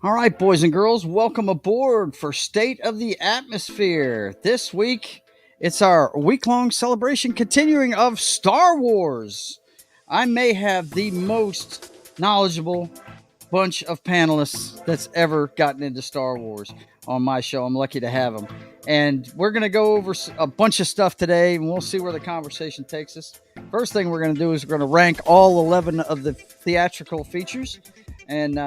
All right, boys and girls, welcome aboard for State of the Atmosphere. This week, it's our week long celebration continuing of Star Wars. I may have the most knowledgeable bunch of panelists that's ever gotten into Star Wars on my show. I'm lucky to have them. And we're going to go over a bunch of stuff today, and we'll see where the conversation takes us. First thing we're going to do is we're going to rank all 11 of the theatrical features and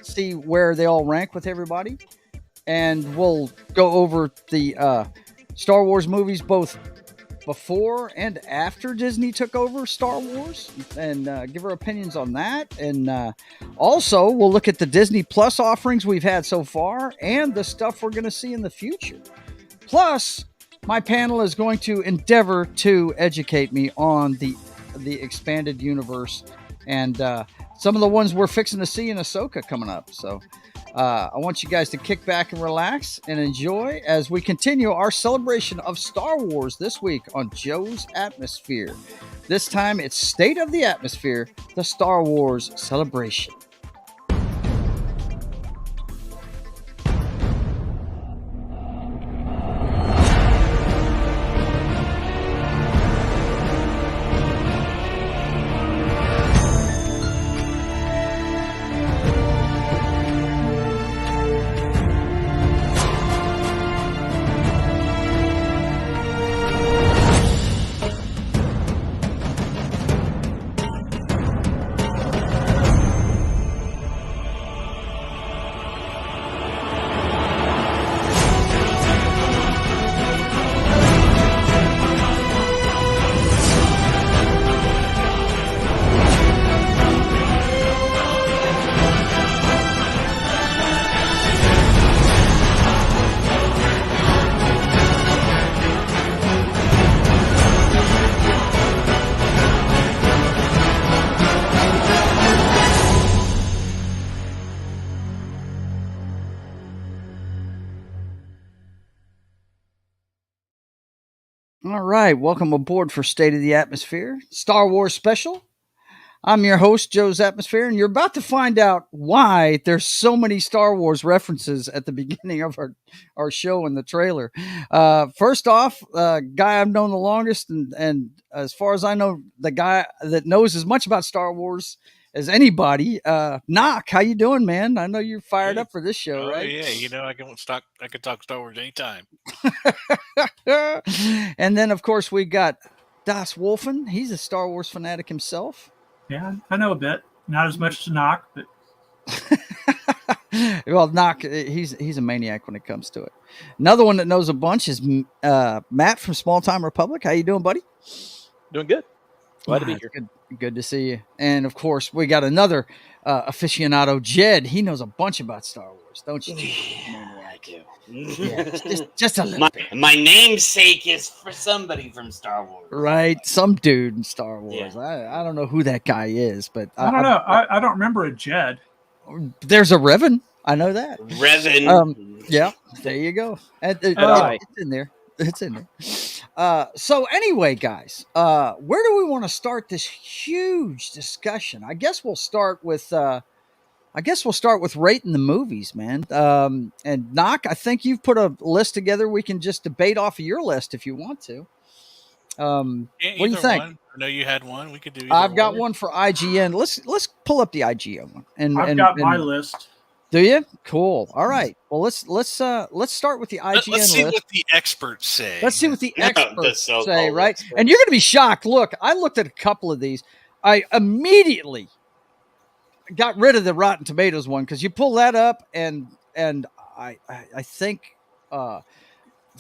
see where they all rank with everybody. And we'll go over the Star Wars movies both before and after Disney took over Star Wars and give our opinions on that. And also, we'll look at the Disney Plus offerings we've had so far and the stuff we're going to see in the future. Plus, my panel is going to endeavor to educate me on the expanded universe and some of the ones we're fixing to see in Ahsoka coming up. So I want you guys to kick back and relax and enjoy as we continue our celebration of Star Wars this week on Joe's Atmosphere. This time it's State of the Atmosphere, the Star Wars celebration. All right, welcome aboard for State of the Atmosphere, Star Wars special. I'm your host, Joe's Atmosphere, and you're about to find out why there's so many Star Wars references at the beginning of our show in the trailer. First off, guy I've known the longest, and as far as I know, the guy that knows as much about Star Wars as anybody. Knock, how you doing, man? I know you're fired up for this show, right? Yeah, I can talk Star Wars anytime. And then, of course, we got Das Wolfen. He's a Star Wars fanatic himself. Yeah, I know a bit. Not as much to knock, but well, Knock, he's a maniac when it comes to it. Another one that knows a bunch is Matt from Small Time Republic. How you doing, buddy? Doing good. Glad to be here. Good to see you. And of course, we got another aficionado, Jed. He knows a bunch about Star Wars, don't you? Yeah, I do. Yeah, just a little bit. My namesake is for somebody from Star Wars. Right, some dude in Star Wars. Yeah. I don't know who that guy is, but I don't know. I don't remember a Jed. There's a Revan. I know that. Revan. Yeah, there you go. It's in there. It's in there. So anyway, guys, where do we want to start this huge discussion? I guess we'll start with rating the movies, man. And Knock, I think you've put a list together. We can just debate off of your list if you want to. What do you think? I know you had one. We could do. I've got one for IGN. Let's pull up the IGN one. I've got my list. Do you? Cool. All right. Well, let's start with the IGN Let's see list. what the experts say. Let's see what the experts so-called say, right? experts. And you're going to be shocked. Look, I looked at a couple of these. I immediately got rid of the Rotten Tomatoes one because you pull that up, and I think The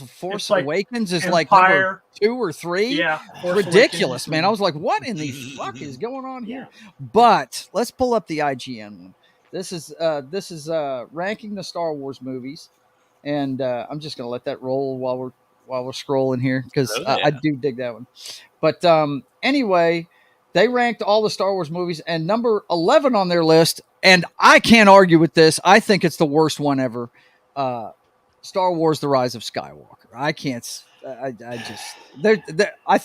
Force like Awakens is Empire. like number 2 or 3. Yeah, Ridiculous, man. I was like, what in the fuck is going on here? But let's pull up the IGN one. This is ranking the Star Wars movies, and I'm just gonna let that roll while we're scrolling here because I do dig that one. But anyway, they ranked all the Star Wars movies, and number 11 on their list, and I can't argue with this. I think it's the worst one ever. Star Wars: The Rise of Skywalker. I can't. I just. I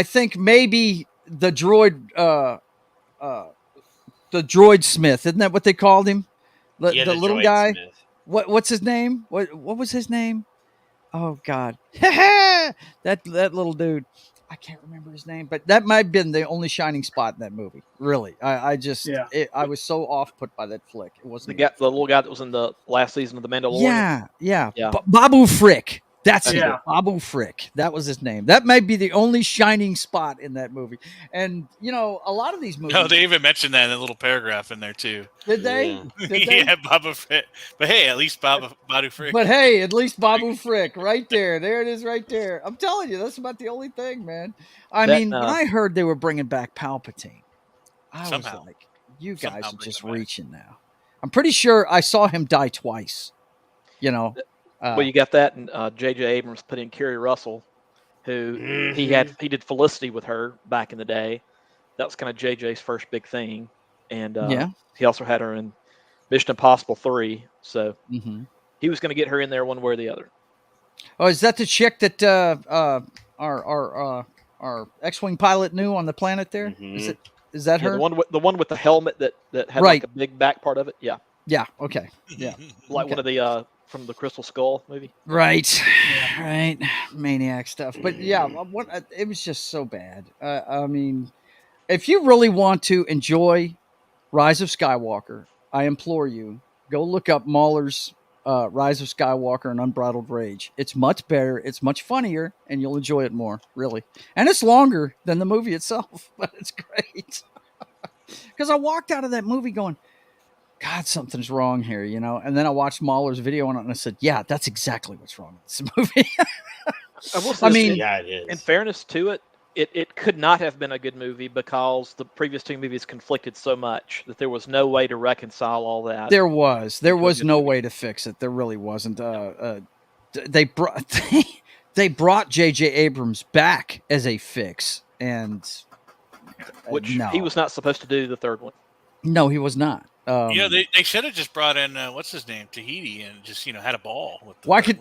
think maybe the droid. The droid Smith, isn't that what they called him? Yeah, the the little droid guy. Smith. What's his name? What was his name? Oh God, that little dude. I can't remember his name, but that might have been the only shining spot in that movie. Really, Yeah. I was so off put by that flick. It The wasn't guy, even the little guy that was in the last season of The Mandalorian. Yeah. Yeah. Babu Frick. That's That's it. Yeah. Babu Frick. That was his name. That might be the only shining spot in that movie. And a lot of these movies. No, they even mentioned that in a little paragraph in there too. Did they? Yeah. Did they? Yeah, Baba Frick. But hey, at least Badu Frick. But hey, at least Babu Frick, right there. There it is, right there. I'm telling you, that's about the only thing, man. I That, mean, when I heard they were bringing back Palpatine, I Somehow. was like, "You Somehow guys are bring just him back. reaching now." I'm pretty sure I saw him die twice. well, you got that, and J.J. Abrams put in Kerry Russell, who Mhm. he did Felicity with her back in the day. That was kind of J.J.'s first big thing, and yeah. he also had her in Mission Impossible 3. So Mm-hmm. he was going to get her in there one way or the other. Oh, is that the chick that our X-wing pilot knew on the planet there? Mhm. Is that Yeah, her? the one with the helmet that had Right. like a big back part of it. Yeah, Yeah. Okay. Yeah. like Okay. one of the from the Crystal Skull movie. Right. Right. Maniac stuff. But yeah, it was just so bad. I mean, if you really want to enjoy Rise of Skywalker, I implore you, go look up Mahler's Rise of Skywalker and Unbridled Rage. It's much better, it's much funnier, and you'll enjoy it more, really. And it's longer than the movie itself, but it's great. Because I walked out of that movie going, God, something's wrong here, And then I watched Mahler's video on it and I said, yeah, that's exactly what's wrong with this movie. I will say I this, mean, Yeah, it in is. fairness to it, it could not have been a good movie because the previous two movies conflicted so much that there was no way to reconcile all that. there was into a no good movie. way to fix it. There really wasn't. They brought they brought J.J. Abrams back as a fix, and Which no, he was not supposed to do the third one. no, he was not. They should have just brought in what's his name, Tahiti, and just had a ball with the why could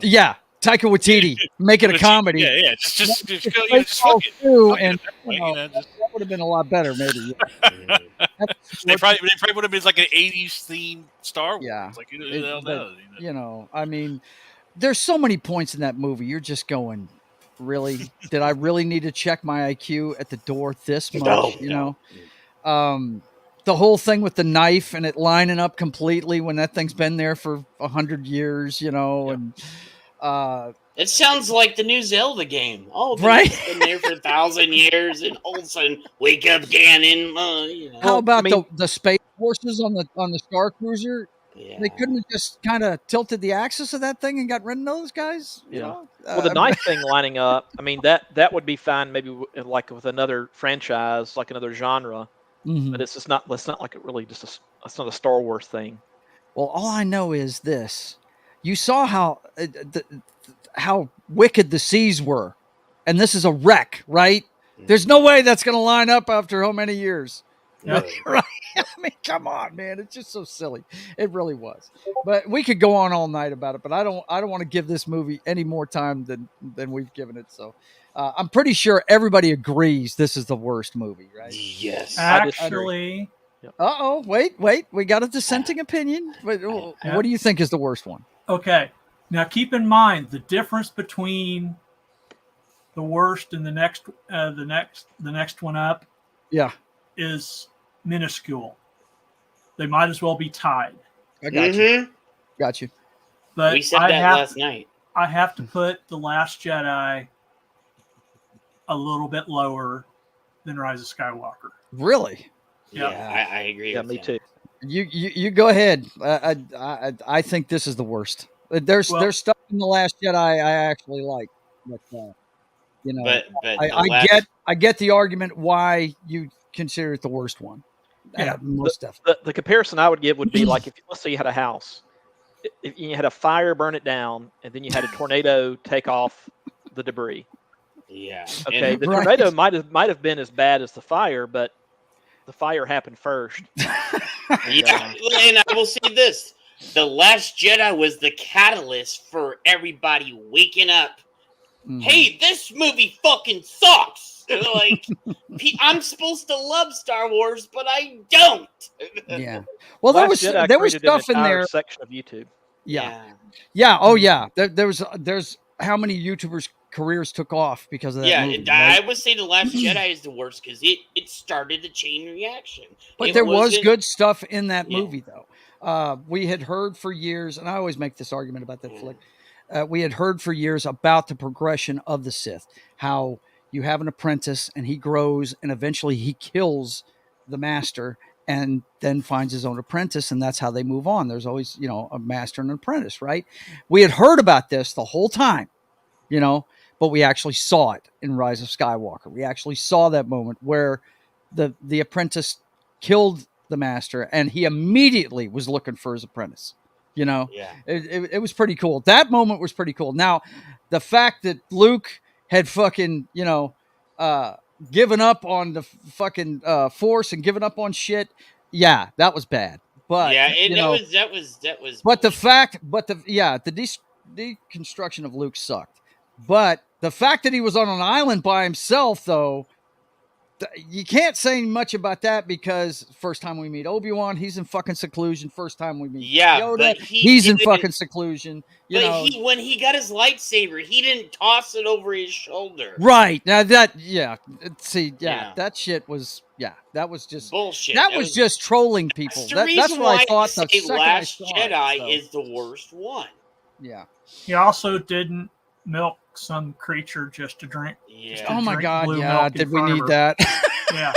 Taika Waititi make it a comedy? Yeah, just go, just All fuck it. through, Fuck it and at that point, just- that would have been a lot better, maybe. Mhm. they probably would have been like an '80s themed Star Wars. Yeah. Like who the hell But, knows? I mean, there's so many points in that movie. You're just going, really? Did I really need to check my IQ at the door this much? No. The whole thing with the knife and it lining up completely when that thing's been there for 100 years, and It sounds like the new Zelda game. Oh, Right. It's been there for 1,000 years, and all of a sudden, wake up, Ganon. how Well, about I mean- the space forces on the Star Cruiser? Yeah. They couldn't have just kind of tilted the axis of that thing and got rid of those guys. You Yeah. know? Well, the knife thing lining up, I mean that would be fine maybe like with another franchise, like another genre, Mhm. but it's just not. It's not like it really just. It's not a Star Wars thing. Well, all I know is this: you saw how wicked the seas were, and this is a wreck, right? There's no way that's going to line up after how many years? No. Right? I mean, come on, man! It's just so silly. It really was. But we could go on all night about it. But I don't want to give this movie any more time than we've given it. So I'm pretty sure everybody agrees this is the worst movie, right? Yes. I disagree. Actually, Wait. We got a dissenting opinion. What do you think is the worst one? okay. Now keep in mind the difference between the worst and the next one up Yeah, is minuscule. They might as well be tied. I got you. Mhm. Got you. But We said I that have last night. I have to put The Last Jedi a little bit lower than Rise of Skywalker. Really? Yeah. Yeah, I agree. Yeah, with me you. too. You go ahead. I think this is the worst. There's stuff in The Last Jedi I actually like, but But I get the argument why you consider it the worst one. Yeah. Most definitely. The comparison I would give would be like if let's say you had a house, if you had a fire burn it down, and then you had a tornado take off the debris. Yeah. Okay, And the Right. tornado might have been as bad as the fire, but the fire happened first. yeah, and I will say this: The Last Jedi was the catalyst for everybody waking up hey, this movie fucking sucks. Like, I'm supposed to love Star Wars, but I don't. Yeah. Well, Last there Jedi was created an stuff in entire there. section of YouTube. Yeah. Yeah. Mm-hmm. Oh, yeah. There's how many YouTubers' careers took off because of that Yeah, movie. I Right? would say The Last Jedi is the worst because it started a chain reaction. But It there was wasn't- good stuff in that Yeah. movie, though. We had heard for years, and I always make this argument about that Yeah. flick. We had heard for years about the progression of the Sith, how you have an apprentice and he grows and eventually he kills the master and then finds his own apprentice, and that's how they move on. There's always, a master and an apprentice, right? We had heard about this the whole time, but we actually saw it in Rise of Skywalker. We actually saw that moment where the apprentice killed the master and he immediately was looking for his apprentice. Yeah. It was pretty cool. That moment was pretty cool. Now, the fact that Luke had fucking, given up on the fucking Force and given up on shit, yeah, that was bad. But yeah, and that was. But the fact, the deconstruction of Luke sucked. But the fact that he was on an island by himself, though, you can't say much about that because first time we meet Obi-Wan, he's in fucking seclusion. First time we meet Yoda, but he's in fucking seclusion. When he got his lightsaber, he didn't toss it over his shoulder. Right. Now that that shit was that was just bullshit. That was just trolling people. That's what I thought. The say second Last I saw Jedi it, so. is the worst one. Yeah. He also didn't milk some creature just to drink. Yeah. Oh my drink God! blue Yeah. milk in Did we front of need her. that? Yeah.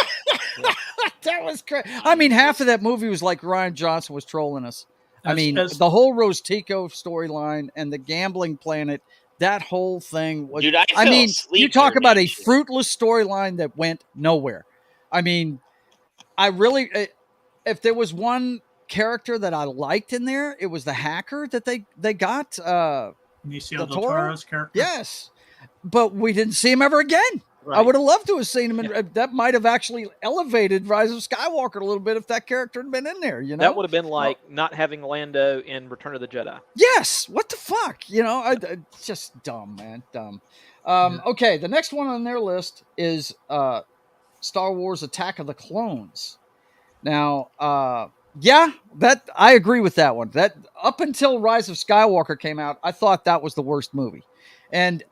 That was crazy. I mean, half of that movie was like Ryan Johnson was trolling us. I mean, As- the whole Rose Tico storyline and the gambling planet, that whole thing was. Dude, I I fell mean, asleep you talk during about that a shit. fruitless storyline that went nowhere. I mean, I really, if there was one character that I liked in there, it was the hacker that they got. Benicio Del del Toro? Toro's character. Yes, but we didn't see him ever again. Right. I would have loved to have seen him, and that might have actually elevated Rise of Skywalker a little bit if that character had been in there. That would have been like not having Lando in Return of the Jedi. Yes. What the fuck? It's just dumb, man. Dumb. Okay, the next one on their list is Star Wars: Attack of the Clones. Now, that I agree with that one. That up until Rise of Skywalker came out, I thought that was the worst movie, and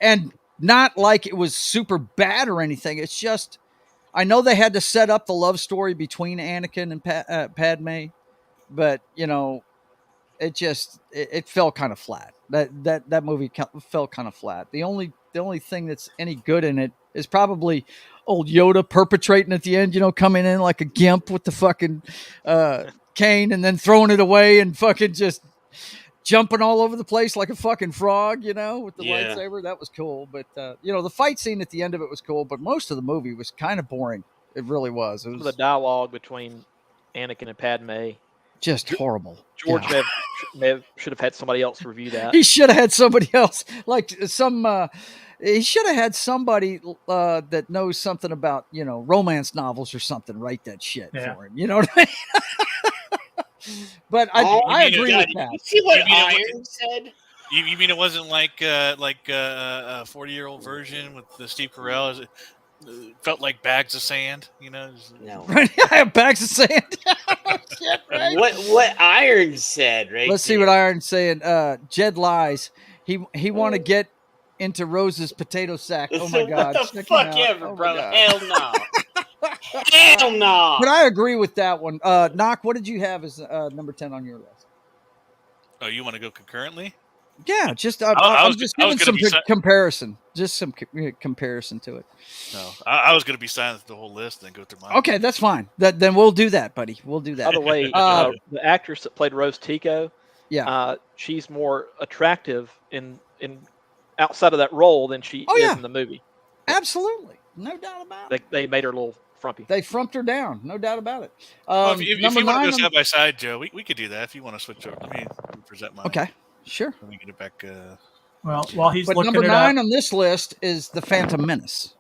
not like it was super bad or anything. It's just I know they had to set up the love story between Anakin and Padme, but it fell kind of flat. That movie fell kind of flat. The only thing that's any good in it is probably old Yoda perpetrating at the end, coming in like a gimp with the fucking cane and then throwing it away and fucking just jumping all over the place like a fucking frog, with the lightsaber. That was cool. But, the fight scene at the end of it was cool, but most of the movie was kind of boring. It really was. It was The dialogue between Anakin and Padme. just horrible. George Yeah. should have had somebody else review that. He should have had somebody else, like he should have had somebody that knows something about, romance novels or something write that shit for him. You know what I mean? But I agree with that. You see what You mean it Iron said? You mean it wasn't like a 40-year-old version with the Steve Carell? It felt like bags of sand, No. Right? I have bags of sand. Shit, right? What Iron said, right? Let's see what Iron's saying. Jed lies. He want to get into Rose's potato sack. Oh my God! What the Check him fuck out. ever, Oh my bro? God. Hell no. Hell no. But I agree with that one. Knock, what did you have as number 10 on your list? Oh, you want to go concurrently? Yeah, just I I'm was just I was giving gonna some be comparison, just some comparison to it. No, I was going to be silent the whole list and go through mine. Okay, that's fine. Then we'll do that, buddy. We'll do By that. the way, the actress that played Rose Tico, she's more attractive in outside of that role than she is in the movie. Absolutely, no doubt about it. They made her a little frumpy. They frumped her down, no doubt about it. Well, if you number want to 9. go side by side, Joe, we could do that. If you want to switch over, let me present mine. Okay, sure. Let me get it back. Well, while he's But looking number it 9 up, on this list is the Phantom Menace.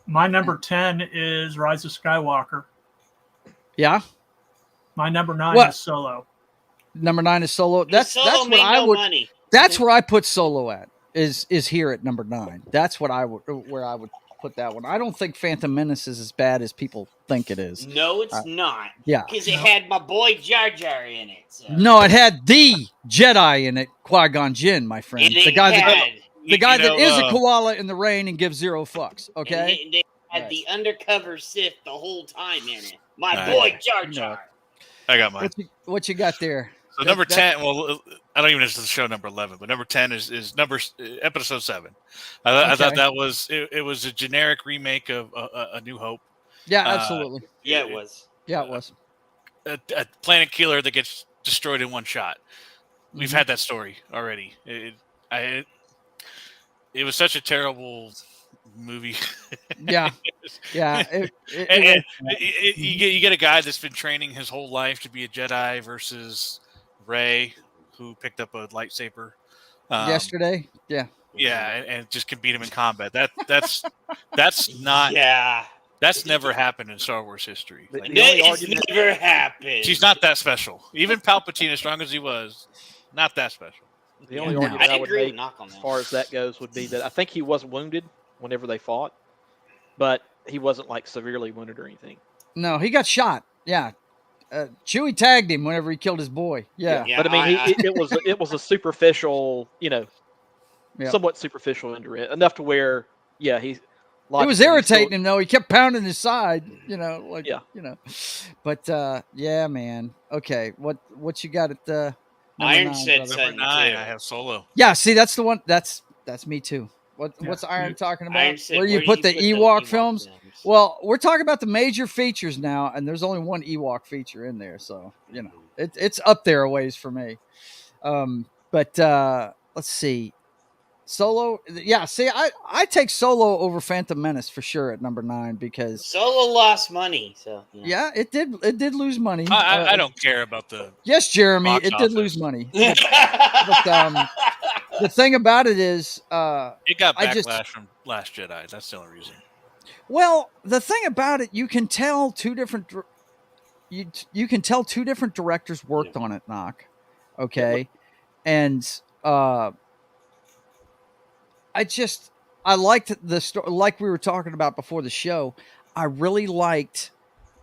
my number 10 is Rise of Skywalker. Yeah. My number 9 What? is Solo. Number 9 is Solo. That's Solo what made I no would. money. That's where I put Solo at. is here at number 9. That's what where I would put that one. I don't think Phantom Menace is as bad as people think it is. No, it's not. Yeah. Because it had my boy Jar Jar in it. So. No, it had the Jedi in it, Qui-Gon Jinn, my friend. And The guy that You know, is a koala in the rain and gives 0 fucks. and Okay. they had Right. the undercover Sith the whole time in it. My Right. boy Jar Jar. I got mine. What you got there? So number 10. Well, I don't even know if it's show number 11, but number 10 is episode 7. I thought that was it was a generic remake of A New Hope. Yeah, absolutely. Yeah, it was. Yeah, it was. A planet killer that gets destroyed in one shot. We've Mm-hmm. had that story already. It was such a terrible movie. Yeah. Yeah. You get a guy that's been training his whole life to be a Jedi versus Rey, who picked up a lightsaber yesterday. Yeah. Yeah, and just can beat him in combat. That's not. Yeah. That's never happened in Star Wars history. Like, It's never happened. she's not that special. Even Palpatine, as strong as he was, not that special. The only No. argument I would agree with make Knock on as that. far as that goes would be that I think he was wounded whenever they fought, but he wasn't like severely wounded or anything. No, he got shot. Yeah. Chewie tagged him whenever he killed his boy. Yeah. Yeah, But I mean, it was a superficial, Yeah. somewhat superficial injury, enough to where, yeah, he's. It was irritating him though. He kept pounding his side, But yeah, man. Okay, what you got at the Iron 9, said brother? Number 9, I have Solo. Yeah, see, that's the one. That's me too. What's Iron talking about? Iron said, Where you do put the Ewok films? films? Well, we're talking about the major features now, and there's only one Ewok feature in there, so it's up there a ways for me. But let's see. Solo, yeah. See, I take Solo over Phantom Menace for sure at number 9 because Solo lost money, so yeah, it did lose money. I don't care about the. Yes, Jeremy, box it did office. lose money. But the thing about it is, It got I backlash just- from Last Jedi. That's the only reason. well, the thing about it, you can tell two different directors worked on it. Knock, okay, and I liked the story, like we were talking about before the show. I really liked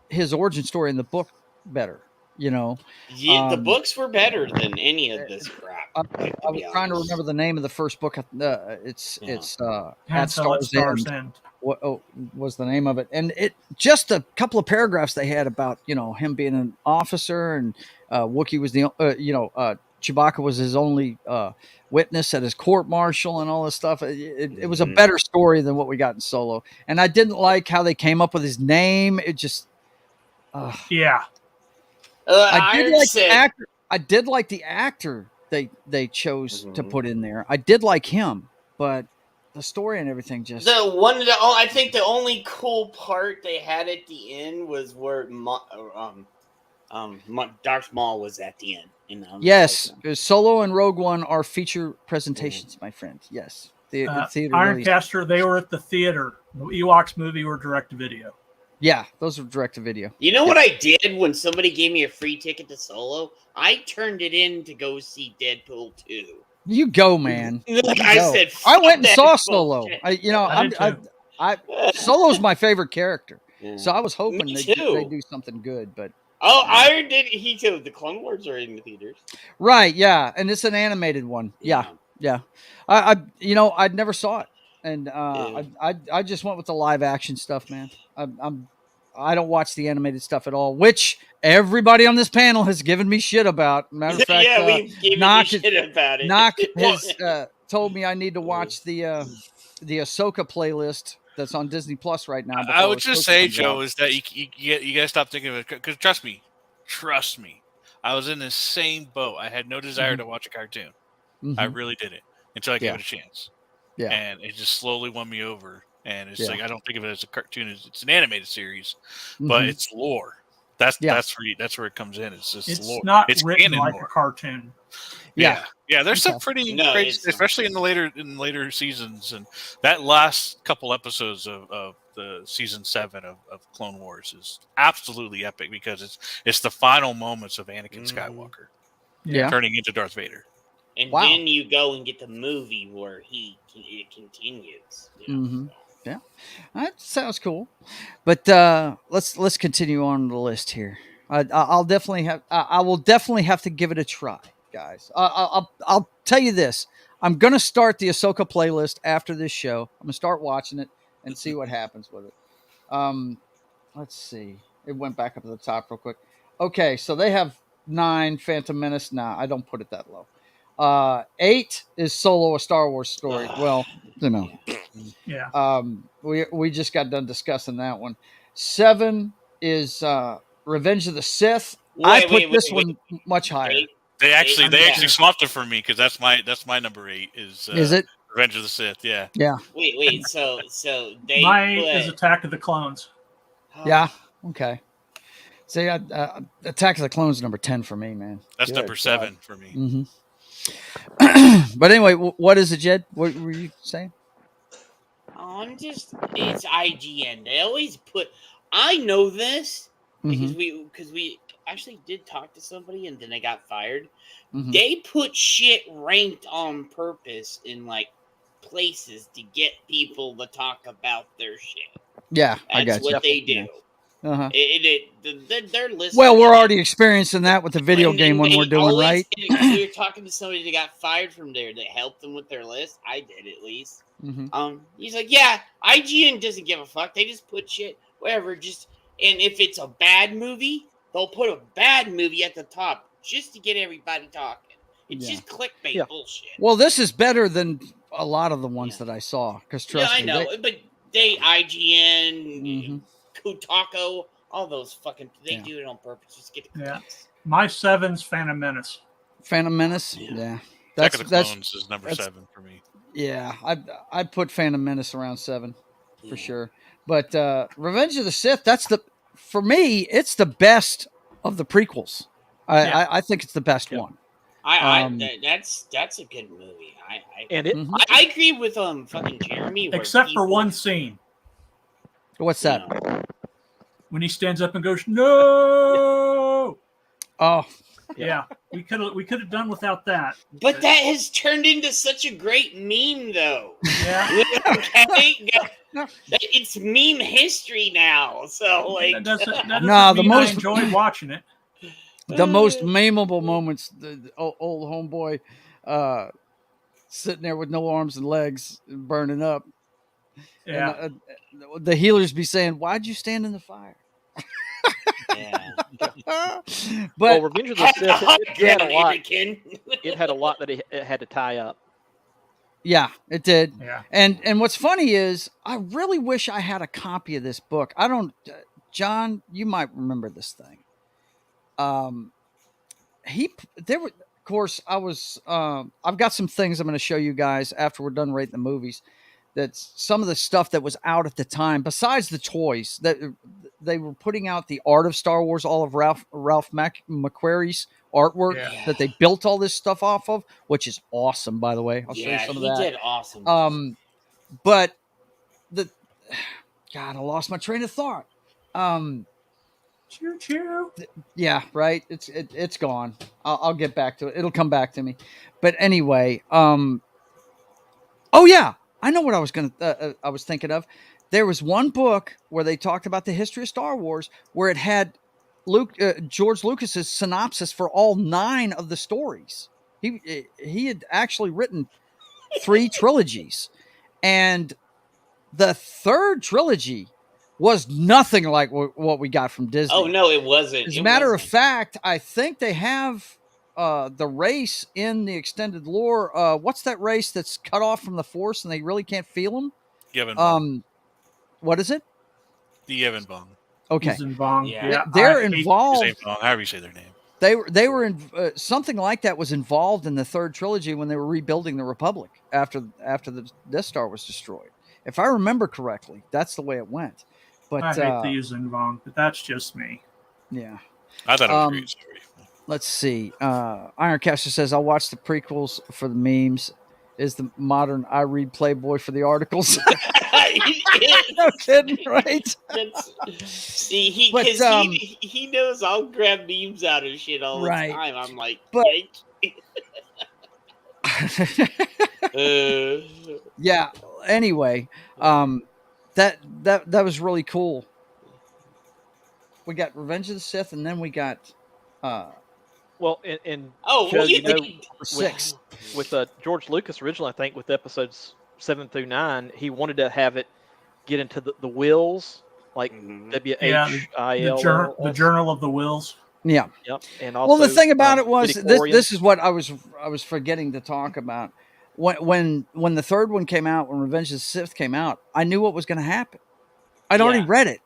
his origin story in the book better. Yeah, the books were better than any of this crap. I was trying to remember the name of the first book. It's At Hansel at Star's End. What was the name of it? And it just a couple of paragraphs they had about him being an officer and Wookiee was the Chewbacca was his only witness at his court martial and all this stuff. It was a better story than what we got in Solo. And I didn't like how they came up with his name. It just Yeah. I did like the actor they chose to put in there. I did like him, but the story and everything just I think the only cool part they had at the end was where Darth Maul was at the end. Yes, Solo and Rogue One are feature presentations, my friend. Yes, the theater release. Ironcaster, they were at the theater. The Ewoks movie were direct to video. Yeah, those were direct to video. You know what I did when somebody gave me a free ticket to Solo? I turned it in to go see Deadpool 2. You go, man. I said, I went and saw "Fuck that Solo. bullshit." Solo's my favorite character, Yeah. so I was hoping Me they too. do something good. But Iron did. He told the Clone Wars are in the theaters. right, yeah, and it's an animated one. Yeah. I'd never saw it, and I just went with the live action stuff, man. I don't watch the animated stuff at all, which everybody on this panel has given me shit about. Matter of fact, we gave Knock you shit about it. Knock has told me I need to watch the Ahsoka playlist that's on Disney Plus right now. I would just say, comes Joe, out. is that you gotta stop thinking of it because trust me, I was in the same boat. I had no desire to watch a cartoon. Mhm. I really didn't until I gave Yeah. it a chance. Yeah. And it just slowly won me over. And it's Yeah. like I don't think of it as a cartoon; it's an animated series, but Mhm. it's lore. That's Yeah. that's where it comes in. It's just It's lore. not It's written canon like lore. a cartoon. Yeah. There's some Okay. pretty No, crazy, it's not. especially in later seasons, and that last couple episodes of the season 7 of Clone Wars is absolutely epic because it's the final moments of Anakin Skywalker Yeah. turning into Darth Vader. And Wow. then you go and get the movie where it continues. You know, Mhm. so. Yeah, that sounds cool. But let's continue on the list here. I'll definitely have. I will definitely have to give it a try, guys. I'll tell you this. I'm gonna start the Ahsoka playlist after this show. I'm gonna start watching it and see what happens with it. Let's see. It went back up to the top real quick. Okay, so they have 9 Phantom Menace. Nah, I don't put it that low. 8 is Solo, a Star Wars story. Well, you know. Yeah. We just got done discussing that one. 7 is Revenge of the Sith. I put this one much higher. They actually swapped it for me because that's my number 8 is it? Revenge of the Sith. Yeah. Yeah. Wait. So they My 8 is Attack of the Clones. Yeah. Okay. See, Attack of the Clones number 10 for me, man. That's number 7 for me. Mm-hmm. But anyway, what is it, Jed? What were you saying? It's IGN. They always put. I know this because we actually did talk to somebody and then they got fired. Mm-hmm. They put shit ranked on purpose in like places to get people to talk about their shit. Yeah, That's I got you. what they do. Yeah. Uh-huh. They're listening. Well, we're already experiencing that with the video game one we're doing, right? We were talking to somebody that got fired from there that helped them with their list. I did at least. Mm-hmm. He's like, yeah, IGN doesn't give a fuck. They just put shit, whatever. And if it's a bad movie, they'll put a bad movie at the top just to get everybody talking. It's just clickbait bullshit. Well, this is better than a lot of the ones that I saw. Because trust me, I know, but IGN, Kotaku, all those fucking they do it on purpose. Just get the clicks. My 7's Phantom Menace. Phantom Menace, yeah. Attack of the Clones is number 7 for me. Yeah, I'd put Phantom Menace around 7 for sure. But Revenge of the Sith, for me, it's the best of the prequels. I think it's the best one. That's a good movie. I agree with fucking Jeremy. Except for one scene. What's that? When he stands up and goes, "No!" Oh, yeah. We could have done without that. But that has turned into such a great meme, though. Yeah. Okay? It's meme history now. So like, that doesn't mean I enjoyed watching it. The most memeable moments, the old homeboy sitting there with no arms and legs burning up. Yeah. And, the healers be saying, "Why'd you stand in the fire?" But Revenge of the Sith, it had a lot. It had a lot that it had to tie up. Yeah, it did. Yeah. And what's funny is, I really wish I had a copy of this book. I don't. John, you might remember this thing. Of course, I was. I've got some things I'm going to show you guys after we're done rating the movies. That's some of the stuff that was out at the time. Besides the toys, that they were putting out the Art of Star Wars, all of Ralph McQuarrie's artwork that they built all this stuff off of, which is awesome, by the way. I'll show you some of that. He did awesome. But God, I lost my train of thought. Choo choo. Yeah, right. It's gone. I'll get back to it. It'll come back to me. But anyway, oh yeah, I know what I was thinking of. There was one book where they talked about the history of Star Wars, where it had George Lucas's synopsis for all 9 of the stories. He had actually written 3 trilogies, and the 3rd trilogy was nothing like what we got from Disney. Oh no, it wasn't. As a matter of fact, I think they have the race in the extended lore. What's that race that's cut off from the Force and they really can't feel them? Yevon. What is it? The Yevon Bong. Okay. Yeah. They're involved. However you say their name. They were in something like that was involved in the 3rd trilogy when they were rebuilding the Republic after the Death Star was destroyed. If I remember correctly, that's the way it went. But I hate the using Vong, but that's just me. Yeah. I thought it was a great story. Let's see. Ironcaster says, I'll watch the prequels for the memes. Is the modern I read Playboy for the articles? No kidding, right? See, he knows I'll grab memes out of shit all the time. I'm like, Yeah. Anyway, that was really cool. We got Revenge of the Sith, and then we got Well, and Oh, Joe, you you know, think- with, 6. with George Lucas originally, I think with episodes 7 through 9, he wanted to have it get into the wills, like Mhm. WHILL. The Journal of the Wills. Yeah. Yep, and Well, also the thing about it was this. midichlorians. This is what I was forgetting to talk about. When the third one came out, when Revenge of the Sith came out, I knew what was going to happen. I'd already Yeah. read it.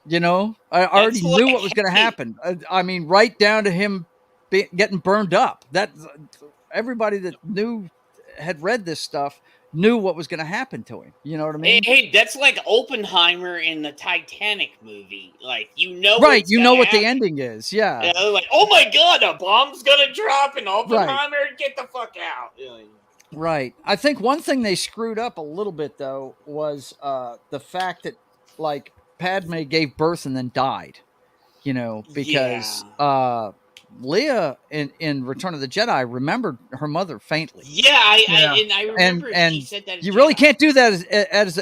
You know, I already That's knew like- what was going to happen. I mean, right down to him getting burned up. That everybody that had read this stuff knew what was going to happen to him. You know what I mean? Hey, that's like Oppenheimer in the Titanic movie. Like, you know, Right. what's You know gonna what the happen. ending is. Yeah. Yeah, they're like, oh my god, a bomb's gonna drop, and Oppenheimer, get the fuck out. Right. I think one thing they screwed up a little bit though was the fact that like Padme gave birth and then died. You know, because Leia in Return of the Jedi remembered her mother faintly. Yeah, I remember and she said that. you really can't do that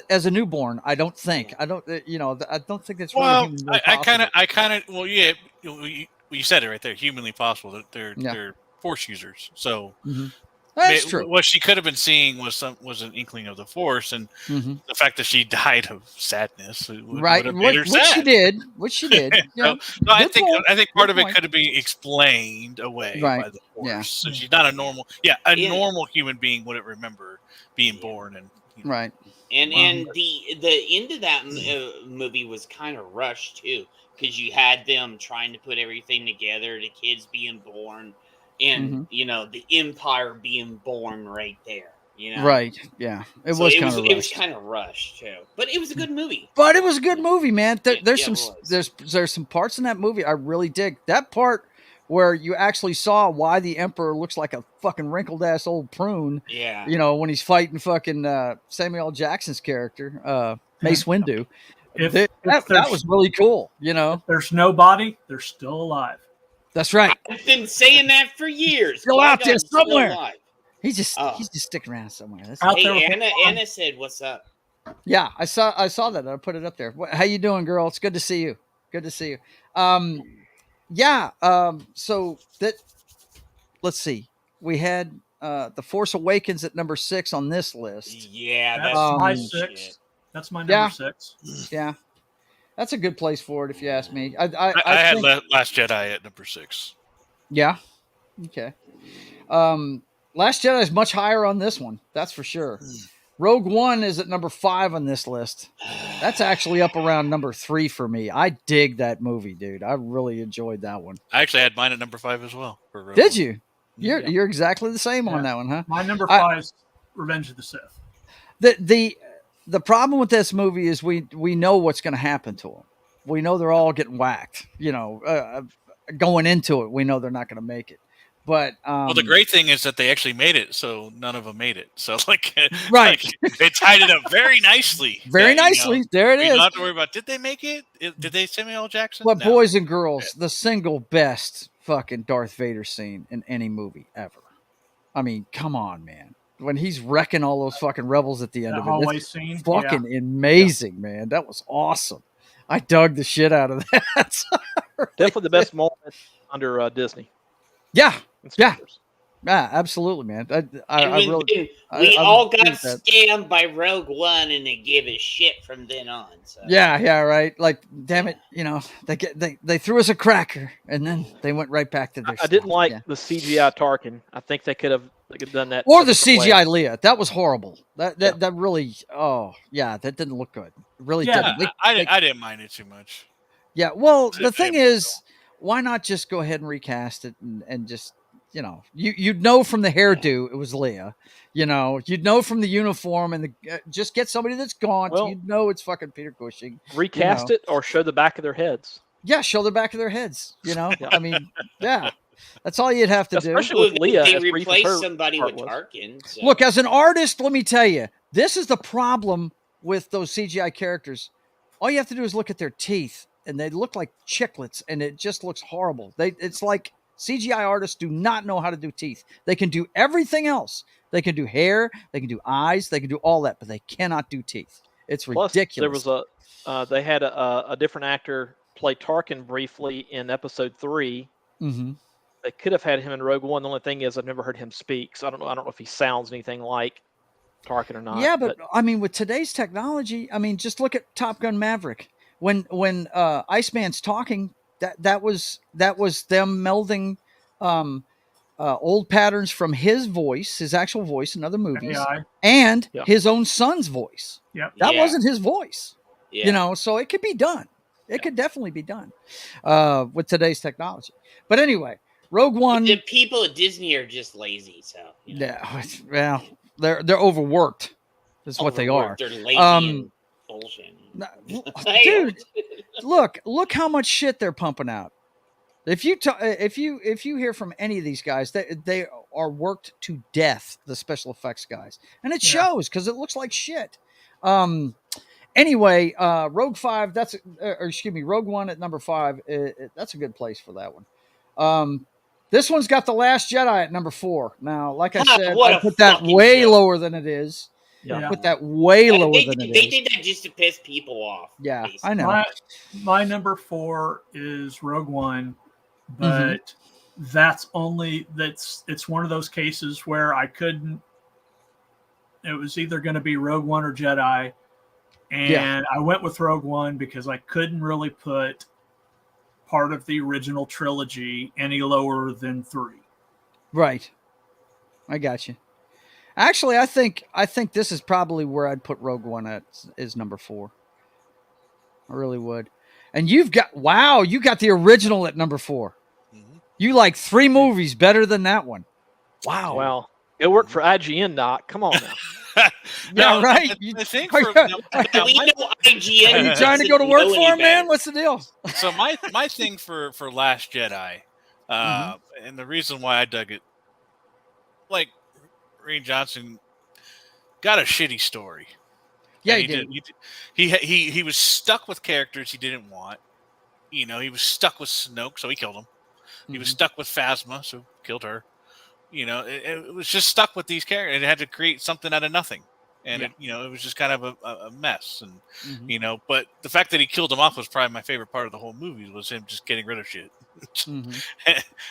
as a newborn. I don't think. Yeah. I don't. I don't think that's Well, really humanly I possible. kind of, well, yeah, you said it right there. Humanly possible that they're Force users. So That's true. what she could have been seeing was an inkling of the Force, and the fact that she died of sadness would have made her sad. Which she did. Yeah. No, I think part of it point. could have been explained away by the Force. Yeah. So she's not a normal. Yeah, normal human being wouldn't remember being born and. Right. And the end of that movie was kind of rushed too, because you had them trying to put everything together, the kids being born, and the Empire being born right there. You know? Right. Yeah. It was kind of rushed too, but it was a good movie. But it was a good movie, man. There's it there's some parts in that movie I really dig. That part where you actually saw why the Emperor looks like a fucking wrinkled ass old prune. Yeah. You know, when he's fighting fucking Samuel L. Jackson's character, Mace Windu. That was really cool. You know, if there's no body, they're still alive. That's right. I've been saying that for years. Still out there Still somewhere. alive. He's just sticking around somewhere. That's Out Hey, there Anna said, "What's up?" Yeah, I saw that. I put it up there. How you doing, girl? It's good to see you. Good to see you. Yeah. So that, let's see. We had The Force Awakens at number 6 on this list. Yeah, That's that's my shit. 6. That's my number 6. Yeah, that's a good place for it if you ask me. I had Last Jedi at number 6. Yeah. Okay. Last Jedi is much higher on this one. That's for sure. Rogue One is at number 5 on this list. That's actually up around number 3 for me. I dig that movie, dude. I really enjoyed that one. I actually had mine at number 5 as well. For Rogue Did One. you? You're exactly the same on that one, huh? My number 5 is Revenge of the Sith. The problem with this movie is we know what's going to happen to them. We know they're all getting whacked. You know, going into it, we know they're not going to make it. But well, the great thing is that they actually made it, so none of them made it. So right, they tied it up very nicely. Very nicely. There it is. You don't have to worry about did they make it? Did they Samuel L. Jackson? But No. boys and girls, the single best fucking Darth Vader scene in any movie ever. I mean, come on, man. When he's wrecking all those fucking rebels at the end The of it, hallway it's scene. fucking amazing, man. That was awesome. I dug the shit out of that. Definitely the best moment under Disney. Yeah. Yeah. Yeah, absolutely, man. We all got scammed by Rogue One, and they give a shit from then on. So. Yeah, right. Like, damn it, you know, they threw us a cracker, and then they went right back to their. I didn't like the CGI Tarkin. I think they could have done that. Or the CGI Leia. That was horrible. That really. Oh yeah, that didn't look good. It really didn't. I didn't mind it too much. Yeah. Well, the thing is, why not just go ahead and recast it and just. You know, you'd know from the hairdo it was Leia. You know, you'd know from the uniform and just get somebody that's gaunt. Well, you'd know it's fucking Peter Cushing. Recast it or show the back of their heads. Yeah, show the back of their heads. You know, I mean, yeah, that's all you'd have to do. Especially with Leia, they replace somebody with Tarkin. So. Look, as an artist, let me tell you, this is the problem with those CGI characters. All you have to do is look at their teeth, and they look like chiclets, and it just looks horrible. It's like. CGI artists do not know how to do teeth. They can do everything else. They can do hair, they can do eyes, they can do all that, but they cannot do teeth. It's Plus, ridiculous. there was they had a different actor play Tarkin briefly in Episode 3. Mm-hmm. They could have had him in Rogue One. The only thing is, I've never heard him speak, so I don't know if he sounds anything like Tarkin or not. Yeah, but I mean, with today's technology, I mean, just look at Top Gun Maverick. When Iceman's talking, that was them melding old patterns from his voice, his actual voice in other movies, AI. and Yep. his own son's voice. Yep. That Yeah. wasn't his voice, Yeah. you know. So it could be done. It could definitely be done with today's technology. But anyway, Rogue One. The people at Disney are just lazy, so you know. Yeah, well, they're overworked. That's what they are. They're lazy and bullshit. Dude, look how much shit they're pumping out. If you hear from any of these guys, they are worked to death, the special effects guys, and it shows because it looks like shit. Anyway, Rogue 5. Rogue One at number 5. That's a good place for that one. This one's got The Last Jedi at number 4. Now, like I said, I put that way lower than it is. Yeah. I put that way lower than it is. They did that just to piss people off. Yeah, basically. I know. My number 4 is Rogue One, but it's one of those cases where I couldn't. It was either going to be Rogue One or Jedi, and I went with Rogue One because I couldn't really put part of the original trilogy any lower than 3. Right. I got you. Actually, I think this is probably where I'd put Rogue One at is number 4. I really would. And you got the original at number 4. Mm-hmm. You like 3 movies better than that one. Wow. Well, it worked for IGN, Doc. Come on now. Yeah, right. I think Are for, you We know IGN. trying to go to work for him, man? What's the deal? so my thing for Last Jedi, and the reason why I dug it, like Rian Johnson got a shitty story. Yeah, he did. He was stuck with characters he didn't want. You know, he was stuck with Snoke, so he killed him. He was stuck with Phasma, so killed her. You know, it was just stuck with these characters. It had to create something out of nothing, and it was just kind of a mess. And you know, but the fact that he killed him off was probably my favorite part of the whole movie, was him just getting rid of shit. And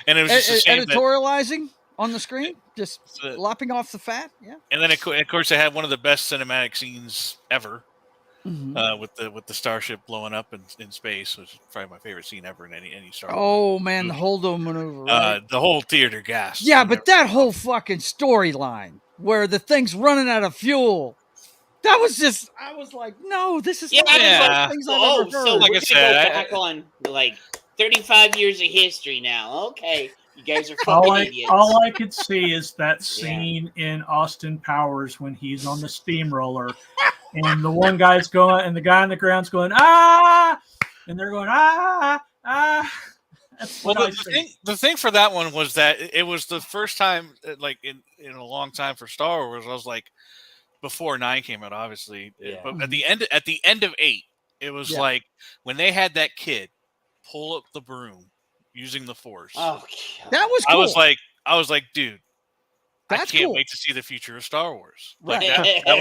it was just a shame editorializing on the screen, just lopping off the fat. Yeah. And then of course they had one of the best cinematic scenes ever. With the starship blowing up in space, which is probably my favorite scene ever in any Star Wars. Oh man, the Holdo maneuver. Right? The whole theater gas. Yeah, but that whole fucking storyline where the thing's running out of fuel, that was just. I was like, no, this is not the things I've ever heard. So like we're gonna go back on like 35 years of history now. Okay, you guys are fucking idiots. All I could see is that scene in Austin Powers when he's on the steamroller. And the one guy's going, and the guy on the ground's going, ah, and they're going, ah. That's well, the thing for that one was that it was the first time, like in a long time for Star Wars. I was like, before 9 came out, obviously, but at the end of 8, it was like when they had that kid pull up the broom using the Force. Oh, God. That was cool. I was like, dude. I can't wait to see the future of Star Wars. Like that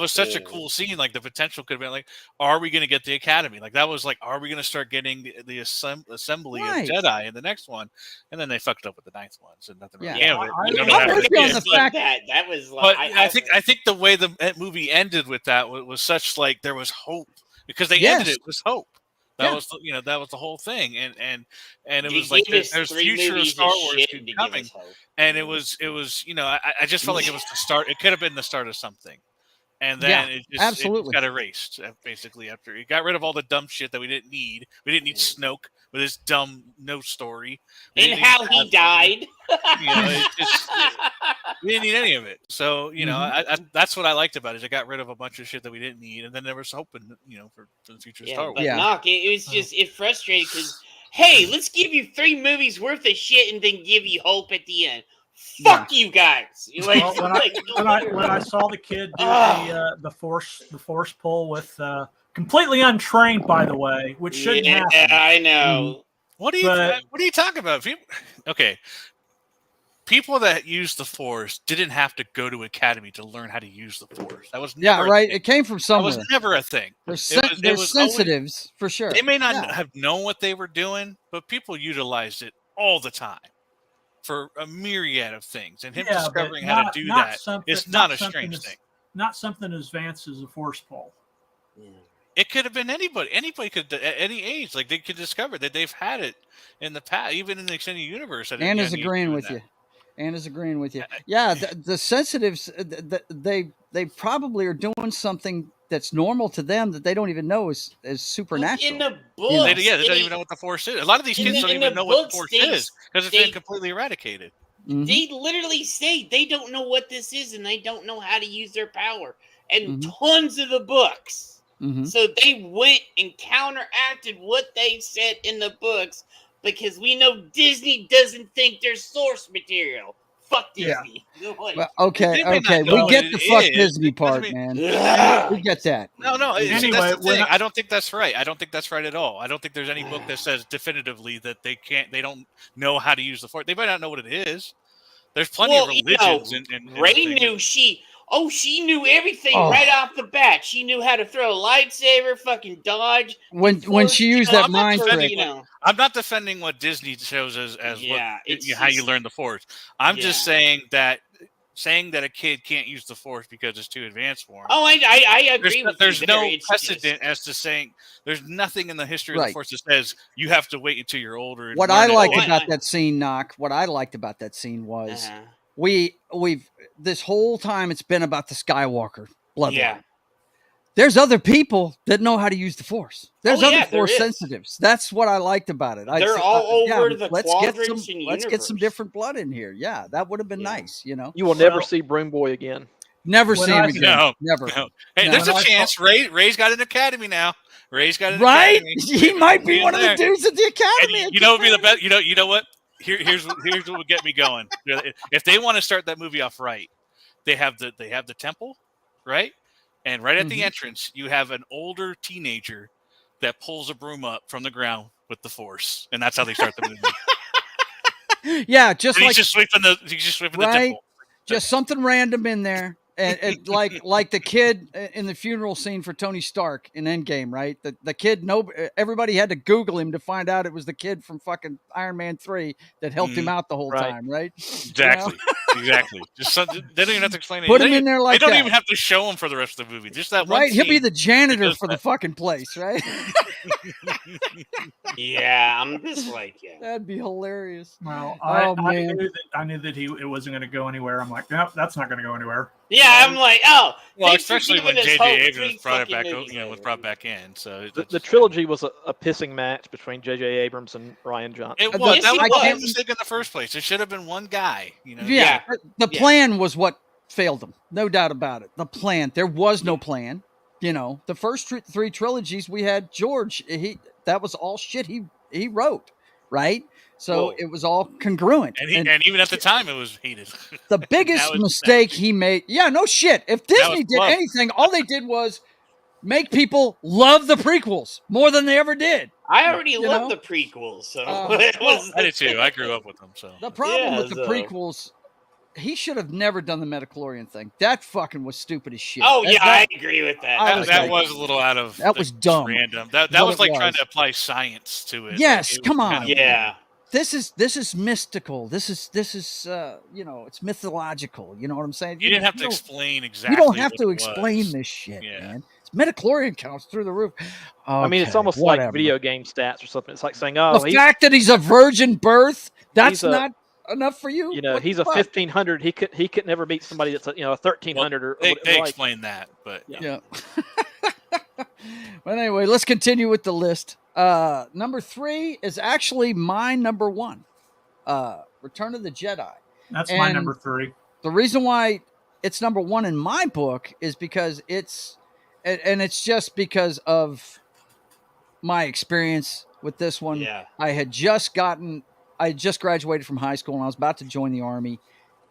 was such a cool scene. Like the potential could have been like, are we going to get the Academy? Like that was like, are we going to start getting the assembly of Jedi in the next one? And then they fucked up with the 9th one, so nothing really came of it. That was like, but I think the way the movie ended with that was such like there was hope because they ended it with hope. That was the whole thing, and it was like there's future of Star Wars coming, and it was I just felt like it was the start. It could have been the start of something, and then it just got erased basically after it got rid of all the dumb shit that we didn't need. We didn't need Snoke with his dumb no story and how he died. We didn't need any of it. So I that's what I liked about it. It got rid of a bunch of shit that we didn't need, and then there was hope, for the future of Star Wars. But it was just frustrating because hey, let's give you 3 movies worth of shit and then give you hope at the end. Fuck you guys! Like, when I saw the kid do the force pull with completely untrained, by the way, which shouldn't happen. I know. What are you talking about? Okay. people that use the Force didn't have to go to academy to learn how to use the Force. That was never right. a thing. It came from somewhere. That was never a thing. There's was sensitives always, for sure. They may not have known what they were doing, but people utilized it all the time for a myriad of things. And him discovering how to do that is not a strange thing. Not something as advanced as a Force pull. Yeah. It could have been anybody. Anybody could, at any age, like they could discover that they've had it in the past, even in the extended universe. Anna's agreeing with you. Anna's agreeing with you. Yeah, the sensitives, they probably are doing something that's normal to them that they don't even know is supernatural. In the books, they don't even know what the Force is. A lot of these kids don't even know what the Force is because it's been completely eradicated. Mm-hmm. They literally say they don't know what this is and they don't know how to use their power. And tons of the books. So they went and counteracted what they said in the books because we know Disney doesn't think they're source material. Fuck Disney. Yeah. Well, okay. We get the fuck Disney part, man. We get that. No. Anyway, I don't think that's right. I don't think that's right at all. I don't think there's any book that says definitively that they don't know how to use the Force. They might not know what it is. There's plenty of religions. Rey knew she knew everything right off the bat. She knew how to throw a lightsaber, fucking dodge. When she used that mind trick. I'm not defending what Disney shows as how you learn the Force. I'm just saying that a kid can't use the Force because it's too advanced for him. Oh, I agree with you. There's no precedent as to saying there's nothing in the history of the Force that says you have to wait until you're older. What I like about that scene, what I liked about that scene was we've this whole time it's been about the Skywalker bloodline. Yeah. There's other people that know how to use the Force. There's other Force sensitives. That's what I liked about it. They're all over the quadrants in Let's get some different blood in here. Yeah, that would have been nice, you know. You will never see Broom Boy again. Never see him again. No, never. No. Hey, there's a chance. Ray's got an academy now. Ray's got an academy. He might be one of the dudes at the academy. And you know, be the best. You know what? Here's what would get me going. If they want to start that movie off right, they have the temple, right? And right at the entrance, you have an older teenager that pulls a broom up from the ground with the Force, and that's how they start the movie. Yeah, he's just sweeping the temple. Just something random in there. And like the kid in the funeral scene for Tony Stark in Endgame, right? The kid, everybody had to Google him to find out it was the kid from fucking Iron Man 3 that helped him out the whole time, right? Exactly. You know? Exactly. Just something, they don't even have to explain it. Put him in there like that. They don't even have to show him for the rest of the movie. Just that one scene. He'll be the janitor for that. The fucking place, right? Yeah, I'm just like, that'd be hilarious. Well, I knew that it wasn't going to go anywhere. I'm like, nope, that's not going to go anywhere. Yeah, I'm like, well, especially when J.J. Abrams was brought back in. So the trilogy was a pissing match between J.J. Abrams and Rian Johnson. It was. That was a mistake in the first place. It should have been one guy. You know. Yeah. The plan was what failed them. No doubt about it. The plan. There was no plan. You know, the first three trilogies we had George. That was all shit he wrote, right? So it was all congruent. And even at the time, it was heated. The biggest mistake he made. Yeah, no shit. If Disney did anything, all they did was make people love the prequels more than they ever did. I already love the prequels. So I did too. I grew up with them. So the problem with the prequels, he should have never done the midichlorian thing. That fucking was stupid as shit. Oh, I agree with that. That was a little out of... That was dumb. Random. That was like trying to apply science to it. Yes, come on. This is mystical. This is it's mythological. You know what I'm saying? You didn't have to explain exactly. You don't have to explain this shit, man. It's midichlorian counts through the roof. Okay, I mean, it's almost like video game stats or something. It's like saying, the fact that he's a virgin birth, that's not enough for you. You know, he's a 1500. He could never beat somebody that's a 1300 or they explain that, but yeah. But anyway, let's continue with the list. Number 3 is actually my number 1. Return of the Jedi. That's my number 3. The reason why it's number 1 in my book is because it's just because of my experience with this one. Yeah. I had just graduated from high school and I was about to join the Army,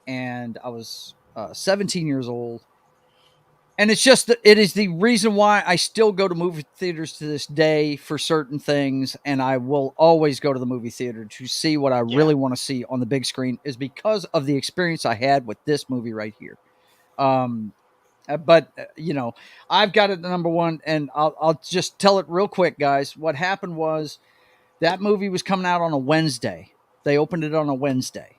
and I was 17 years old. And it's just that it is the reason why I still go to movie theaters to this day for certain things, and I will always go to the movie theater to see what I really want to see on the big screen, is because of the experience I had with this movie right here. But I've got it number one, and I'll just tell it real quick, guys. What happened was that movie was coming out on a Wednesday. They opened it on a Wednesday,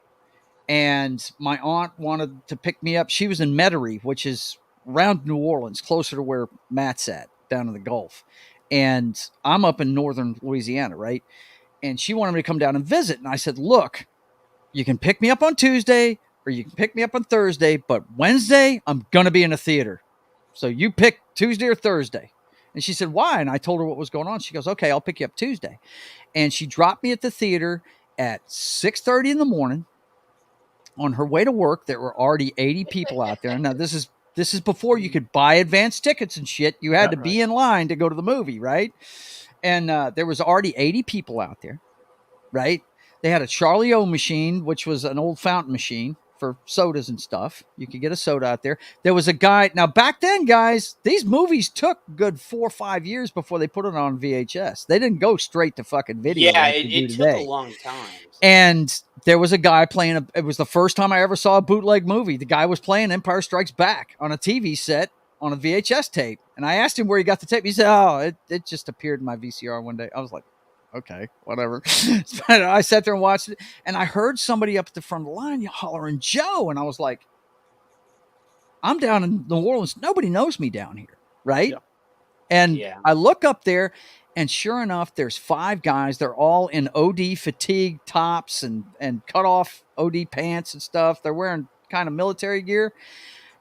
and my aunt wanted to pick me up. She was in Metairie, which is around New Orleans, closer to where Matt's at, down in the Gulf, and I'm up in northern Louisiana, right? And she wanted me to come down and visit, and I said, "Look, you can pick me up on Tuesday or you can pick me up on Thursday, but Wednesday, I'm going to be in a theater. So you pick Tuesday or Thursday." And she said, "Why?" And I told her what was going on. She goes, "Okay, I'll pick you up Tuesday." And she dropped me at the theater at 6:30 in the morning. On her way to work, there were already 80 people out there. Now, this is before you could buy advance tickets and shit. You had to be in line to go to the movie, right? And there was already 80 people out there, right? They had a Charlie O machine, which was an old fountain machine for sodas and stuff. You could get a soda out there. There was a guy. Now, back then, guys, these movies took good 4 or 5 years before they put it on VHS. They didn't go straight to fucking video. Yeah, it took a long time. And there was a guy playing. It was the first time I ever saw a bootleg movie. The guy was playing Empire Strikes Back on a TV set on a VHS tape. And I asked him where he got the tape. He said, "Oh, it just appeared in my VCR one day." I was like, "Okay, whatever." I sat there and watched it, and I heard somebody up at the front of the line hollering "Joe," and I was like, "I'm down in New Orleans. Nobody knows me down here, right?" Yeah. And I look up there, and sure enough, there's 5 guys. They're all in OD fatigue tops and cut off OD pants and stuff. They're wearing kind of military gear.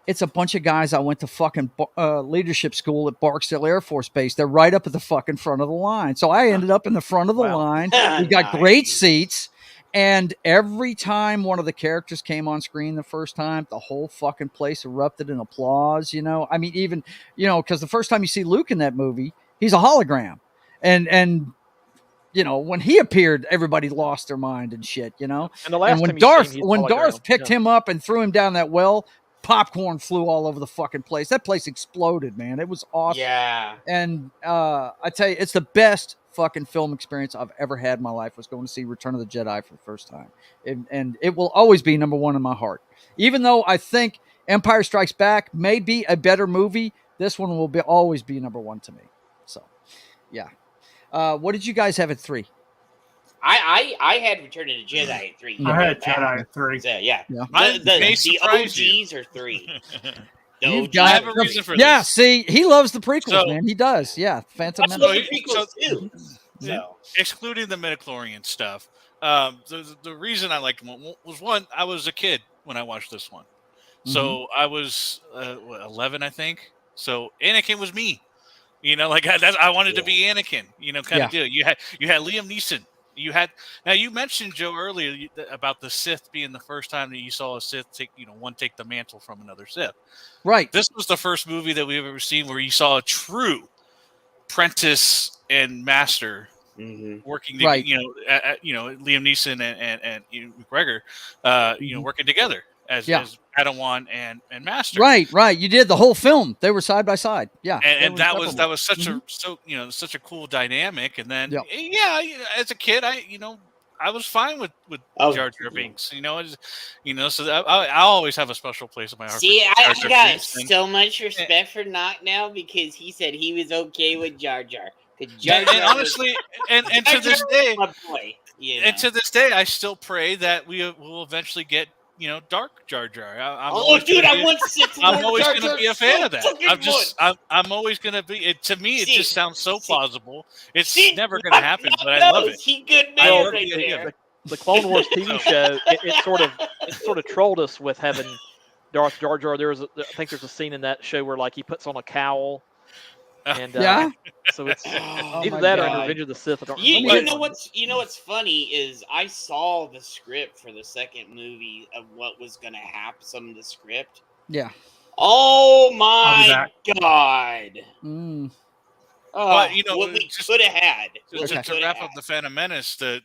It's a bunch of guys I went to fucking leadership school at Barksdale Air Force Base. They're right up at the fucking front of the line. So I ended up in the front of the line. We got great seats. And every time one of the characters came on screen the first time, the whole fucking place erupted in applause, I mean, even, because the first time you see Luke in that movie, he's a hologram. And when he appeared, everybody lost their mind and shit, And the last when Darth picked him up and threw him down that well, popcorn flew all over the fucking place. That place exploded, man. It was awesome. Yeah. And I tell you, it's the best fucking film experience I've ever had in my life, was going to see Return of the Jedi for the first time. And it will always be number one in my heart. Even though I think Empire Strikes Back may be a better movie, this one will always be number one to me. So, yeah. What did you guys have at 3? I had Return of the Jedi at 3. I had Jedi at 3. Yeah. The OGs are 3. I have a reason for this. Yeah, see, he loves the prequels, man. He does. Yeah, Phantom Menace. Too. So. Excluding the midichlorian stuff, the reason I liked them was, one, I was a kid when I watched this one. So I was 11, I think. So Anakin was me. I wanted to be Anakin. Kind of deal. You had Liam Neeson. Now you mentioned, Joe, earlier about the Sith being the first time that you saw a Sith take the mantle from another Sith. Right. This was the first movie that we've ever seen where you saw a true apprentice and master working. Right. Liam Neeson and McGregor, working together as Padawan and master. Right. You did the whole film. They were side by side. Yeah. And that was such such a coul dynamic. And then as a kid, I was fine with Jar Jar Binks. So I always have a special place in my heart. See, I got so much respect for Knock now, because he said he was okay with Jar Jar. And honestly, and to this day, and to this day, I still pray that we will eventually get Dark Jar Jar. I'm always going to be a fan of that. I'm always going to be. To me, it just sounds so plausible. It's never going to happen, but I love it. He good man right there. The Clone Wars TV show, it sort of trolled us with having Darth Jar Jar. I think there's a scene in that show where he puts on a cowl. And so it's either that or in Revenge of the Sith. I don't you know what's funny is I saw the script for the second movie of what was going to happen. Some of the script. Yeah. Oh my god. But what we could have had. To wrap up the Phantom Menace, there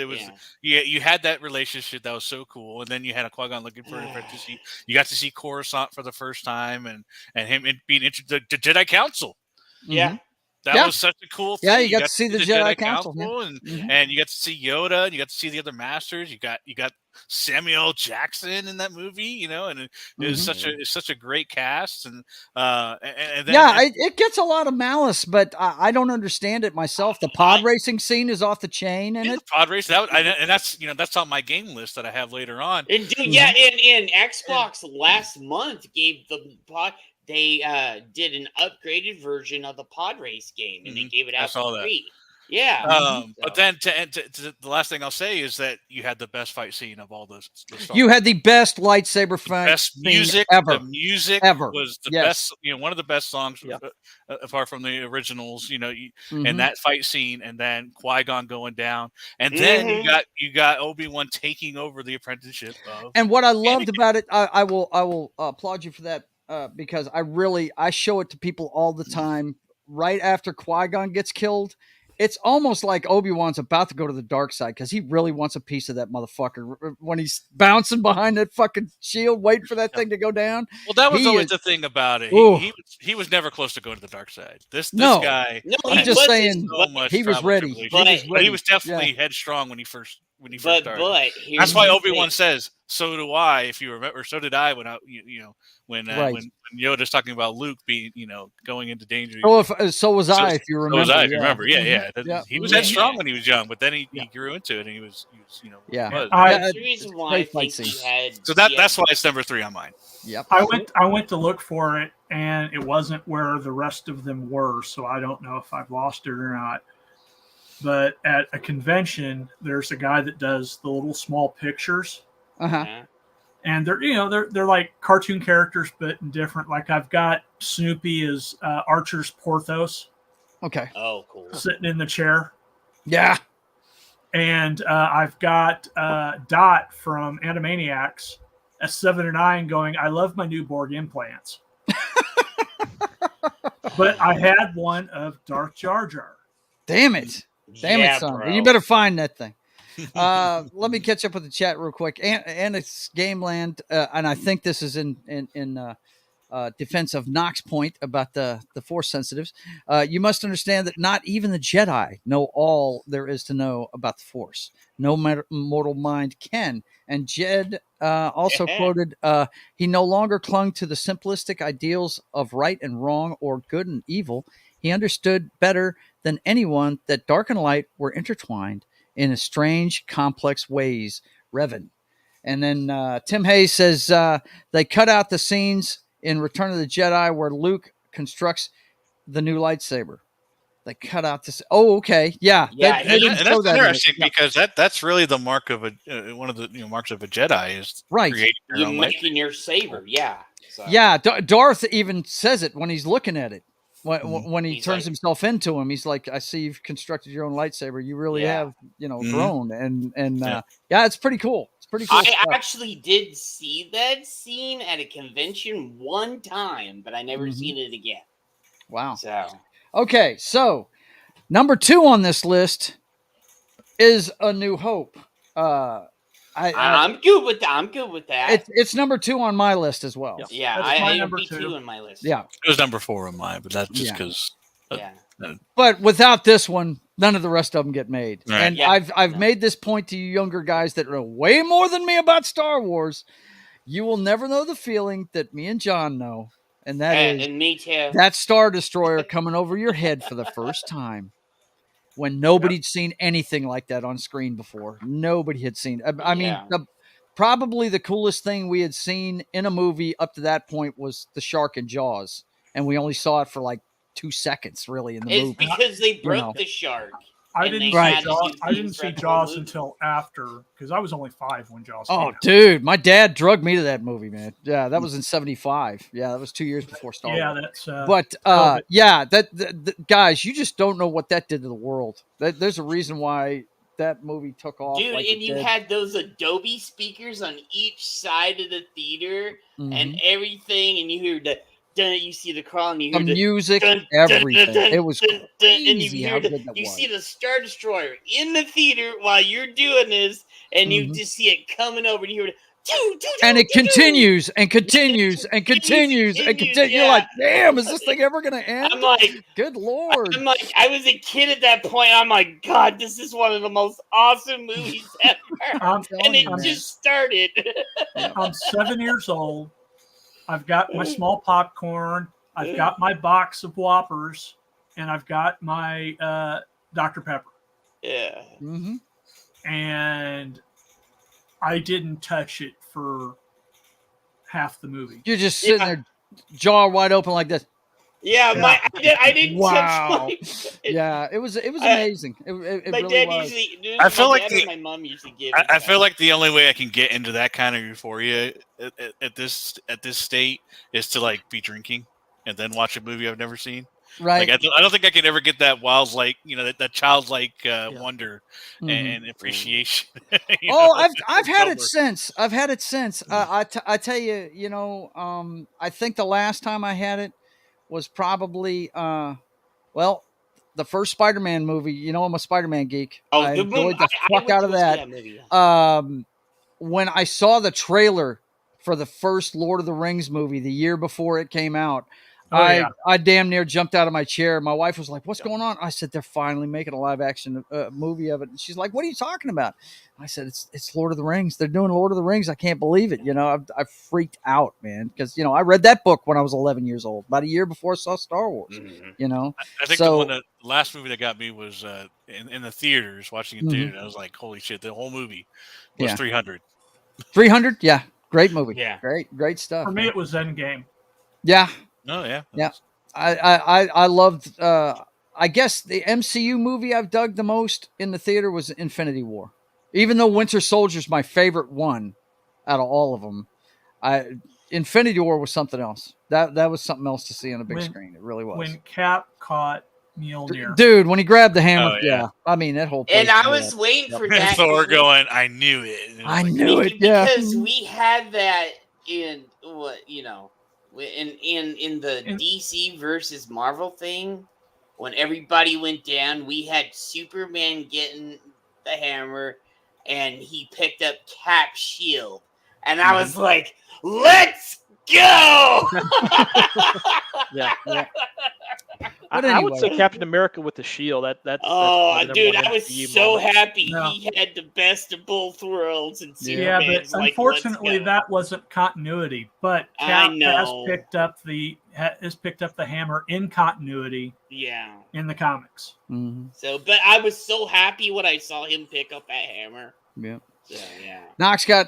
was you had that relationship that was so cool, and then you had a Qui-Gon looking for an apprentice. You got to see Coruscant for the first time, and him being introduced to Jedi Council. Yeah. That was such a cool thing. Yeah, you got to see the Jedi Council, and you got to see Yoda, and you got to see the other Masters. You got Samuel Jackson in that movie, and it was such a great cast, and then it gets a lot of malice, but I don't understand it myself. The pod racing scene is off the chain, and the pod race and that's on my game list that I have later on. And and Xbox last month gave the pod. They did an upgraded version of the pod race game, and they gave it out for free. Yeah. But then to the last thing I'll say is that you had the best fight scene of all those. You had the best lightsaber fight, best music ever. The music ever was the best. One of the best songs, apart from the originals. And that fight scene, and then Qui-Gon going down, and then you got Obi-Wan taking over the apprenticeship. And what I loved about it, I will applaud you for that. Because I show it to people all the time. Right after Qui-Gon gets killed, it's almost like Obi-Wan's about to go to the dark side because he really wants a piece of that motherfucker when he's bouncing behind that fucking shield, waiting for that thing to go down. Well, that was always the thing about it. He was never close to going to the dark side. This guy. No, I'm just saying he was ready. But he was definitely headstrong when he first started. But that's why Obi-Wan says, "So do I." If you remember, or so did I when when Yoda's talking about Luke being going into danger. So was I. If you remember, if you remember, he was headstrong when he was young, but then he grew into it, and he was the reason why I think he had. So that's why it's number 3 on mine. Yep. I went to look for it, and it wasn't where the rest of them were, so I don't know if I've lost it or not. But at a convention, there's a guy that does the little small pictures. And they're like cartoon characters, but different. Like I've got Snoopy as Archer's Porthos. Okay. Oh, cool. Sitting in the chair. Yeah. And I've got Dot from Animaniacs as 7 and 9 going, "I love my new Borg implants." But I had one of Darth Jar Jar. Damn it, son. Bro. You better find that thing. Let me catch up with the chat real quick. And it's Gameland, and I think this is in defense of Knox point about the Force sensitives. You must understand that not even the Jedi know all there is to know about the Force. No mortal mind can. And Jed also quoted, he no longer clung to the simplistic ideals of right and wrong or good and evil. He understood better than anyone that dark and light were intertwined in a strange, complex ways. Revan. And then Tim Hayes says they cut out the scenes in Return of the Jedi where Luke constructs the new lightsaber. They cut out this. Oh, okay, yeah. And that's interesting because that's really the mark of one of the marks of a Jedi is creating your own making your saber. Yeah. So. Yeah. Darth even says it when he's looking at it. When he turns himself into him, he's like, "I see you've constructed your own lightsaber. You really have, grown." And it's pretty cool. It's pretty cool. I actually did see that scene at a convention one time, but I never seen it again. Wow. So okay, so number 2 on this list is A New Hope. I'm good with that. I'm good with that. It's number 2 on my list as well. Yeah, I number 2 on my list. Yeah, it was number 4 on mine, but that's just because. But without this one, none of the rest of them get made. Right. And I've made this point to you younger guys that know way more than me about Star Wars. You will never know the feeling that me and John know, and that is and me too. That Star Destroyer coming over your head for the first time. When nobody'd seen anything like that on screen before. Nobody had seen. I mean, probably the coolest thing we had seen in a movie up to that point was the shark in Jaws. And we only saw it for like 2 seconds, really, in the movie. It's because they broke the shark. I didn't see Jaws until after, because I was only 5 when Jaws came out. Dude, my dad drugged me to that movie, man. Yeah, that was in 75. Yeah, that was 2 years before Star Wars. But guys, you just don't know what that did to the world. There's a reason why that movie took off. Dude, and you had those Adobe speakers on each side of the theater and everything, and you heard the you see the crawl, and you The hear music, everything. It was crazy and you hear you see the Star Destroyer in the theater while you're doing this, and you just see it coming over, and you hear it. And it continues and continues and continues and continues. You're like, damn, is this thing ever going to end? I'm like, good Lord. I'm like, I was a kid at that point. I'm like, God, this is one of the most awesome movies ever. And it just started. I'm 7 years old. I've got my small popcorn. I've got my box of Whoppers, and I've got my Dr. Pepper. Yeah. Mm-hmm. And I didn't touch it for half the movie. You're just sitting there, jaw wide open like this. Yeah, I didn't touch Yeah, it was amazing. It my really dad was. usually. I feel like my mom usually give. I feel like the only way I can get into that kind of euphoria at this state is to like be drinking and then watch a movie I've never seen. Right. Like I don't think I can ever get that that childlike wonder and appreciation. I've had it since. I tell you, I think the last time I had it was probably the first Spider-Man movie. I'm a Spider-Man geek. I enjoyed the fuck out of that. When I saw the trailer for the first Lord of the Rings movie the year before it came out, I damn near jumped out of my chair. My wife was like, "What's going on?" I said, "They're finally making a live action movie of it." And she's like, "What are you talking about?" I said, "It's Lord of the Rings. They're doing Lord of the Rings. I can't believe it." I freaked out, man, because I read that book when I was 11 years old, about a year before I saw Star Wars. I think the last movie that got me was in the theaters, watching it theater. And I was like, "Holy shit!" The whole movie was 300. 300, yeah, great movie. Yeah, great stuff. For me, it was Endgame. Yeah. Oh yeah. Yeah. I loved. I guess the MCU movie I've dug the most in the theater was Infinity War, even though Winter Soldier's my favorite one out of all of them. Infinity War was something else. That was something else to see on a big screen. It really was. When Cap caught Mjolnir, dude, when he grabbed the hammer, I mean that whole. And I was waiting for that. Thor going, I knew it. I knew it. Yeah, because we had that in in the DC versus Marvel thing, when everybody went down, we had Superman getting the hammer, and he picked up Cap's shield, and I was like, "Let's go!" yeah. I would say Captain America with the shield. Dude, I was so happy he had the best of both worlds. And but unfortunately, that wasn't continuity. But Cap has picked up the hammer in continuity. Yeah, in the comics. Mm-hmm. So, but I was so happy when I saw him pick up that hammer. Yeah. So yeah. Knox got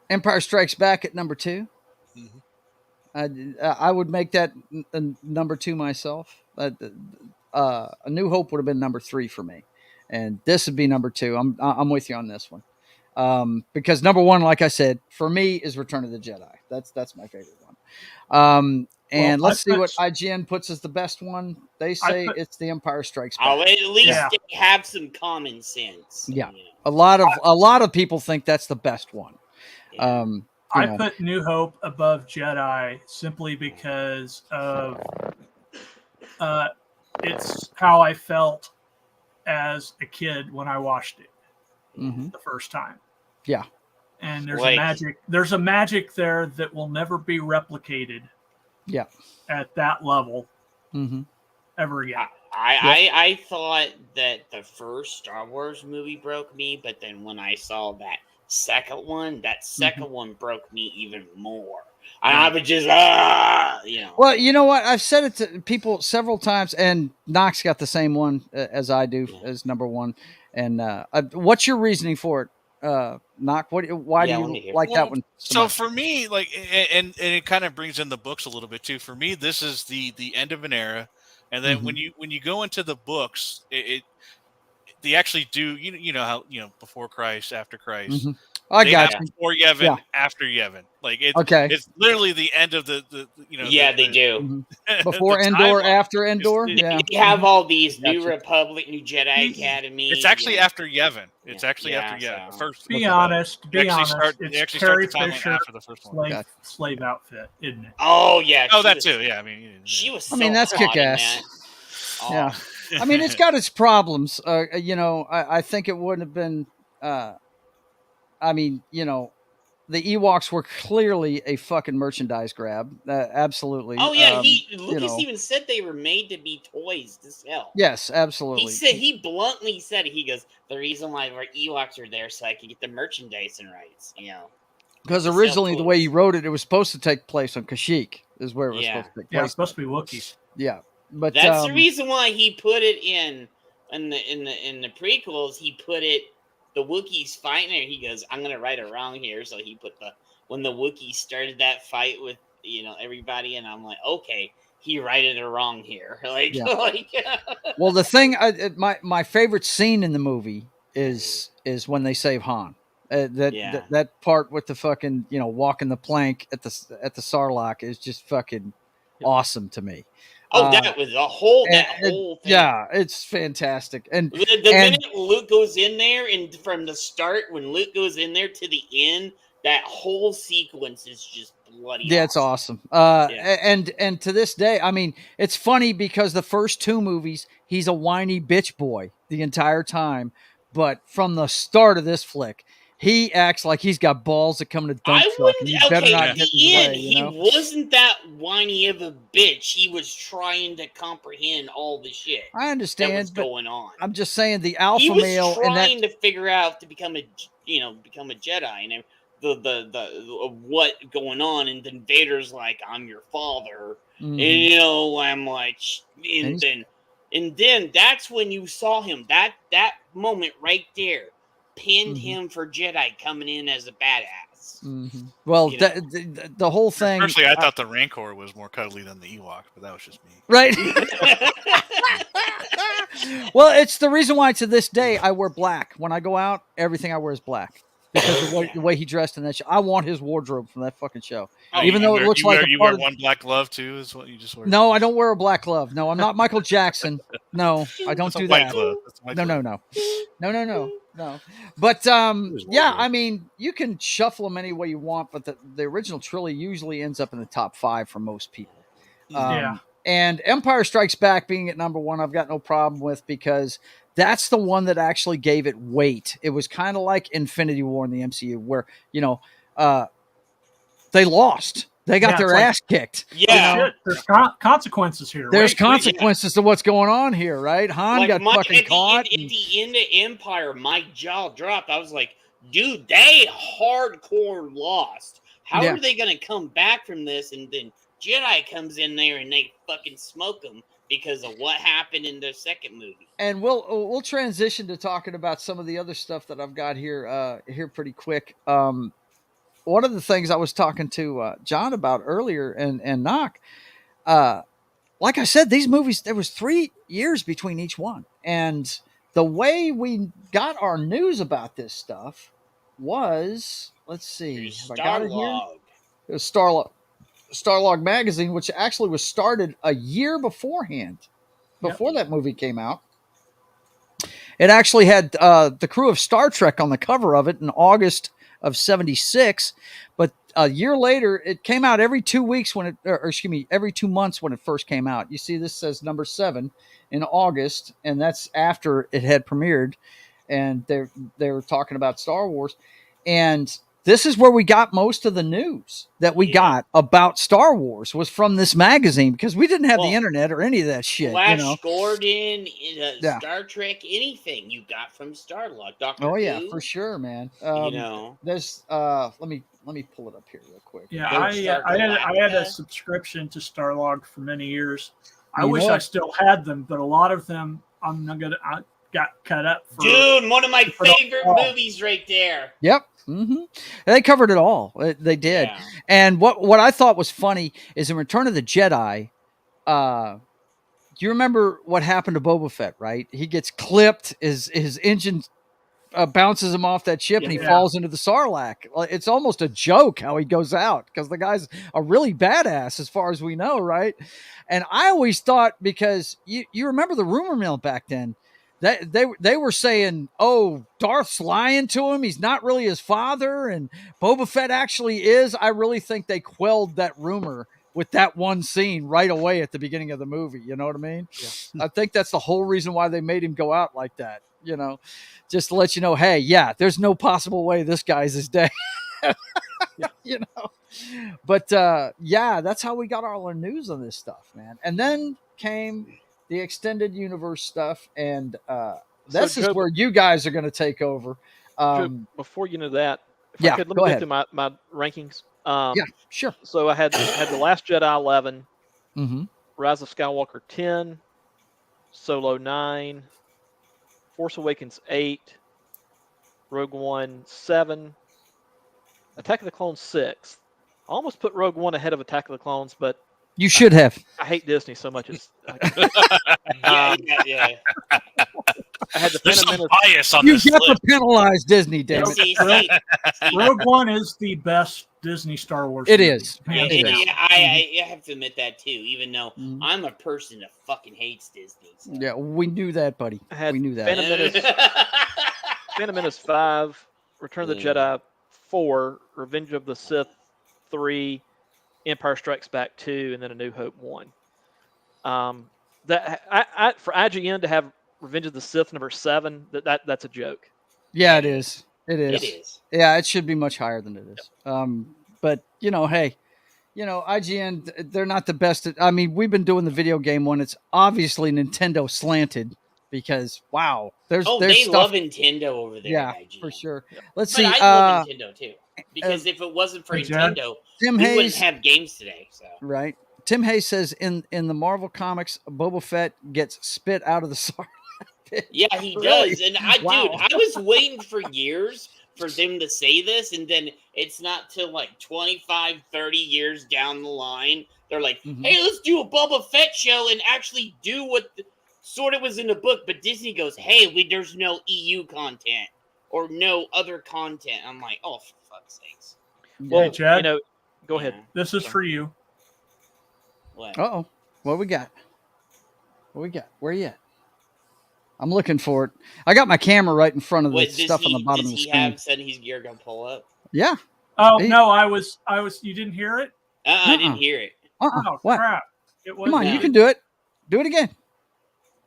Empire Strikes Back at number 2. Mm-hmm. I would make that number 2 myself. A New Hope would have been number 3 for me, and this would be number 2. I'm with you on this one, because number 1, like I said, for me is Return of the Jedi. That's my favorite one. And let's see what IGN puts as the best one. They say it's The Empire Strikes Back. I'll at least have some common sense. Yeah, a lot of people think that's the best one. Yeah. I put New Hope above Jedi simply because of it's how I felt as a kid when I watched it the first time. Yeah. And there's a magic there that will never be replicated. Yeah. At that level ever again. I thought that the first Star Wars movie broke me, but then when I saw that second one broke me even more. And I was just, Well, you know what? I've said it to people several times, and Knox got the same one as I do as number 1. And what's your reasoning for it, Knox? Why do you like that one? So much? For me, like, and it kind of brings in the books a little bit too. For me, this is the end of an era, and then when you go into the books, they actually do. You know how before Christ, after Christ. I They got have you. before Yevon, Yeah. after Yevon. Like Okay. it's literally the end of the they do. Mm-hmm. Before Endor, after Endor. Yeah. They have all these New Gotcha. Republic, New Jedi Academy. It's actually after Yevon. It's actually after Yevon. The first. Be honest. They It's actually start Carrie the timeline Fisher after the first one. slave outfit, isn't it? Oh yeah. Oh, that too. Yeah, I mean, she was. So I mean, that's hot kick in ass. that. Oh. Yeah. I mean, it's got its problems. You know, I think it wouldn't have been. I mean, you know, the Ewoks were clearly a fucking merchandise grab. Absolutely. Oh yeah, you Lucas know. even said they were made to be toys to sell. Yes, absolutely. He bluntly said it. He goes, the reason why our Ewoks are there so I can get the merchandising rights, you know. Because originally the way he wrote it, it was supposed to take place on Kashyyyk, is where it was supposed to take place. Yeah, it's supposed to be Wookiees. Yeah, but that's the reason why he put it in the prequels. He put it the Wookiees fighting there. He goes, I'm gonna right or wrong here. So he put when the Wookiees started that fight with everybody, and I'm like, okay, he righted or wrong here. Like, well, the thing, my favorite scene in the movie is when they save Han. That part with the fucking walking the plank at the Sarlacc is just fucking awesome to me. Oh, that was a whole whole thing. Yeah, it's fantastic. And the minute Luke goes in there, and from the start when Luke goes in there to the end, that whole sequence is just bloody. Yeah, it's awesome. And to this day, I mean, it's funny because the first two movies, he's a whiny bitch boy the entire time, but from the start of this flick, he acts like he's got balls that come to dump truck. And he wasn't that whiny of a bitch. He was trying to comprehend all the shit. I understand that was going on. I'm just saying the alpha male. He was trying to figure out to become a Jedi, and the what going on, and then Vader's like, "I'm your father," and I'm like, and then that's when you saw him. That moment right there pinned him for Jedi coming in as a badass. Well, the whole thing. Personally, I thought the Rancor was more cuddly than the Ewok, but that was just me. Right. Well, it's the reason why to this day I wear black. When I go out, everything I wear is black. Because the way he dressed in that show. I want his wardrobe from that fucking show. Even though it looks like you wear one black glove too, is what you just wear? No, I don't wear a black glove. No, I'm not Michael Jackson. No, I don't do that. No. But yeah, I mean, you can shuffle them any way you want, but the original trilogy usually ends up in the top 5 for most people. And Empire Strikes Back being at number 1, I've got no problem with, because that's the one that actually gave it weight. It was kind of like Infinity War in the MCU, where they lost. They got their ass kicked. Yeah, there's consequences here. There's consequences to what's going on here, right? Han got fucking caught. At the end of Empire, my jaw dropped. I was like, dude, they hardcore lost. How are they going to come back from this? And then Jedi comes in there and they fucking smoke them because of what happened in the second movie. And we'll transition to talking about some of the other stuff that I've got here pretty quick. One of the things I was talking to John about earlier and Knock, like I said, these movies, there was 3 years between each one. And the way we got our news about this stuff was, let's see, have I got it here? It was Starlog magazine, which actually was started a year beforehand, before that movie came out. It actually had the crew of Star Trek on the cover of it in August of 76, but a year later, it came out every 2 weeks every 2 months when it first came out. You see, this says number 7 in August, and that's after it had premiered, and they were talking about Star Wars, and this is where we got most of the news that we got about Star Wars was from this magazine, because we didn't have the internet or any of that shit. Flash Gordon, Star Trek, anything you got from Starlog. Doctor Who. For sure, man. There's let me pull it up here real quick. Yeah, I had a subscription to Starlog for many years. I wish I still had them, but a lot of them I got cut up for. Dude, one of my favorite movies right there. Yep. They covered it all. They did. Yeah. And what I thought was funny is in Return of the Jedi, you remember what happened to Boba Fett, right? He gets clipped, his engine bounces him off that ship and he falls into the Sarlacc. It's almost a joke how he goes out because the guy's a really badass as far as we know, right? And I always thought, because you remember the rumor mill back then, that they were saying, oh, Darth's lying to him, he's not really his father, and Boba Fett actually is. I really think they quelled that rumor with that one scene right away at the beginning of the movie. You know what I mean? Yeah. I think that's the whole reason why they made him go out like that, you know, just to let you know, hey, yeah, there's no possible way this guy's his dad. You know, but yeah, that's how we got all our news on this stuff, man. And then came the extended universe stuff, and this is where you guys are going to take over. Joe, before you know that, if I could, let me go through my rankings. Yeah, sure. So I had The Last Jedi 11, Rise of Skywalker 10, Solo 9, Force Awakens 8, Rogue One 7, Attack of the Clones 6. I almost put Rogue One ahead of Attack of the Clones, but you should have. I hate Disney so much. Yeah. I had the There's Phantom some Menace. bias on You this get list. to penalize Disney, damn it. Rogue One is the best Disney Star Wars. It is. I have to admit that too, even though I'm a person that fucking hates Disney. So. Yeah, we knew that, buddy. We knew that. Phantom Menace 5, Return of the Jedi 4, Revenge of the Sith 3, Empire Strikes Back 2, and then A New Hope 1. That for IGN to have Revenge of the Sith number 7, that's a joke. Yeah, it is. It is. It is. Yeah, it should be much higher than it is. But you know, hey, you know, IGN, they're not the best at, I mean, we've been doing the video game one. It's obviously Nintendo slanted because wow, there's they stuff. love Nintendo over there. Yeah, at IGN. for sure. But Let's see. I love Nintendo too, because if it wasn't for Nintendo, Tim we Hayes, wouldn't have games today. So right. Tim Hayes says in the Marvel comics, Boba Fett gets spit out of the Sarlacc pit. Yeah, he Really? does. And I was waiting for years for them to say this, and then it's not till like 25, 30 years down the line. They're like, hey, let's do a Boba Fett show and actually do what sort of was in the book. But Disney goes, hey, there's no EU content or no other content. I'm like, oh, for fuck's sakes. Well, hey, Chad, you know, go ahead. This is for you. What? Uh-oh. What we got? What we got? Where you at? I'm looking for it. I got my camera right in front of the stuff on the bottom of the screen. Does he have said you're going to pull up? Yeah. Oh, no, I was, you didn't hear it? I didn't hear it. Oh, what? Crap. It was Come on, you can do it. Do it again.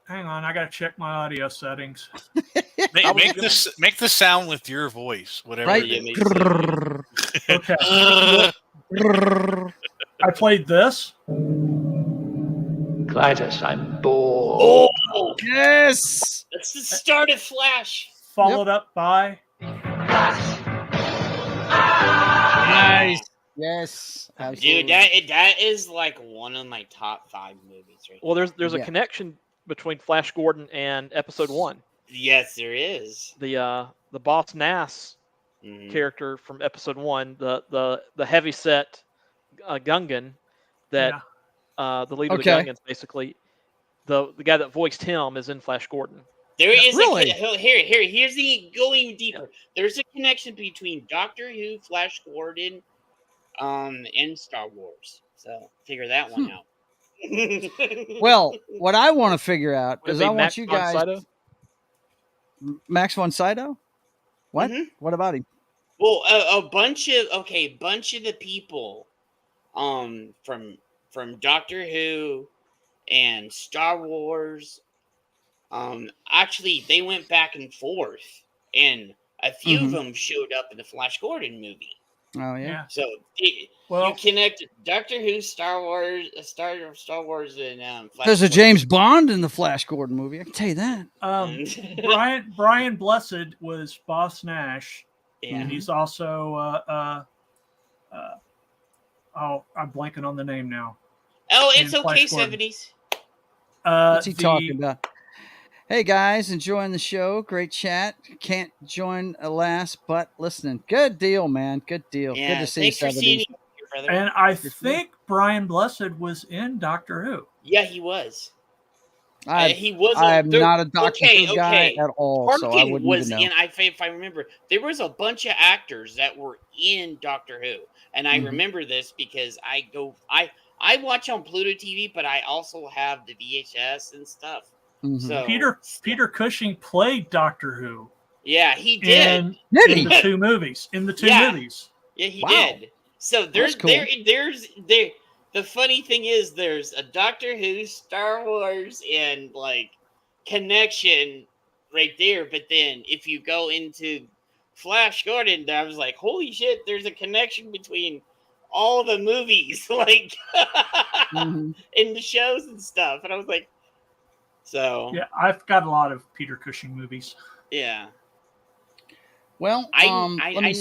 Hang on, I got to check my audio settings. Make the sound with your voice, whatever. Right? It is. Okay. I played this. Clytus, I'm bored. Oh, yes. That's the start of Flash. Followed up by. Nice. Yes. Absolutely. Dude, that is like one of my top 5 movies right Well, there's a connection between Flash Gordon and Episode 1. Yes, there is. The Boss Nass character from Episode 1, the heavyset Gungan that the leader of the Gungans, basically the guy that voiced him is in Flash Gordon. There is really? Here's the going deeper. Yeah. There's a connection between Doctor Who, Flash Gordon, and Star Wars. So figure that one out. Well, what I want to figure out is I want Max you guys. Von Max von Sydow? What? What about him? Well, a bunch of the people, from Doctor Who and Star Wars, actually they went back and forth, and a few of them showed up in the Flash Gordon movie. Oh yeah. So you connect Doctor Who, Star Wars, and Flash there's a Gordon. James Bond in the Flash Gordon movie. I can tell you that. Brian Blessed was Boss Nash, and he's also I'm blanking on the name now. Oh, it's okay, 70s. What's he talking about? Hey guys, enjoying the show. Great chat. Can't join last, but listening. Good deal, man. Good deal. Yeah, good to see you. Thanks for seeing you, brother. And I think Brian Blessed was in Doctor Who. Yeah, he was. He wasn't. I'm not a Doctor Who guy at all, Tarkin so I wouldn't was even know. if I remember, there was a bunch of actors that were in Doctor Who, and I remember this because I watch on Pluto TV, but I also have the VHS and stuff. So Peter Cushing played Doctor Who. Yeah, he did. In the two movies. Yeah, he did. So there's cool. the funny thing is there's a Doctor Who, Star Wars, and like connection right there. But then if you go into Flash Gordon, I was like, holy shit, there's a connection between all the movies, like in the shows and stuff. And I was like, so yeah, I've got a lot of Peter Cushing movies. Yeah. Well, I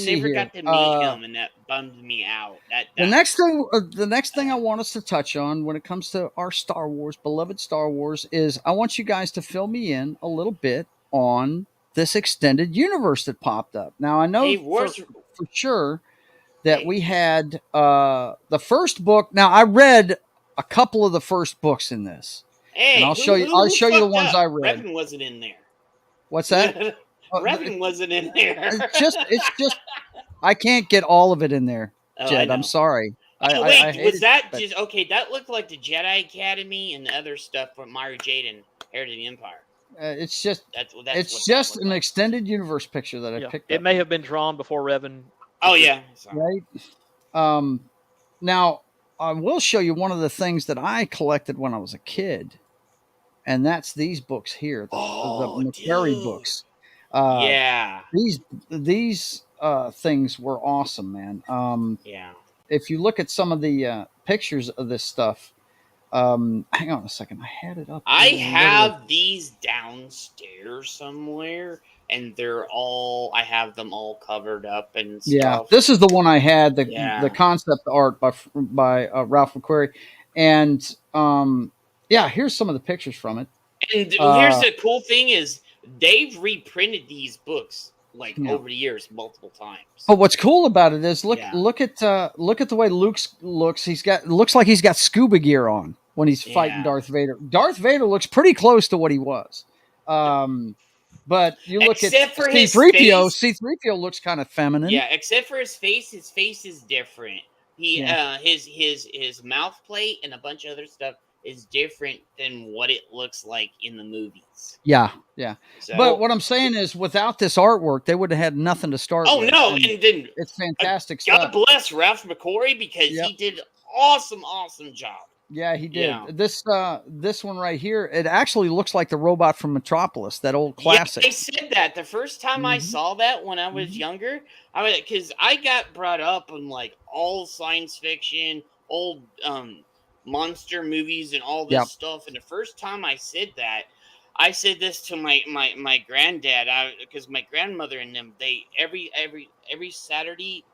never got to meet him, and that bummed me out. The next thing I want us to touch on when it comes to our Star Wars, beloved Star Wars, is I want you guys to fill me in a little bit on this extended universe that popped up. Now, I know for sure that we had the first book. Now, I read a couple of the first books in this. Hey, and I'll show you the ones I read. Revan wasn't in there. What's that? Revan wasn't in there. It's just I can't get all of it in there, Jed. I'm sorry. Wait, was that just okay? That looked like the Jedi Academy and the other stuff from Mara Jade and Heir to the Empire. It's just that's just an extended universe picture that I picked up. It may have been drawn before Revan. Oh yeah, right. Now I will show you one of the things that I collected when I was a kid, and that's these books here, the McQuarrie books. These things were awesome, man. If you look at some of the pictures of this stuff, hang on a second, I had it up. I have these downstairs somewhere, and I have them all covered up and stuff. Yeah, this is the one I had, the concept art by Ralph McQuarrie, and here's some of the pictures from it. And here's the cool thing is they've reprinted these books over the years multiple times. But what's cool about it is look at the way Luke looks. Looks like he's got scuba gear on when he's fighting Darth Vader. Darth Vader looks pretty close to what he was. But you look at C-3PO. C-3PO looks kind of feminine. Yeah, except for his face. His face is different. His mouth plate and a bunch of other stuff is different than what it looks like in the movies. Yeah. So, but what I'm saying is, without this artwork, they would have had nothing to start with. Oh, no, and then it's fantastic stuff. God bless Ralph McQuarrie because he did an awesome job. Yeah, he did. This one right here, it actually looks like the robot from Metropolis, that old classic. Yeah, I said that the first time I saw that when I was younger. Because I got brought up on all science fiction, old monster movies, and all this stuff. And the first time I said this to my granddad, because my grandmother and them, they every Saturday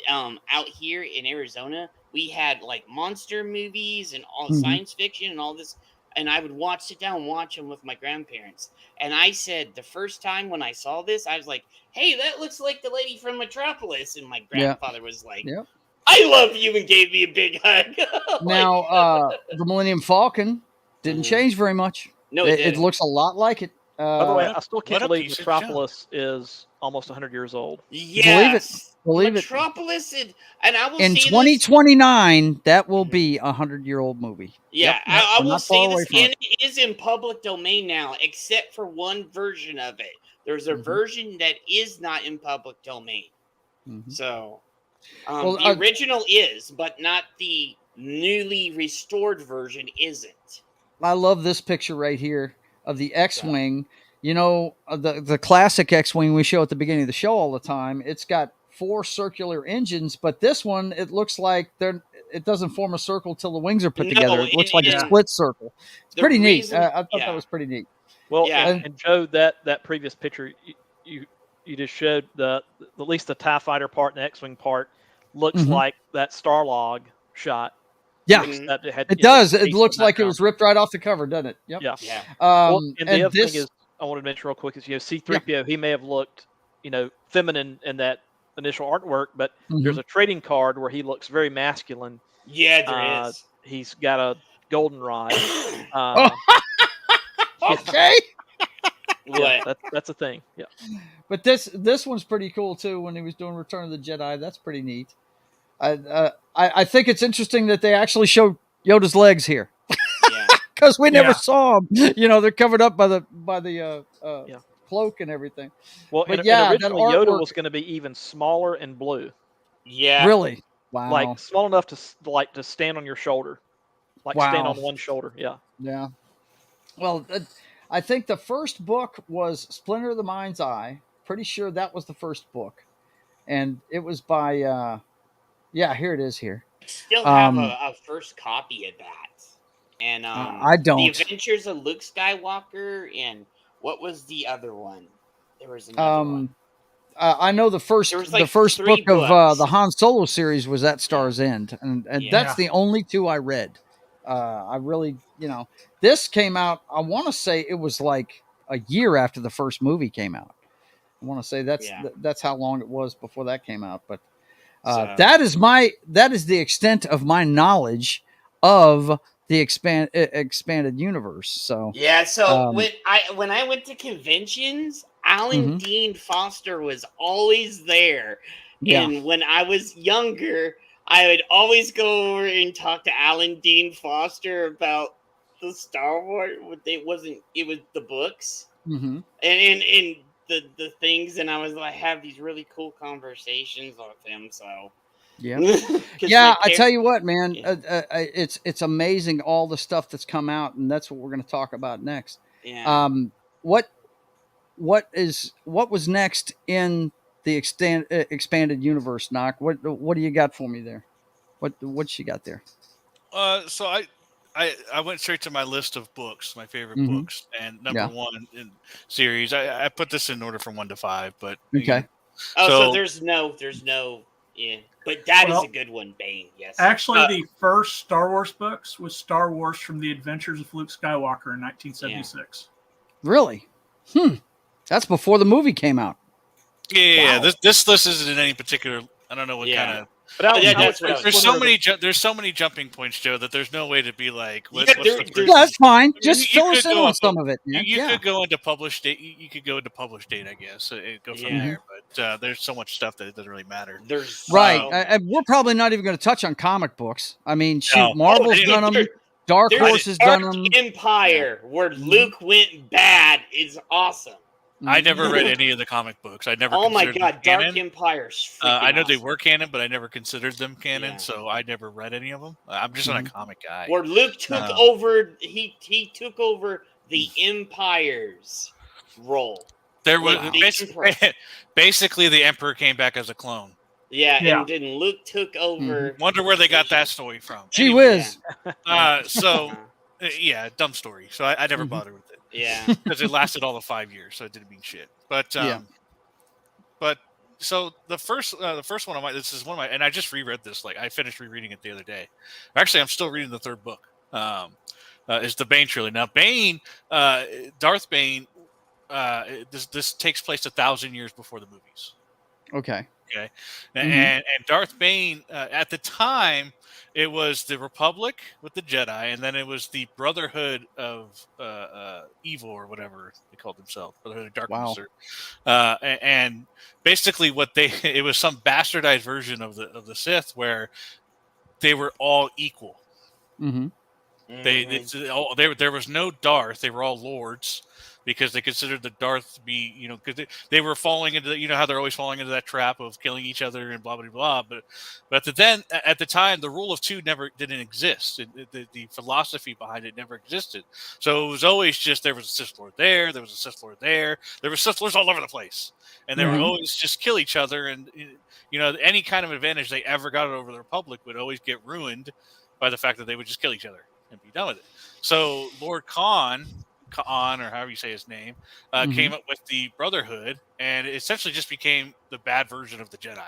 out here in Arizona, we had monster movies and all science fiction and all this, and I would sit down and watch them with my grandparents. And I said the first time when I saw this, I was like, hey, that looks like the lady from Metropolis. And my grandfather was like, I love you, and gave me a big hug. Now, the Millennium Falcon didn't change very much. No, it looks a lot like it. By the way, I still can't believe Metropolis is almost 100 years old. Yes. Believe Metropolis, and I will in say 2029, that will be a 100-year-old movie. Yeah, I will say this, and it is in public domain now, except for one version of it. There's a version that is not in public domain. So, the original is, but not the newly restored version isn't. I love this picture right here of the X-Wing. You know, the classic X-Wing we show at the beginning of the show all the time. It's got 4 circular engines, but this one, it looks like it doesn't form a circle till the wings are put together. It looks like a split circle. It's pretty neat. I thought that was pretty neat. Well, and Joe, that previous picture you just showed, at least the TIE fighter part and the X-Wing part looks like that Starlog shot. Yeah, it does. It looks like it was ripped right off the cover, doesn't it? Yep. Yeah. And the other thing is, I wanted to mention real quick is, C-3PO, he may have looked, feminine in that initial artwork, but there's a trading card where he looks very masculine. Yeah, there is. He's got a goldenrod. Okay. Yeah, that's a thing. Yeah. But this one's pretty cool too. When he was doing Return of the Jedi, that's pretty neat. I think it's interesting that they actually show Yoda's legs here. Yeah. Because we never saw them. They're covered up by the cloak and everything. Well, But and that originally Yoda was going to be even smaller and blue. Yeah. Really? Wow. Like small enough to stand on your shoulder, like stand on one shoulder. Yeah. Yeah. Well, I think the first book was Splinter of the Mind's Eye. Pretty sure that was the first book, and it was by here it is here. I still have a first copy of that, and I don't. The Adventures of Luke Skywalker, and what was the other one? There was another one. I know the first book of the Han Solo series was at Star's End, and that's the only two I read. I really, this came out. I want to say it was like a year after the first movie came out. I want to say that's how long it was before that came out. But that is the extent of my knowledge of the expanded universe. So yeah. So when I went to conventions, Alan Dean Foster was always there, and when I was younger, I would always go over and talk to Alan Dean Foster about the Star Wars. It was the books and the things, and I was like have these really cool conversations with him. So I tell you what, man, it's amazing all the stuff that's come out, and that's what we're going to talk about next. Yeah. What was next in the expanded universe, Knock? What do you got for me there? What you got there? So I went straight to my list of books, my favorite books, and number one in series. I put this in order from 1 to 5, but okay. So there's no, but that is a good one, Bane. Yes. Actually, the first Star Wars books was Star Wars from the Adventures of Luke Skywalker in 1976. Really? That's before the movie came out. Yeah. Wow. This list isn't in any particular. I don't know what kind of. But there's so many jumping points, Joe, that there's no way to be like. That's fine. Just fill us in on some of it. You could go into published date. You could go into published date, I guess. Go from there. But there's so much stuff that it doesn't really matter. And we're probably not even going to touch on comic books. I mean, Marvel's done them. Dark Horse has done them. Empire, where Luke went bad, is awesome. I never read any of the comic books. I never. Oh my god, Dark canon. Empire's I know awesome. they were canon, but I never considered them canon, so I never read any of them. I'm just not a comic guy. Where Luke took over, he took over the Empire's role. There was basically the Emperor came back as a clone. Yeah, and then Luke took over. Wonder where they got that story from. Gee whiz. Dumb story. So I never bothered with it. Yeah, because it lasted all the 5 years, so it didn't mean shit. But so the first one of my and I just reread this. Like I finished rereading it the other day. Actually, I'm still reading the third book. Is the Bane trilogy. Now Bane, Darth Bane. This takes place 1,000 years before the movies. Okay. And Darth Bane at the time. It was the Republic with the Jedi, and then it was the Brotherhood of Evil, or whatever they called themselves, Brotherhood of Darkness. Wow. And basically, it was some bastardized version of the Sith, where they were all equal. There was no Darth; they were all lords. Because they considered the Darth to be, because they were falling into, how they're always falling into that trap of killing each other and blah, blah, blah. But at the time, the rule of two didn't exist. The philosophy behind it never existed. So it was always just, there was a Sith Lord there was a Sith Lord there were Sith Lords all over the place. And they would always just kill each other. And, any kind of advantage they ever got over the Republic would always get ruined by the fact that they would just kill each other and be done with it. So Lord Khan, or however you say his name, came up with the Brotherhood, and it essentially just became the bad version of the Jedi,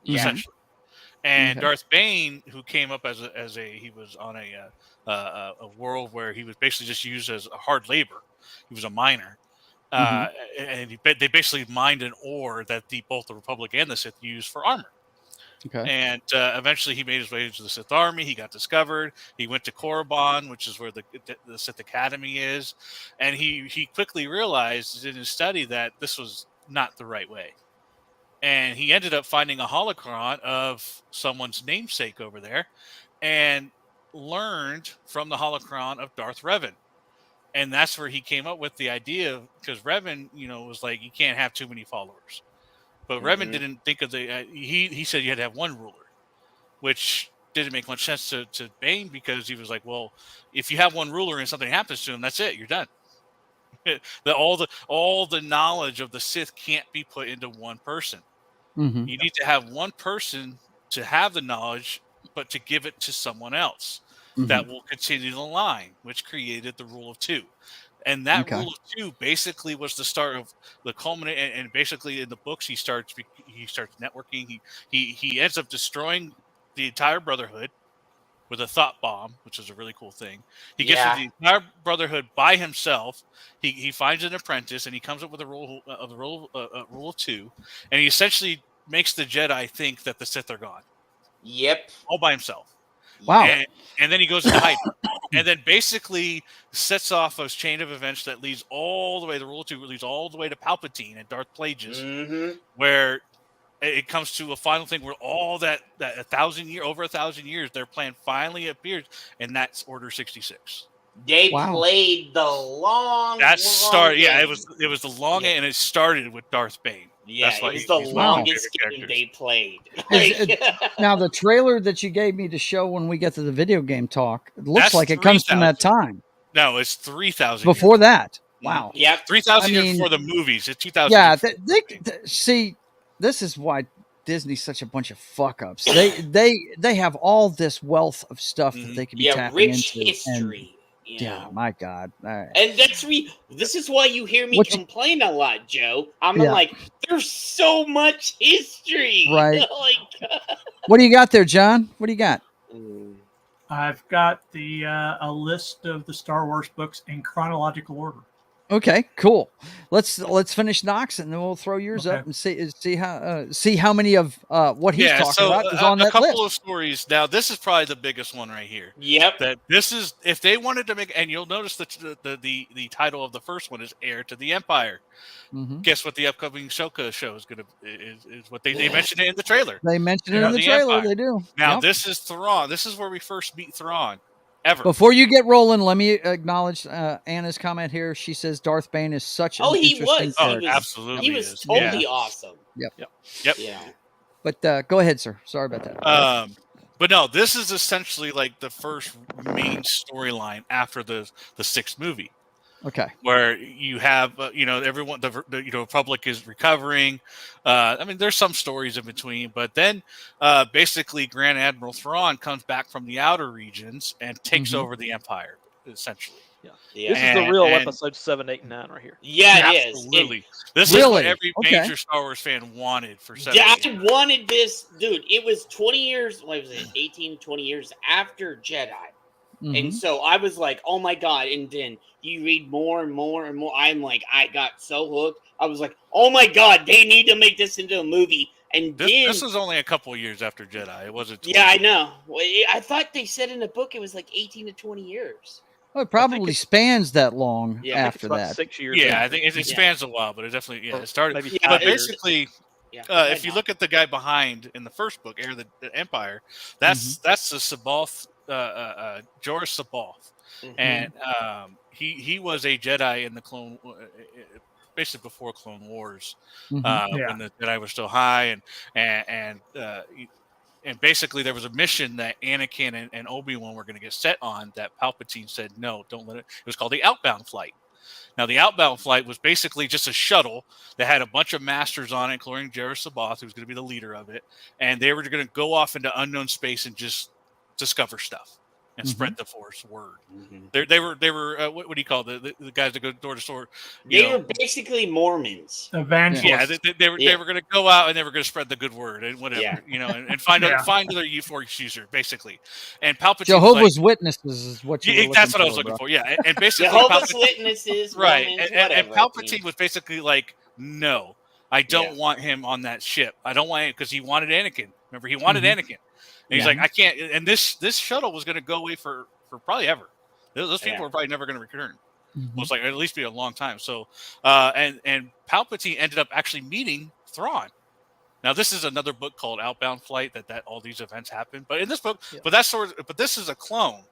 essentially. And Darth Bane, who came up he was on a world where he was basically just used as a hard labor. He was a miner, and they basically mined an ore that both the Republic and the Sith used for armor. Okay. And eventually he made his way into the Sith Army. He got discovered. He went to Korriban, which is where the Sith Academy is. And he quickly realized in his study that this was not the right way. And he ended up finding a holocron of someone's namesake over there and learned from the holocron of Darth Revan. And that's where he came up with the idea, because Revan, was like, you can't have too many followers. But Revan didn't think of the. He said you had to have one ruler, which didn't make much sense to Bane, because he was like, well, if you have one ruler and something happens to him, that's it. You're done. all the knowledge of the Sith can't be put into one person. Mm-hmm. You need to have one person to have the knowledge, but to give it to someone else that will continue the line, which created the rule of two. And that rule of two basically was the start of the culminate. And basically, in the books, he starts networking. He ends up destroying the entire Brotherhood with a thought bomb, which is a really cool thing. He gets to the entire Brotherhood by himself. He finds an apprentice, and he comes up with a rule of two, and he essentially makes the Jedi think that the Sith are gone. Yep, all by himself. Wow. And then he goes into hiding. And then basically sets off a chain of events that leads all the way, the rule of two leads all the way to Palpatine and Darth Plagueis, where it comes to a final thing where all that over 1,000 years, their plan finally appears, and that's Order 66. They played the long. That started. Yeah, it was the long, and it started with Darth Bane. Yeah, it was the longest game they played. Now, the trailer that you gave me to show when we get to the video game talk, it looks like it comes from that time. No, it's 3,000 before that. Wow. Yeah, 3,000 years before the movies. It's 2,000. Yeah, see, this is why Disney's such a bunch of fuck ups. They have all this wealth of stuff that they can be tapping rich into. history. Yeah, my God. All right. And this is why you hear me complain a lot, Joe. I'm like, there's so much history. Right. What do you got there, John? What do you got? I've got a list of the Star Wars books in chronological order. Okay, cool. Let's finish Knox, and then we'll throw yours up and see how many of what he's talking about is on that list. A couple of stories. Now, this is probably the biggest one right here. Yep. That this is, if they wanted to make, and you'll notice that the title of the first one is Heir to the Empire. Guess what the upcoming Ahsoka show is going to is what they mentioned it in the trailer. They mentioned it in the trailer. Empire. They do. Now this is Thrawn. This is where we first meet Thrawn. Ever. Before you get rolling, let me acknowledge Anna's comment here. She says Darth Bane is such an interesting character. Absolutely. He was totally awesome. Yep. Yeah. But go ahead, sir. Sorry about that. But no, this is essentially like the first main storyline after the sixth movie. Okay. Where you have, everyone, the Republic is recovering. I mean, there's some stories in between, but then basically Grand Admiral Thrawn comes back from the outer regions and takes over the Empire, essentially. Yeah. This is the real episode 7, 8, and 9 right here. Yeah, it is. Absolutely. This is what every major Star Wars fan wanted for 7. Yeah, I wanted this, dude. It was 20 years, 18, 20 years after Jedi. And so I was like, oh my God. And then you read more and more and more. I got so hooked. I was like, oh my God, they need to make this into a movie. And this was only a couple of years after Jedi. It wasn't. Yeah, I know. Well, I thought they said in the book it was like 18 to 20 years. Well, it probably spans that long after that. 6 years. Yeah, I think it spans a while, but it definitely it started. But basically, if you look at the guy behind in the first book, Heir to the Empire, that's the Saboth, Joris Saboth, and he was a Jedi in the Clone, basically before Clone Wars, when the Jedi was still high, and basically there was a mission that Anakin and Obi-Wan were going to get set on that Palpatine said, no, don't let it. It was called the Outbound Flight. Now, the Outbound Flight was basically just a shuttle that had a bunch of masters on it, including Joris Saboth, who was going to be the leader of it. And they were going to go off into unknown space and just discover stuff and spread the Force word. They were what do you call the guys that go door to door? They were basically Mormons. Evangelists. Yeah, they were going to go out and they were going to spread the good word and whatever, and find other euphoric user, basically. And Palpatine, Jehovah's Witnesses is what you. That's what I was looking for. Yeah, and basically Jehovah's Witnesses, right? Mormons, And Palpatine was basically like, no, I don't want him on that ship. I don't want it because he wanted Anakin. Remember, he wanted Anakin. And he's like, I can't. And this shuttle was going to go away for probably ever. Those people were probably never going to return. Well, it's like at least be a long time. So, and Palpatine ended up actually meeting Thrawn. Now, this is another book called Outbound Flight that all these events happen. But in this book, but this is a clone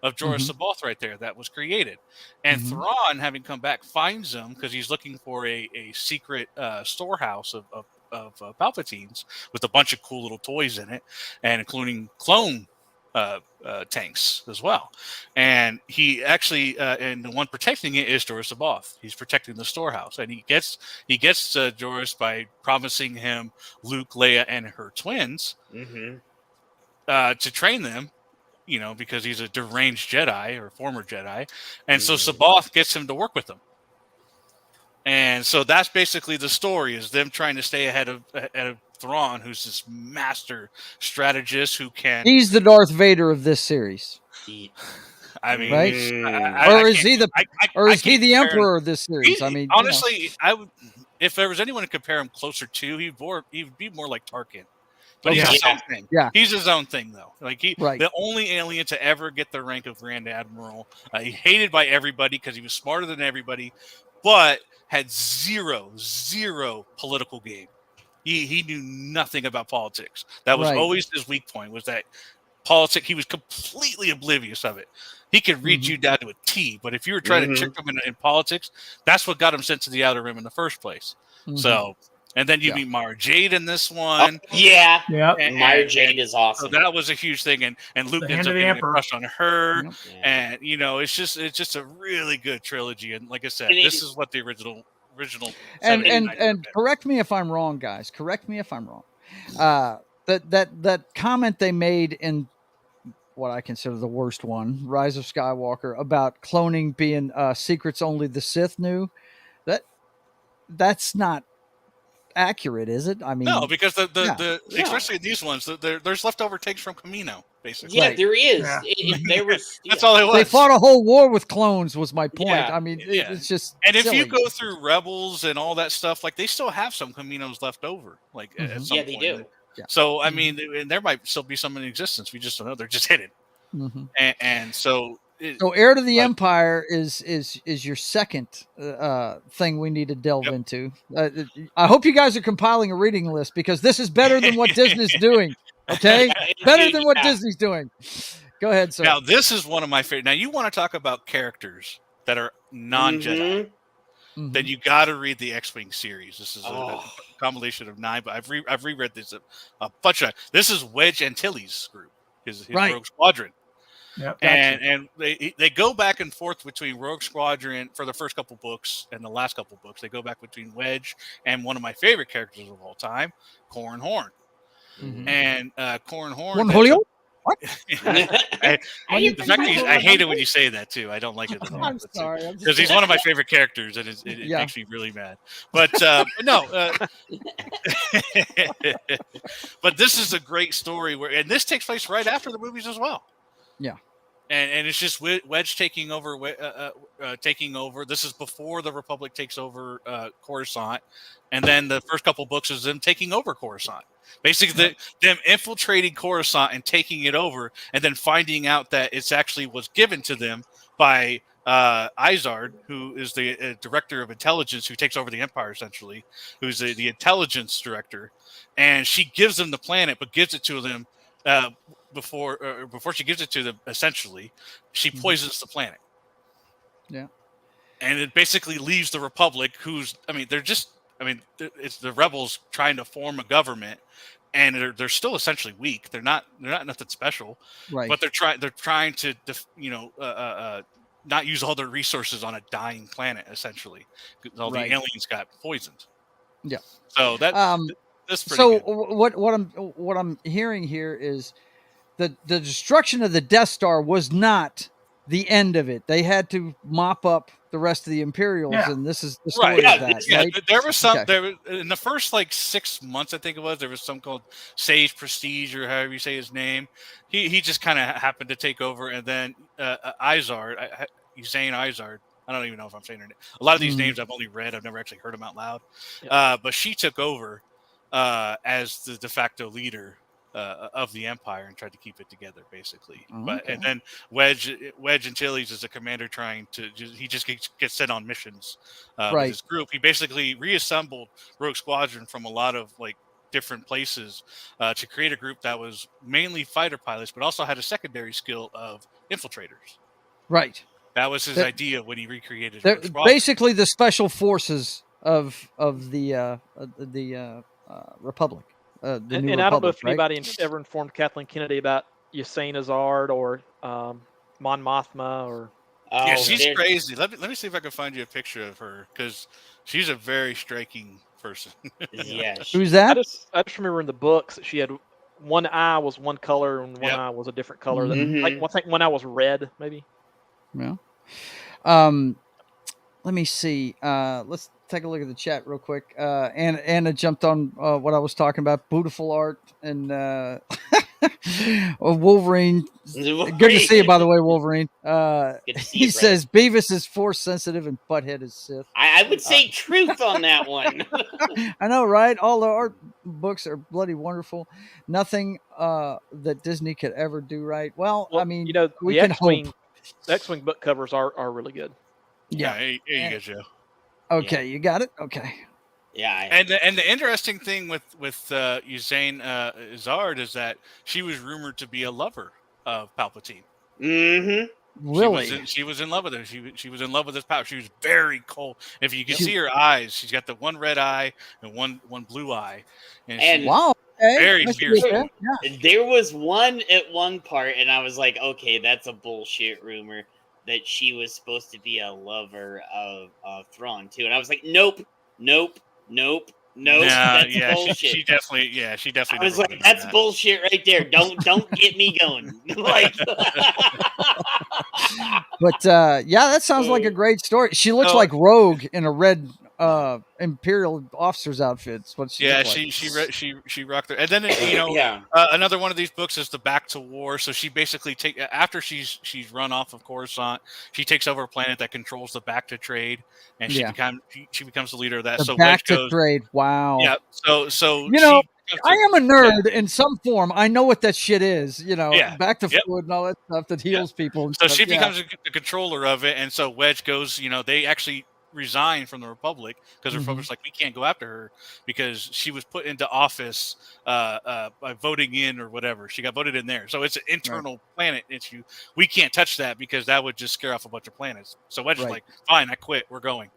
of Jorah Sabaoth right there that was created. And Thrawn, having come back, finds him because he's looking for a secret storehouse of Palpatine's with a bunch of cool little toys in it, and including clone tanks as well. And he actually, and the one protecting it is Jorah Sabaoth. He's protecting the storehouse, and he gets Jorah by promising him Luke, Leia, and her twins to train them. You know, because he's a deranged Jedi or former Jedi, and so Sabaoth gets him to work with them. And so that's basically the story: is them trying to stay ahead of Thrawn, who's this master strategist who can. He's the Darth Vader of this series. I mean, right? Or is he the Emperor of this series? I mean, honestly, I would. If there was anyone to compare him closer to, he'd be more like Tarkin. But he's his own thing. Yeah, he's his own thing, though. Like the only alien to ever get the rank of Grand Admiral. He hated by everybody because he was smarter than everybody, but had zero political game. He knew nothing about politics. That was always his weak point. Was that politics? He was completely oblivious of it. He could read you down to a T, but if you were trying to trick him in politics, that's what got him sent to the Outer Rim in the first place. So. And then you meet Mara Jade in this one. Mara Jade is awesome. So that was a huge thing, and Luke ends up getting a crush on her, and it's just a really good trilogy. And like I said, this is what the original. And correct me if I'm wrong, guys. Correct me if I'm wrong. That comment they made in what I consider the worst one, Rise of Skywalker, about cloning being secrets only the Sith knew. That's not accurate, is it? I mean, no, because the especially in these ones, there's leftover takes from Camino, basically. Yeah, there is. There was. That's all it was. They fought a whole war with clones. Was my point. I mean, it's just. And if silly. you go through Rebels and all that stuff, like they still have some Caminos left over. Like at some point. They do. So I mean, and there might still be some in existence. We just don't know. They're just hidden. And so. So Heir to the Empire is your second thing we need to delve into. I hope you guys are compiling a reading list because this is better than what Disney's doing. Okay, better than what Disney's doing. Go ahead, sir. Now this is one of my favorite. Now you want to talk about characters that are non-Jedi? Then you got to read the X-Wing series. This is a combination of 9, but I've reread this a bunch of. This is Wedge Antilles' group, his Rogue Squadron. Yep, and they go back and forth between Rogue Squadron for the first couple books and the last couple books. They go back between Wedge and one of my favorite characters of all time, Corran Horn. And Corran Horn. What? I hate it when you say that too. I don't like it. I'm sorry, because he's one of my favorite characters, and it makes me really mad. But no. But this is a great story and this takes place right after the movies as well. Yeah. And it's just Wedge taking over. This is before the Republic takes over Coruscant, and then the first couple books is them taking over Coruscant. Basically, them infiltrating Coruscant and taking it over, and then finding out that it's actually was given to them by Izard, who is the director of intelligence, who takes over the Empire essentially, who's the intelligence director, and she gives them the planet, but gives it to them. Before she gives it to them, essentially, she poisons the planet. Yeah, and it basically leaves the Republic, it's the rebels trying to form a government, and they're still essentially weak. They're not nothing special, right? But they're trying to not use all their resources on a dying planet, essentially. All the aliens got poisoned. Yeah. So that's pretty so good. what I'm hearing here is the destruction of the Death Star was not the end of it. They had to mop up the rest of the Imperials, and this is the story of that. Yeah, right? There was some there in the first 6 months, I think it was. There was some called Sage Prestige, or however you say his name. He just kind of happened to take over, and then Izard, Hussein Izard. I don't even know if I'm saying her name. A lot of these names I've only read. I've never actually heard them out loud. But she took over as the de facto leader of the Empire and tried to keep it together, basically. Oh, But okay. and then Wedge Antilles is a commander trying to he just gets sent on missions with Right. his group. He basically reassembled Rogue Squadron from a lot of like different places to create a group that was mainly fighter pilots, but also had a secondary skill of infiltrators. Right. That was his That- idea when he recreated They're Rogue Squadron. basically the special forces of the Republic. The new And I don't know Republic, if right? anybody ever informed Kathleen Kennedy about Yassin Azard or Mon Mothma or. Oh, Yeah, she's there- crazy. Let me see if I can find you a picture of her because she's a very striking person. yeah. Who's I that? just remember in the books that she had one eye was one color and one Yep. eye was a different color. Mhm. Like I think one eye was red, maybe. Yeah. Let me see. Let's take a look at the chat real quick. Anna jumped on what I was talking about. Beautiful art and Wolverine. Good to see you, by the way, Wolverine. Good to see He you, brother. says Beavis is Force sensitive and Butthead is Sith. I would say truth on that one. I know, right? All the art books are bloody wonderful. Nothing that Disney could ever do right. Well, I mean, we the can X-Wing, hope. the X-Wing book covers are really good. Yeah. Here you go, Joe. Okay, you got it. Okay. Yeah. And the interesting thing with Yassin Azard is that she was rumored to be a lover of Palpatine. Mm-hmm. Really? She was in love with him. She was in love with his power. She was very cold. If you can see her eyes, she's got the one red eye and one blue eye, and she's Wow. Okay. very That's fierce. good, woman. yeah. There was one at one part, and I was like, okay, that's a bullshit rumor that she was supposed to be a lover of Thrawn too. And I was like, nope. Nah, That's yeah, bullshit. she definitely. I was never like, that's that. bullshit right there. Don't get me going. Like, But yeah, that sounds like a great story. She looks So- like Rogue in a red Imperial officer's outfit. That's what she Yeah, looks like. she rocked her, and then yeah. another one of these books is the Back to War. So she basically after she's run off of Coruscant, she takes over a planet that controls the Back to Trade, and she Yeah. becomes the leader of that. The So back Wedge to goes, trade. Wow. yeah. So You know, she I am a nerd in some form. I know what that shit is. Yeah. Back to Yep. fluid and all that stuff that heals people. And So stuff. she Yeah. becomes the controller of it, and so Wedge goes. They actually resign from the Republic because the Republic's like, we can't go after her because she was put into office by voting in or whatever. She got voted in there, so it's an internal planet issue. We can't touch that because that would just scare off a bunch of planets. So Wedge is like, fine, I quit. We're going.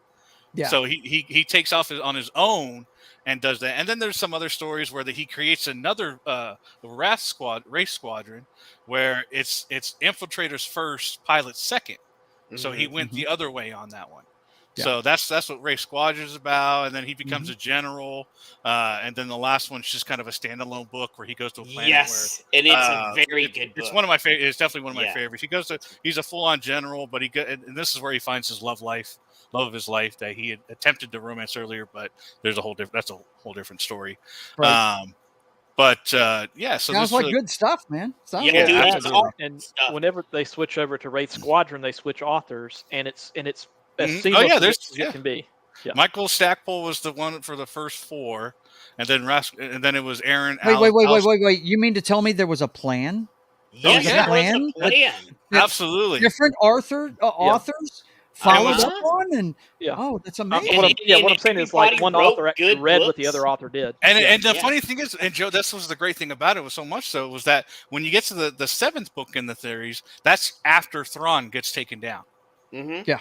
Yeah. So he takes off on his own and does that. And then there's some other stories where he creates another race squadron where it's infiltrators first, pilots second. So he went the other way on that one. Yeah. So that's what Race Squadron is about, and then he becomes a general, and then the last one's just kind of a standalone book where he goes to a planet. Yes, and it's a very good book. It's one of my favorite. It's definitely one of my favorites. He's a full-on general, but and this is where he finds his love of his life that he had attempted to romance earlier, but that's a whole different story. Right. So sounds like good stuff, man. Sounds Yeah, like dude, good it's stuff. all- And stuff. whenever they switch over to Wraith Squadron, they switch authors, and it's as Mhm. seamless as there's- it can be. Yeah. Michael Stackpole was the one for the first four, and then it was Aaron. Wait. You mean to tell me there was a plan? Yes, yeah. that was a plan. Absolutely. Different authors followed was- up on, and Yeah. that's amazing. What I'm saying is like everybody one wrote author actually good read what the books. other author did. And the funny thing is, and Joe, this was the great thing about it was so much so was that when you get to the seventh book in the series, that's after Thrawn gets taken down. Mm-hmm.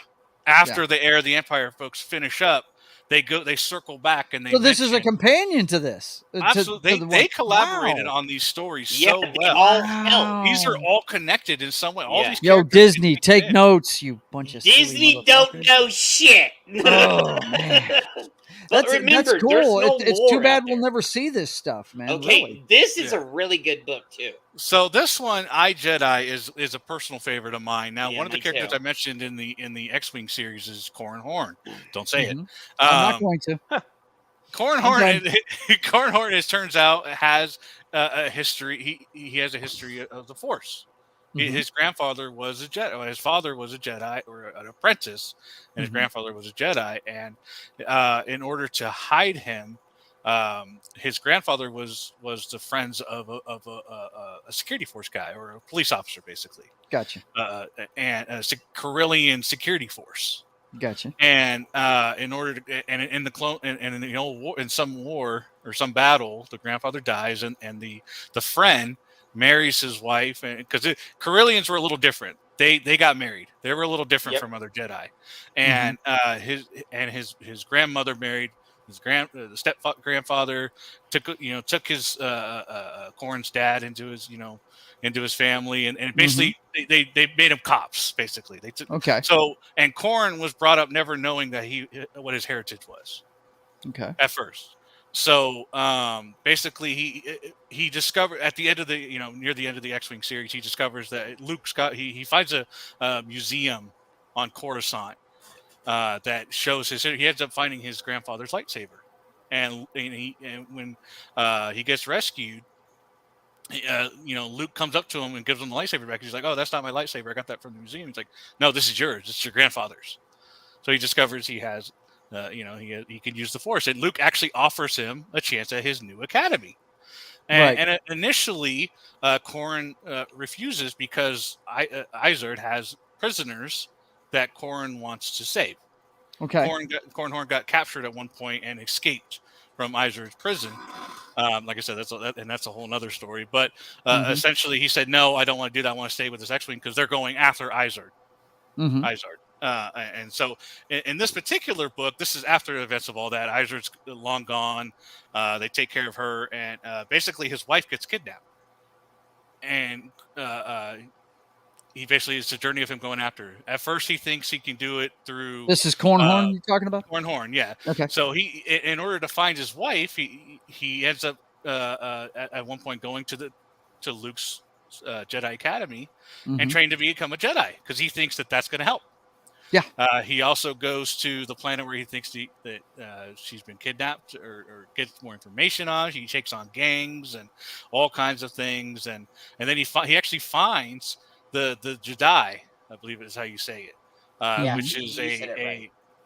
After the Heir of the Empire folks finish up, they circle back and they. So this is a companion to this. Absolutely, they collaborated on these stories so they well. all help. These are all connected in some way. All these Yo, characters Disney, fit take in. notes, you bunch of silly Disney don't motherfuckers. know shit. Oh man, But that's remember, cool. there's no It's lore too bad out we'll there. never see this stuff, man. Okay, Really. this is a really good book too. So this one, I Jedi, is a personal favorite of mine. Now, Yeah, one of the me characters too. I mentioned in the X-wing series is Corran Horn. Don't say Mhm. it. I'm not going to. Corran Horn, Corran Horn, it turns out, has a history. He has a history of the Force. Mhm. His grandfather was a Jedi. His father was a Jedi or an apprentice, and his grandfather was a Jedi. And in order to hide him, his grandfather was the friends of a security force guy or a police officer, basically. Gotcha. And a Carillion security force. Gotcha. And in order to, and in the clone, and in the old war, in some war or some battle, the grandfather dies, and the friend marries his wife, and because Carillions were a little different. They got married. They were a little different from other Jedi, and his grandmother married the step grandfather, took his Corrin's dad into his family, and basically they made him cops. Basically, they took so, and Corrin was brought up never knowing that what his heritage was. Okay. At first. So basically he discovered at the end of near the end of the X-Wing series, he discovers that Luke's got he finds a museum on Coruscant that shows he ends up finding his grandfather's lightsaber, and when he gets rescued, Luke comes up to him and gives him the lightsaber back. He's like, "Oh, that's not my lightsaber. I got that from the museum." He's like, "No, this is yours. It's your grandfather's." So he discovers he has, he can use the Force, and Luke actually offers him a chance at his new academy. And initially, Corrin refuses because Izard has prisoners that Corrin wants to save. Okay. Corrin Horn got captured at one point and escaped from Izard's prison. Like I said, that's a whole other story. But essentially, he said, "No, I don't want to do that. I want to stay with this X-Wing because they're going after Izard." Izard. And so in this particular book, this is after the events of all that. Izard's long gone. They take care of her, and basically his wife gets kidnapped. And he basically, it's a journey of him going after her. At first, he thinks he can do it through... This is Cornhorn you're talking about? Cornhorn, yeah. Okay. So in order to find his wife, he ends up at one point going to Luke's Jedi Academy and trained to become a Jedi because he thinks that that's going to help. Yeah. He also goes to the planet where he thinks that she's been kidnapped or gets more information on. He takes on gangs and all kinds of things, and then he actually finds the Jedi, I believe is how you say it, which is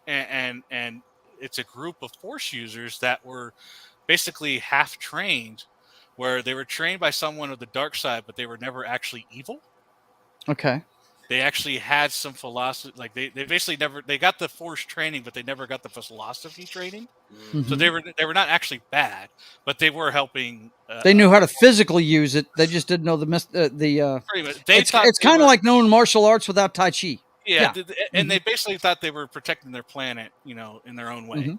and it's a group of Force users that were basically half trained, where they were trained by someone of the dark side, but they were never actually evil. Okay. They actually had some philosophy, like they basically they got the Force training, but they never got the philosophy training. So they were not actually bad, but they were helping. They knew how to physically use it. They just didn't know pretty much. It's kind of like knowing martial arts without Tai Chi. Yeah. And they basically thought they were protecting their planet, in their own way.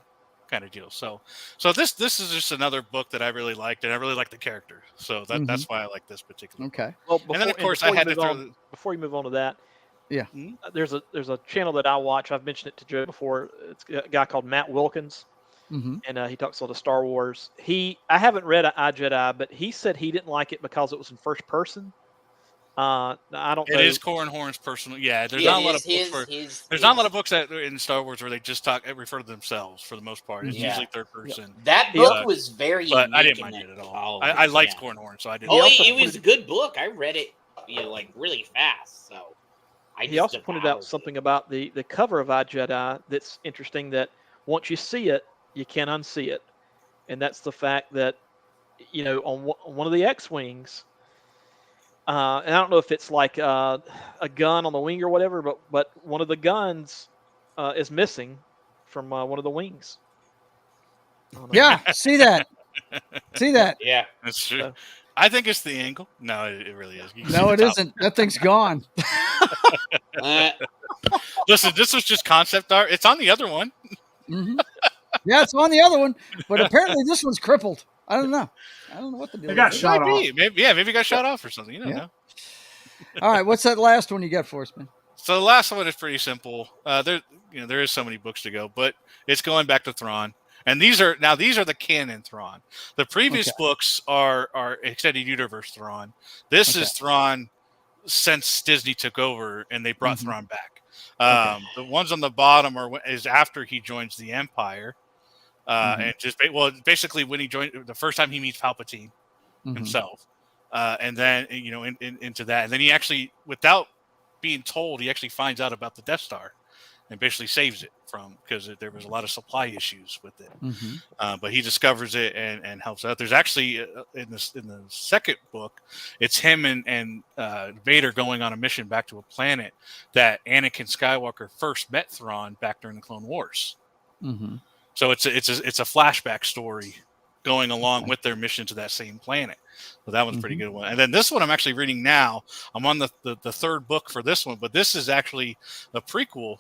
Kind of deal. So this is just another book that I really liked, and I really like the character. So that's why I like this particular. Okay. Book. Well, and then of course I had to before you move on to that. Yeah. There's a channel that I watch. I've mentioned it to Joe before. It's a guy called Matt Wilkins, and he talks a lot of Star Wars. I haven't read iJedi, but he said he didn't like it because it was in first person. I don't know. It is Corrin Horn's personal. Yeah, there's not a lot of books there's not a lot of books that in Star Wars where they just refer to themselves for the most part. It's usually third person. That book was very but unique. I didn't mind it at all. I liked Corrin Horn, so I didn't. Oh, it was a good book. I read it like really fast. So he also pointed out something about the cover of iJedi that's interesting, that once you see it, you can't unsee it. And that's the fact that, on one of the X-Wings, and I don't know if it's like a gun on the wing or whatever, but one of the guns is missing from one of the wings. Yeah, see that. See that. Yeah, that's true. So, I think it's the angle. No, it really is. No, it isn't. That thing's gone. Listen, this was just concept art. It's on the other one. Yeah, it's on the other one, but apparently this one's crippled. I don't know what the deal is. It got shot off. Maybe it got shot off or something. You don't know. All right, what's that last one you got for us, man? So the last one is pretty simple. There is so many books to go, but it's going back to Thrawn. And these are the canon Thrawn. The previous books are extended universe Thrawn. This is Thrawn since Disney took over and they brought Thrawn back. The ones on the bottom is after he joins the Empire, and basically when he joined the first time he meets Palpatine himself, and then into that, and then he actually, without being told, he actually finds out about the Death Star, and basically saves it because there was a lot of supply issues with it. Mm-hmm. But he discovers it and helps out. There's actually in the second book, it's him and Vader going on a mission back to a planet that Anakin Skywalker first met Thrawn back during the Clone Wars. Mm-hmm. So it's a flashback story going along with their mission to that same planet. So that one's a pretty good one. And then this one I'm actually reading now. I'm on the third book for this one, but this is actually a prequel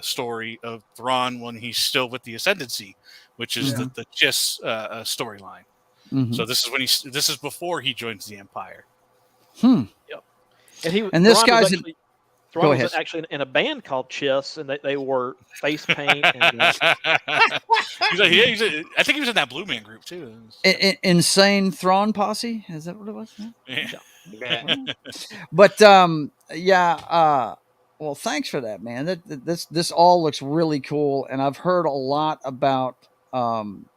story of Thrawn when he's still with the Ascendancy, which is the Chiss storyline. Mm-hmm. So this is this is before he joins the Empire. Yep. And this guy's Thrawn was actually in a band called Chiss, and they wore face paint. And, I think he was in that Blue Man group too. Insane Thrawn Posse? Is that what it was? Yeah. But well, thanks for that, man. This all looks really cool, and I've heard a lot about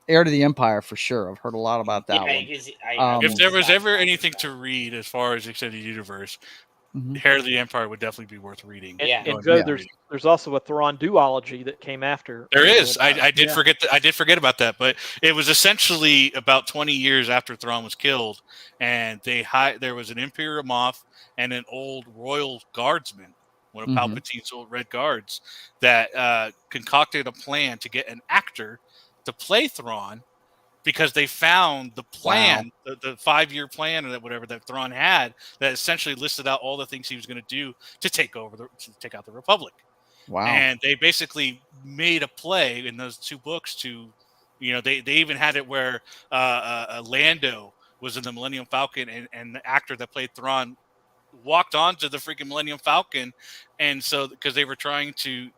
Heir to the Empire for sure. I've heard a lot about that one. If there was ever anything to read as far as extended universe, Heir of the Empire would definitely be worth reading. And Joe, there's also a Thrawn duology that came after. There is. I did forget about that, but it was essentially about 20 years after Thrawn was killed, and there was an Imperial Moff and an old Royal Guardsman, one of Palpatine's old Red Guards, that concocted a plan to get an actor to play Thrawn, because they found the plan, the 5-year plan or whatever that Thrawn had, that essentially listed out all the things he was going to do to take out the Republic. Wow! And they basically made a play in those 2 books to, they even had it where Lando was in the Millennium Falcon, and the actor that played Thrawn walked onto the freaking Millennium Falcon, and so because they were trying to,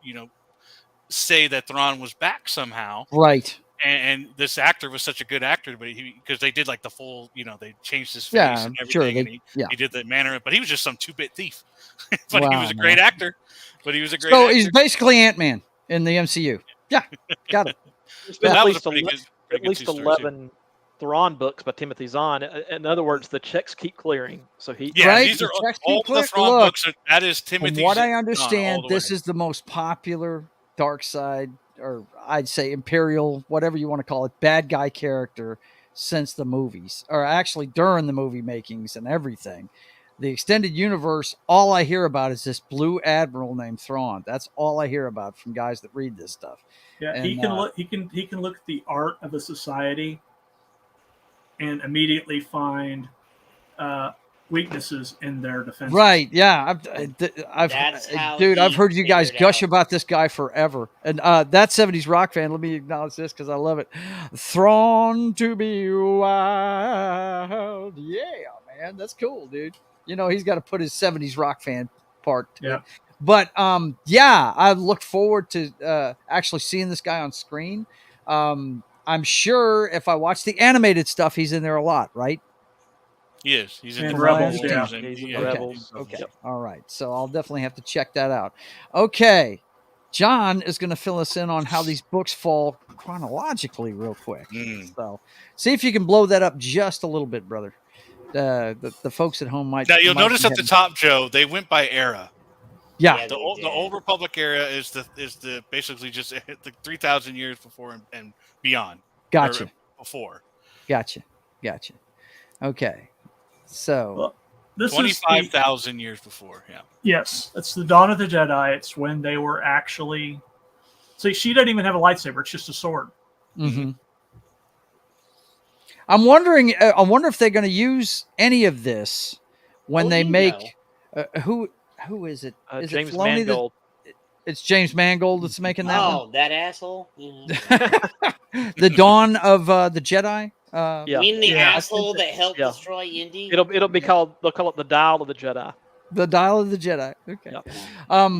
say that Thrawn was back somehow, right? And this actor was such a good actor, but because they did like the full, they changed his face and everything. Sure, he did the manner, but he was just some 2-bit thief. But he was a great actor. But he was a great. So actor. he's basically Ant-Man in the MCU. Yeah, got it. At least 11 Thrawn books by Timothy Zahn. In other words, the checks keep clearing. So these are all the Thrawn books. That is Timothy. From what I understand, this is the most popular dark side, or I'd say Imperial, whatever you want to call it, bad guy character since the movies, or actually during the movie makings and everything. The extended universe, all I hear about is this blue admiral named Thrawn. That's all I hear about from guys that read this stuff. Yeah, and, he can look at the art of a society and immediately find weaknesses in their defense. Right? Yeah, I've heard you guys gush about this guy forever. And that 70s rock fan, let me acknowledge this because I love it. Thrawn to be wild, yeah, man, that's cool, dude. He's got to put his 70s rock fan part to it. But I look forward to actually seeing this guy on screen. I'm sure if I watch the animated stuff, he's in there a lot, right? He is. He's in and the Rebels. Rebels. He's in the Rebels. Okay. Yep. All right. So I'll definitely have to check that out. Okay. John is going to fill us in on how these books fall chronologically real quick. So see if you can blow that up just a little bit, brother. The folks at home might. Now you'll notice at the top, Joe, they went by era. Yeah. The old Republic era is the basically just the 3,000 years before and beyond. Gotcha. Before. Gotcha. Okay. So this 25,000 years before. Yeah. Yes, it's the dawn of the Jedi. It's when they were actually. See, she doesn't even have a lightsaber. It's just a sword. Mm-hmm. I'm wondering. I wonder if they're going to use any of this when they make. Who is it? Is James it Filoni? It's James Mangold that's making that one. Oh, that asshole! The Dawn of the Jedi. You mean the asshole that helped destroy Indy? It'll be called. They'll call it the Dial of the Jedi. The Dial of the Jedi. Okay. Yep.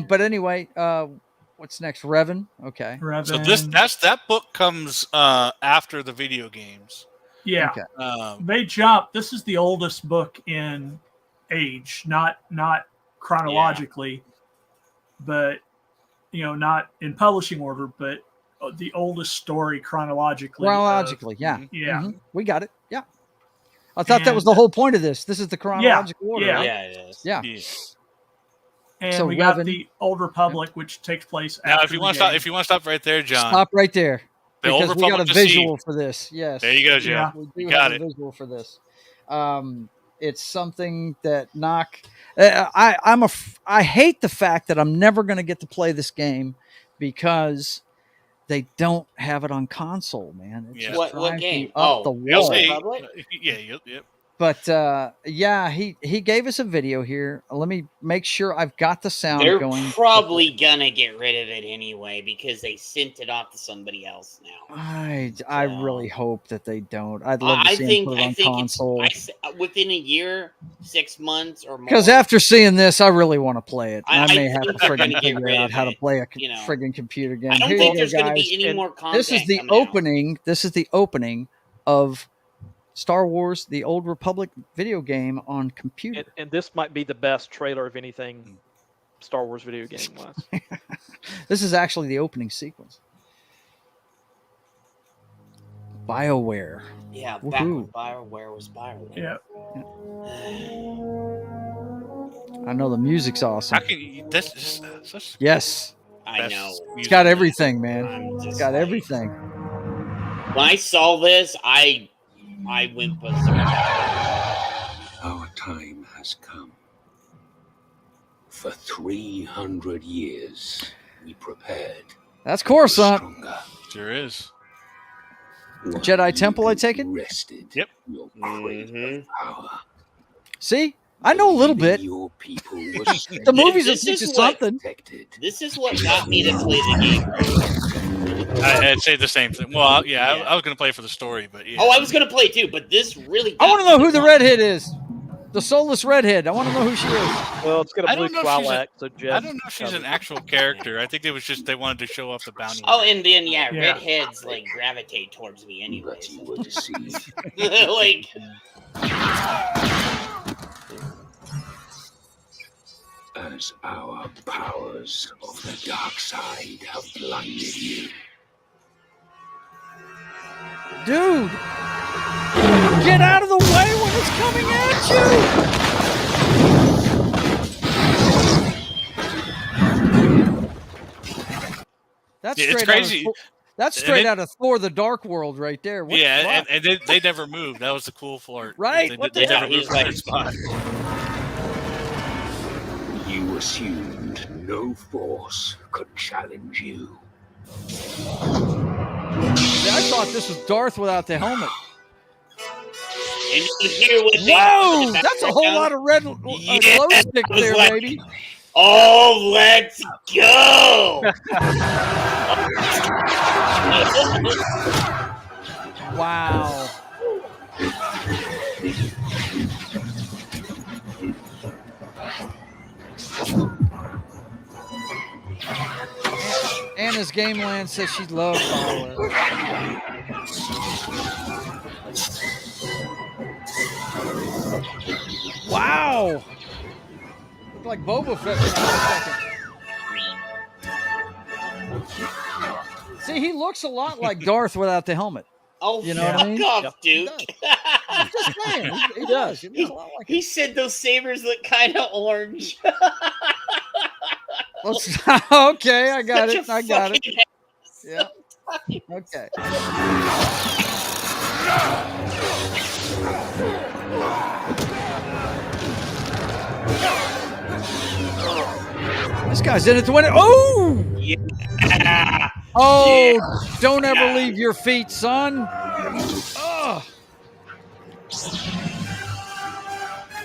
But anyway, what's next? Revan. Okay. Revan. So that book comes after the video games. Yeah. Okay. They jump. This is the oldest book in age, not chronologically, but not in publishing order, but the oldest story chronologically. Yeah. Yeah. Mm-hmm. We got it. Yeah. I thought that was the whole point of this. This is the chronological order. Yeah. Right? Yeah, it is. Yeah. And So we got Revan. the Old Republic, which takes place Now, after if you want to stop right there, John. Stop right there. The Old Because we got a Republic visual deceived. for this. Yes. There you go, Joe. Yeah. We do You have got a it. visual for this. It's something that I hate the fact that I'm never going to get to play this game because they don't have it on console, man. It Yeah. just What drives game? me up the You'll wall. see. Republic? Yeah. Yep. But yeah, he gave us a video here. Let me make sure I've got the sound They're going. probably gonna get rid of it anyway because they sent it off to somebody else now. I really hope that they don't. I'd love to I see think them put it on console. within a year, 6 months or more. Because after seeing this, I really want to play it. I may have to think they're friggin' gonna get figure rid out of how to it, play a you know. friggin' computer game. I don't Here think you there's go, going to guys. be any more content. This is the coming out. opening. This is the opening of Star Wars: The Old Republic video game on computer. And this might be the best trailer of anything Star Wars video game wise. This is actually the opening sequence. BioWare. Yeah, back Woohoo. when BioWare was BioWare. Yeah. I know the music's awesome. How can you? That's just such. Yes. I best know. music. It's got everything, man. I'm It's just got like- everything. When I saw this, I went berserk. Our time has come. For 300 years, we prepared. That's Coruscant. Stronger. Sure is. While Jedi you Temple, I take it? Rested. Yep. Your craving for power. See? I know a little Believing bit. Your people were The movies will This teach you is what- something. protected. This is what got me to play the game. I'd say the same thing. Well, yeah, Yeah. I was going to play for the story, but yeah. Oh, I was going to play too, but this really. I want to got know me who the want- redhead is. The soulless redhead. I want to know who she is. Well, it's got I a blue don't know if she's a- Twi'lek, so Jeff. I don't know if she's an actual character. I think it was just they wanted to show off the bounty. Oh, and then Yeah. redheads like gravitate towards me But anyways. you were deceived. Like, As our powers of the dark side have blinded you. Dude. Get out of the way when it's coming at you. That's Yeah, it's straight out of crazy. Thor- That's And straight it- out of Thor: The Dark World, right there. What the Yeah, fuck? and they never moved. That was the cool part. Right? They, What they the never hell? moved He's from like- their spot. You assumed no force could challenge you. I thought this was Darth without the helmet. and you hear what they Whoa, in the that's a whole background? lot of red Yeah, glow stick I was there, like- baby. Oh, let's go! Wow. Anna's Gameland says she loves BioWare. Wow. Look like Boba Fett for a second. See, he looks a lot like Darth without the helmet. Oh, You know fuck what I mean? off, Duke. I'm just saying. He does. He looks a lot like He said those sabers look kind of orange. Let's, okay, I got Such it. a I got it. fucking Yeah. Okay. This guy's in it to win it. Oh! Yeah. Oh! Yeah. Don't ever Yeah. leave your feet, son. Ugh.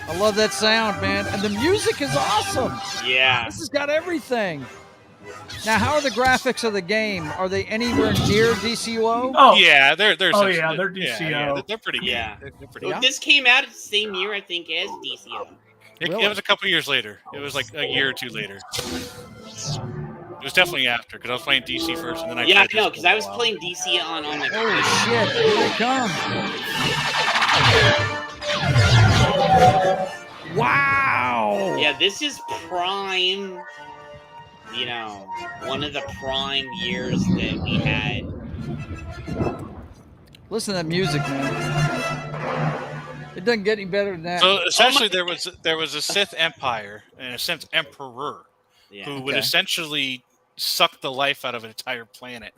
I love that sound, man. And the music is awesome. Yeah. This has got everything. Now, how are the graphics of the game? Are they anywhere near DCUO? Oh, Yeah, they're Oh, essentially- yeah, they're yeah, DCO. they're pretty good. Yeah. They're pretty Well, good. this came out at the same year, I think, as DCO. It was a couple years later. It was like a year or two later. It was definitely after because I was playing DC first, and then I Yeah, I played know, this because for a I was while. playing DC on my Holy shit, here they come. Wow. Yeah, this is prime, you know, one of the prime years that we had. Listen to that music, man. It doesn't get any better than that. So essentially, there was a Sith Empire, and a Sith Emperor, who would essentially suck the life out of an entire planet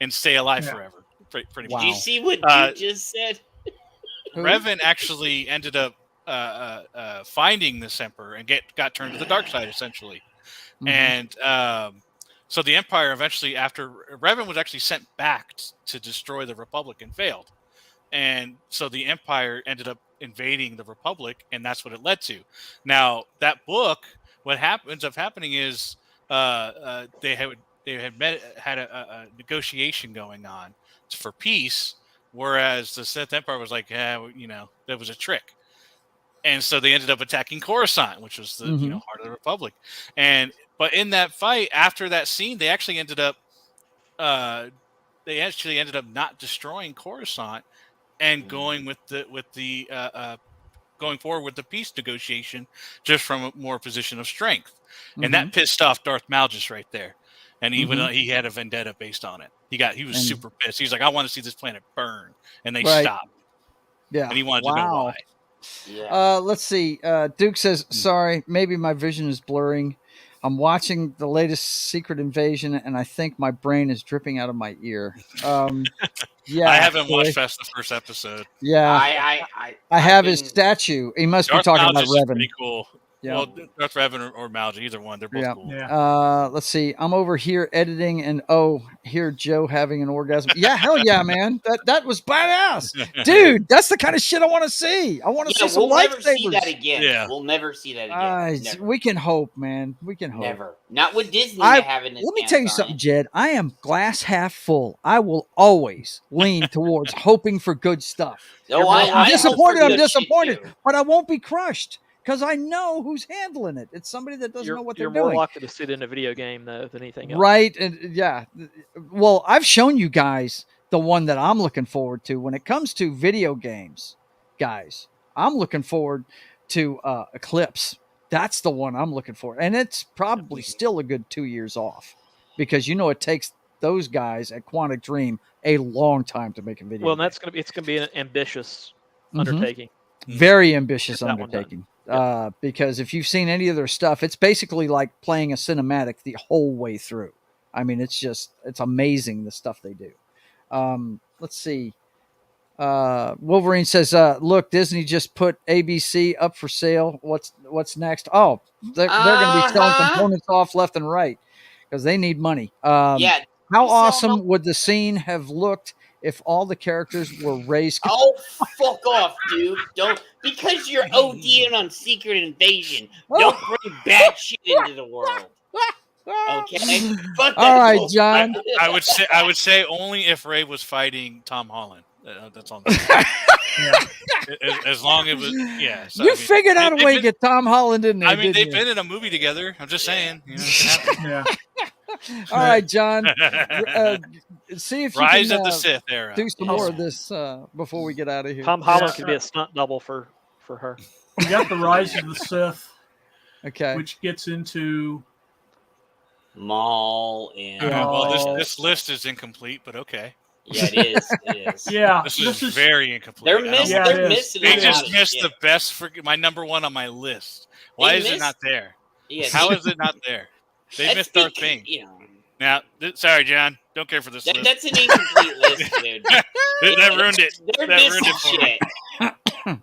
and stay alive forever. Pretty Wow. much. Did you see what you just said? Revan actually ended up finding this emperor and got turned to the dark side, essentially. And so the Empire eventually, after Revan was actually sent back to destroy the Republic and failed. And so the Empire ended up invading the Republic, and that's what it led to. Now, that book, what ends up happening is they had a negotiation going on for peace, whereas the Sith Empire was like, yeah, that was a trick. And so they ended up attacking Coruscant, which was the heart of the Republic. But in that fight, after that scene, they actually ended up not destroying Coruscant and going going forward with the peace negotiation just from a more position of strength. And that pissed off Darth Malgus right there. And even he had a vendetta based on it. He was super pissed. He's like, I want to see this planet burn. And they stopped. Yeah. And he wanted to know why. Yeah. Let's see. Duke says, sorry, maybe my vision is blurring. I'm watching the latest Secret Invasion, and I think my brain is dripping out of my ear. Yeah, I haven't watched past the first episode. Yeah, I have his statue. He must be talking about Revan. Pretty cool. Yeah. Well, Darth Revan or Malgus, either one. They're both cool. Yeah. Let's see. I'm over here editing, and hear Joe having an orgasm. Yeah, hell yeah, man. That was badass, dude. That's the kind of shit I want to see. I want to see some lightsabers. We'll never see that again. Yeah. We'll never see that again. We can hope, man. We can hope. Never. Not with Disney having it. Let me tell you something, Jed. I am glass half full. I will always lean towards hoping for good stuff. No, I'm disappointed, but I won't be crushed. Because I know who's handling it. It's somebody that doesn't know what they're doing. You're more likely to see it in a video game, though, than anything else. Right. And yeah. Well, I've shown you guys the one that I'm looking forward to. When it comes to video games, guys, I'm looking forward to Eclipse. That's the one I'm looking for. And it's probably still a good 2 years off. Because it takes those guys at Quantic Dream a long time to make a video. Well, and it's gonna be an ambitious undertaking. Very ambitious undertaking. Because if you've seen any of their stuff, it's basically like playing a cinematic the whole way through. I mean, it's amazing the stuff they do. Let's see. Wolverine says, look, Disney just put ABC up for sale. What's next? Oh, they're going to be selling components off left and right because they need money. How awesome would the scene have looked if all the characters were raised? Oh, fuck off, dude. Don't, because you're ODing on Secret Invasion. Don't bring bad shit into the world. Okay? All right, John. I would say only if Rey was fighting Tom Holland. That's all. As long as it was, So, figured out a way to get Tom Holland in there. I mean, they've been in a movie together. I'm just saying. All right, John. See if Rise you can of the Sith era. Do some more of this before we get out of here. Tom Holland could be a stunt double for her. We got the Rise of the Sith. Okay. Which gets into Maul and well, this list is incomplete, but okay. Yeah, it is. It is. Yeah, this is very incomplete. They're missing. They just missed the best for my number one on my list. Why is it not there? Yeah, how is it not there? They missed Darth Bane. Now, sorry, John. Don't care for this list. That's an incomplete list, dude. that ruined it. That ruined it for me.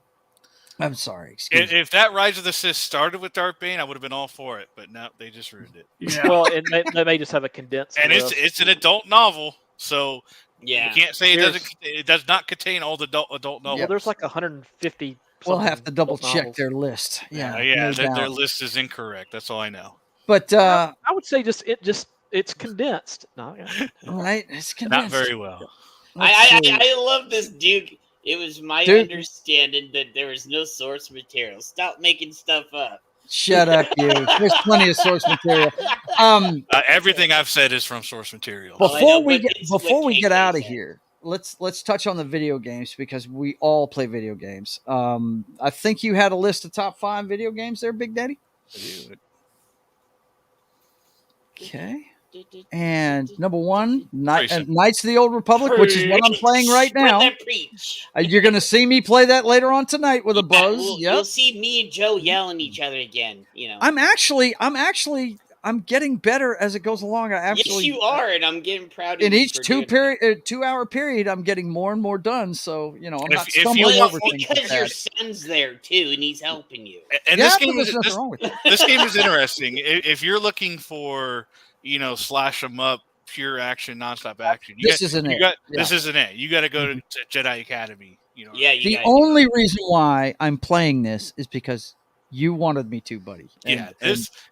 I'm sorry. Excuse me. If that Rise of the Sith started with Darth Bane, I would have been all for it. But no, they just ruined it. Yeah. Well, they may just have a condensed. And it's an adult novel, so you can't say it does not contain all the adult novels. Yeah, there's like 150. We'll have to double check their list. Yeah, their list is incorrect. That's all I know. But I would say it's condensed. No, right, it's condensed. Not very well. I love this, Duke. It was my understanding that there was no source material. Stop making stuff up. Shut up, you. There's plenty of source material. Everything I've said is from source material. Before we get out of here, let's touch on the video games because we all play video games. I think you had a list of top 5 video games there, Big Daddy. I do. Okay. And number one, Knights of the Old Republic, which is what I'm playing right now. You're going to see me play that later on tonight with a buzz. You'll see me and Joe yelling at each other again. I'm getting better as it goes along. Yes, you are, and I'm getting proud of in you. each 2-hour period, I'm getting more and more done. So I'm not stumbling over things because your son's there too, and he's helping you. And this game is interesting. If you're looking for slash 'em up, pure action, nonstop action, this isn't it. You got to go to Jedi Academy. The only reason why I'm playing this is because you wanted me to, buddy. And,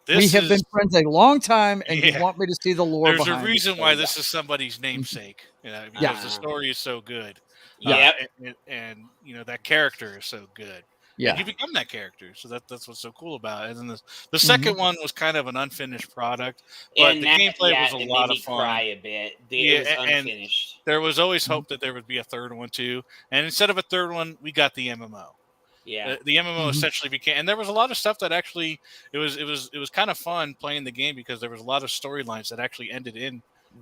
we have been friends a long time, and you want me to see the lore. There's a reason why this is somebody's namesake, because the story is so good. And that character is so good. Yeah, and you become that character, so that's what's so cool about it. And then the second one was kind of an unfinished product, but the gameplay was a lot of fun. Cry a bit. It was unfinished. And there was always hope that there would be a third one too. And instead of a third one, we got the MMO. Yeah, the MMO essentially became, and there was a lot of stuff that actually it was kind of fun playing the game because there was a lot of storylines that actually ended in.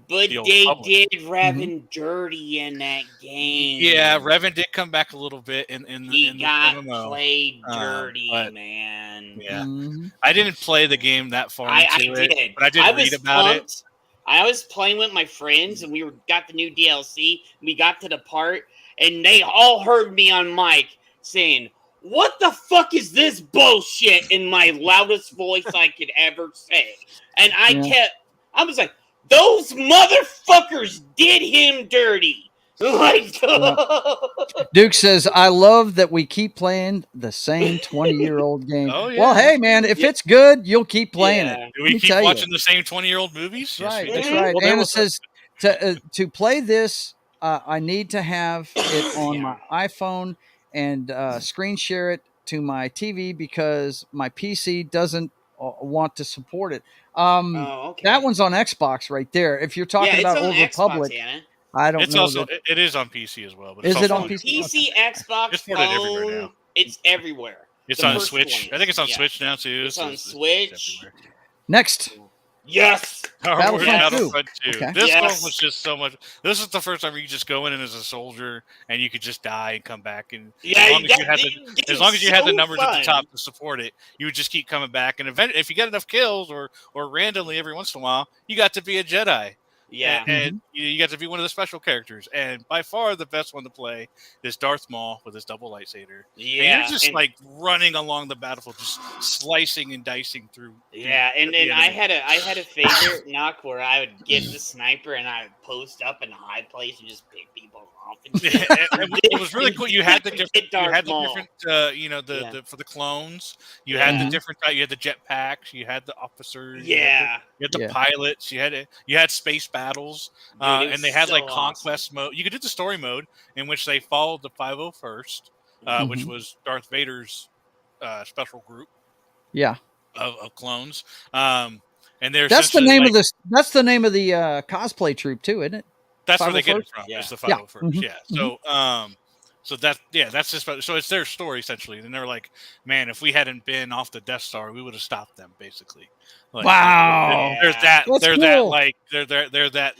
But they did Revan dirty in that game. Yeah, Revan did come back a little bit in he the got MMO. Played dirty, man. Yeah, I didn't play the game that far into it, but I did read about it. I was playing with my friends, and we got the new DLC. We got to the part, and they all heard me on mic saying, "What the fuck is this bullshit?" in my loudest voice I could ever say. And I was like, those motherfuckers did him dirty. Duke says, I love that we keep playing the same 20-year-old game. Oh, yeah. Well, hey, man, if it's good, you'll keep playing it. Do we keep watching the same 20-year-old movies? Right, that's right. Well, Anna says, to play this, I need to have it on my iPhone and screen share it to my TV because my PC doesn't want to support it. That one's on Xbox right there. If you're talking about Old Republic, I don't know. It is on PC as well. But is it on PC? PC, Xbox, it's ported everywhere now. It's everywhere. It's on Switch. I think it's on Switch now too. It's on Switch. Next. Yes. Battlefront 2. Okay. This one was just so much. This is the first time where you just go in as a soldier and you could just die and come back. And as long as you had the numbers at the top to support it, you would just keep coming back. And if you get enough kills or randomly every once in a while, you got to be a Jedi. Yeah, and you got to be one of the special characters. And by far the best one to play is Darth Maul with his double lightsaber. Yeah, and you're just like running along the battlefield, just slicing and dicing through. Yeah, and I had a favorite knock where I would get the sniper and I would post up in a high place and just pick people off. And it was really cool. You had the different, for the clones. You had the different. You had the jetpacks. You had the officers. Yeah. You had the pilots. You had space battles, and they had conquest mode. You could do the story mode in which they followed the 501st, which was Darth Vader's special group. Yeah, of clones. And that's the name of this. That's the name of the cosplay troop too, isn't it? That's where they get it from. Yeah. It's the 501st. Yeah. So that's just so it's their story essentially. And they're like, man, if we hadn't been off the Death Star, we would have stopped them basically. Like, wow. There's that. That's they're cool. that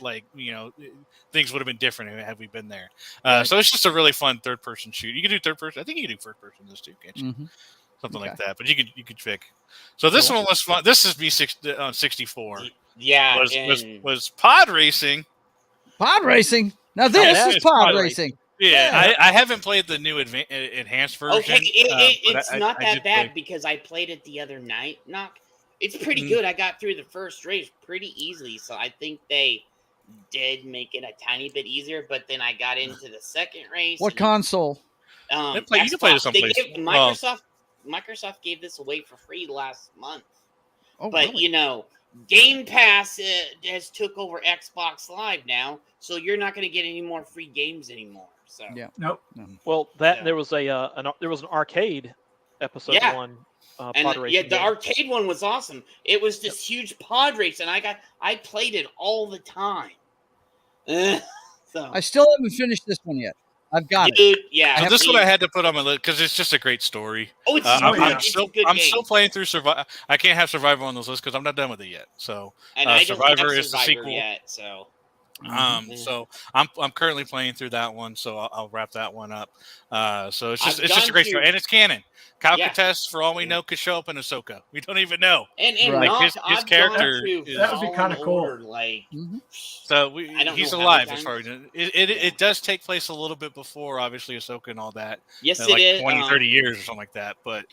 things would have been different had we been there. So it's just a really fun third person shoot. You can do third person. I think you can do first person in this too, can't you? Something like that. But you could pick. So this one was fun. This is me on 64. Yeah. Was pod racing. Pod racing. Now this is pod racing. Yeah, I haven't played the new enhanced version. Okay, it's not that bad because I played it the other night. It's pretty good. I got through the first race pretty easily, so I think they did make it a tiny bit easier. But then I got into the second race. What console? You can play this someplace. Microsoft gave this away for free last month. Oh, but really? Game Pass has took over Xbox Live now, so you're not going to get any more free games anymore. So nope. Well, there was an arcade episode 1 pod race. Yeah, the arcade one was awesome. It was this huge pod race, and I played it all the time. So I still haven't finished this one yet. I've got it. Dude, yeah. So this one I had to put on my list because it's just a great story. Oh, it's I'm game. still playing through Survivor. I can't have Survivor on those lists because I'm not done with it yet. So And I don't Survivor have is the Survivor sequel. yet, so. So I'm currently playing through that one, so I'll wrap that one up. So it's just a great story, and it's canon. Kyle Kates, for all we know, could show up in Ahsoka. We don't even know. And like not, his character that would be kind of cool. Like, so he's alive as far as it does take place a little bit before, obviously, Ahsoka and all that. Yes, like it is 20, 30 years or something like that. But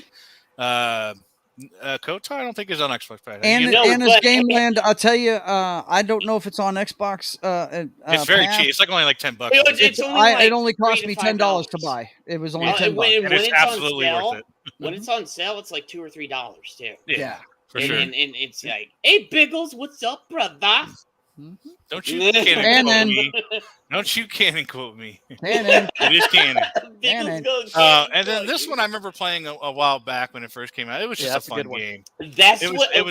Kotar, I don't think is on Xbox. And his Gameland, I'll tell you, I don't know if it's on Xbox. It's very cheap. It's like only like $10. It only cost me $10 to buy. It was only $10. When it's absolutely worth it. When it's on sale, it's like $2 or $3 too. Yeah, for sure. And it's like, hey, Biggles, what's up, brother? Don't you canon quote me. Don't you canon quote me. Canon. It is canon. Canon. And then this one I remember playing a while back when it first came out. It was just a fun game. It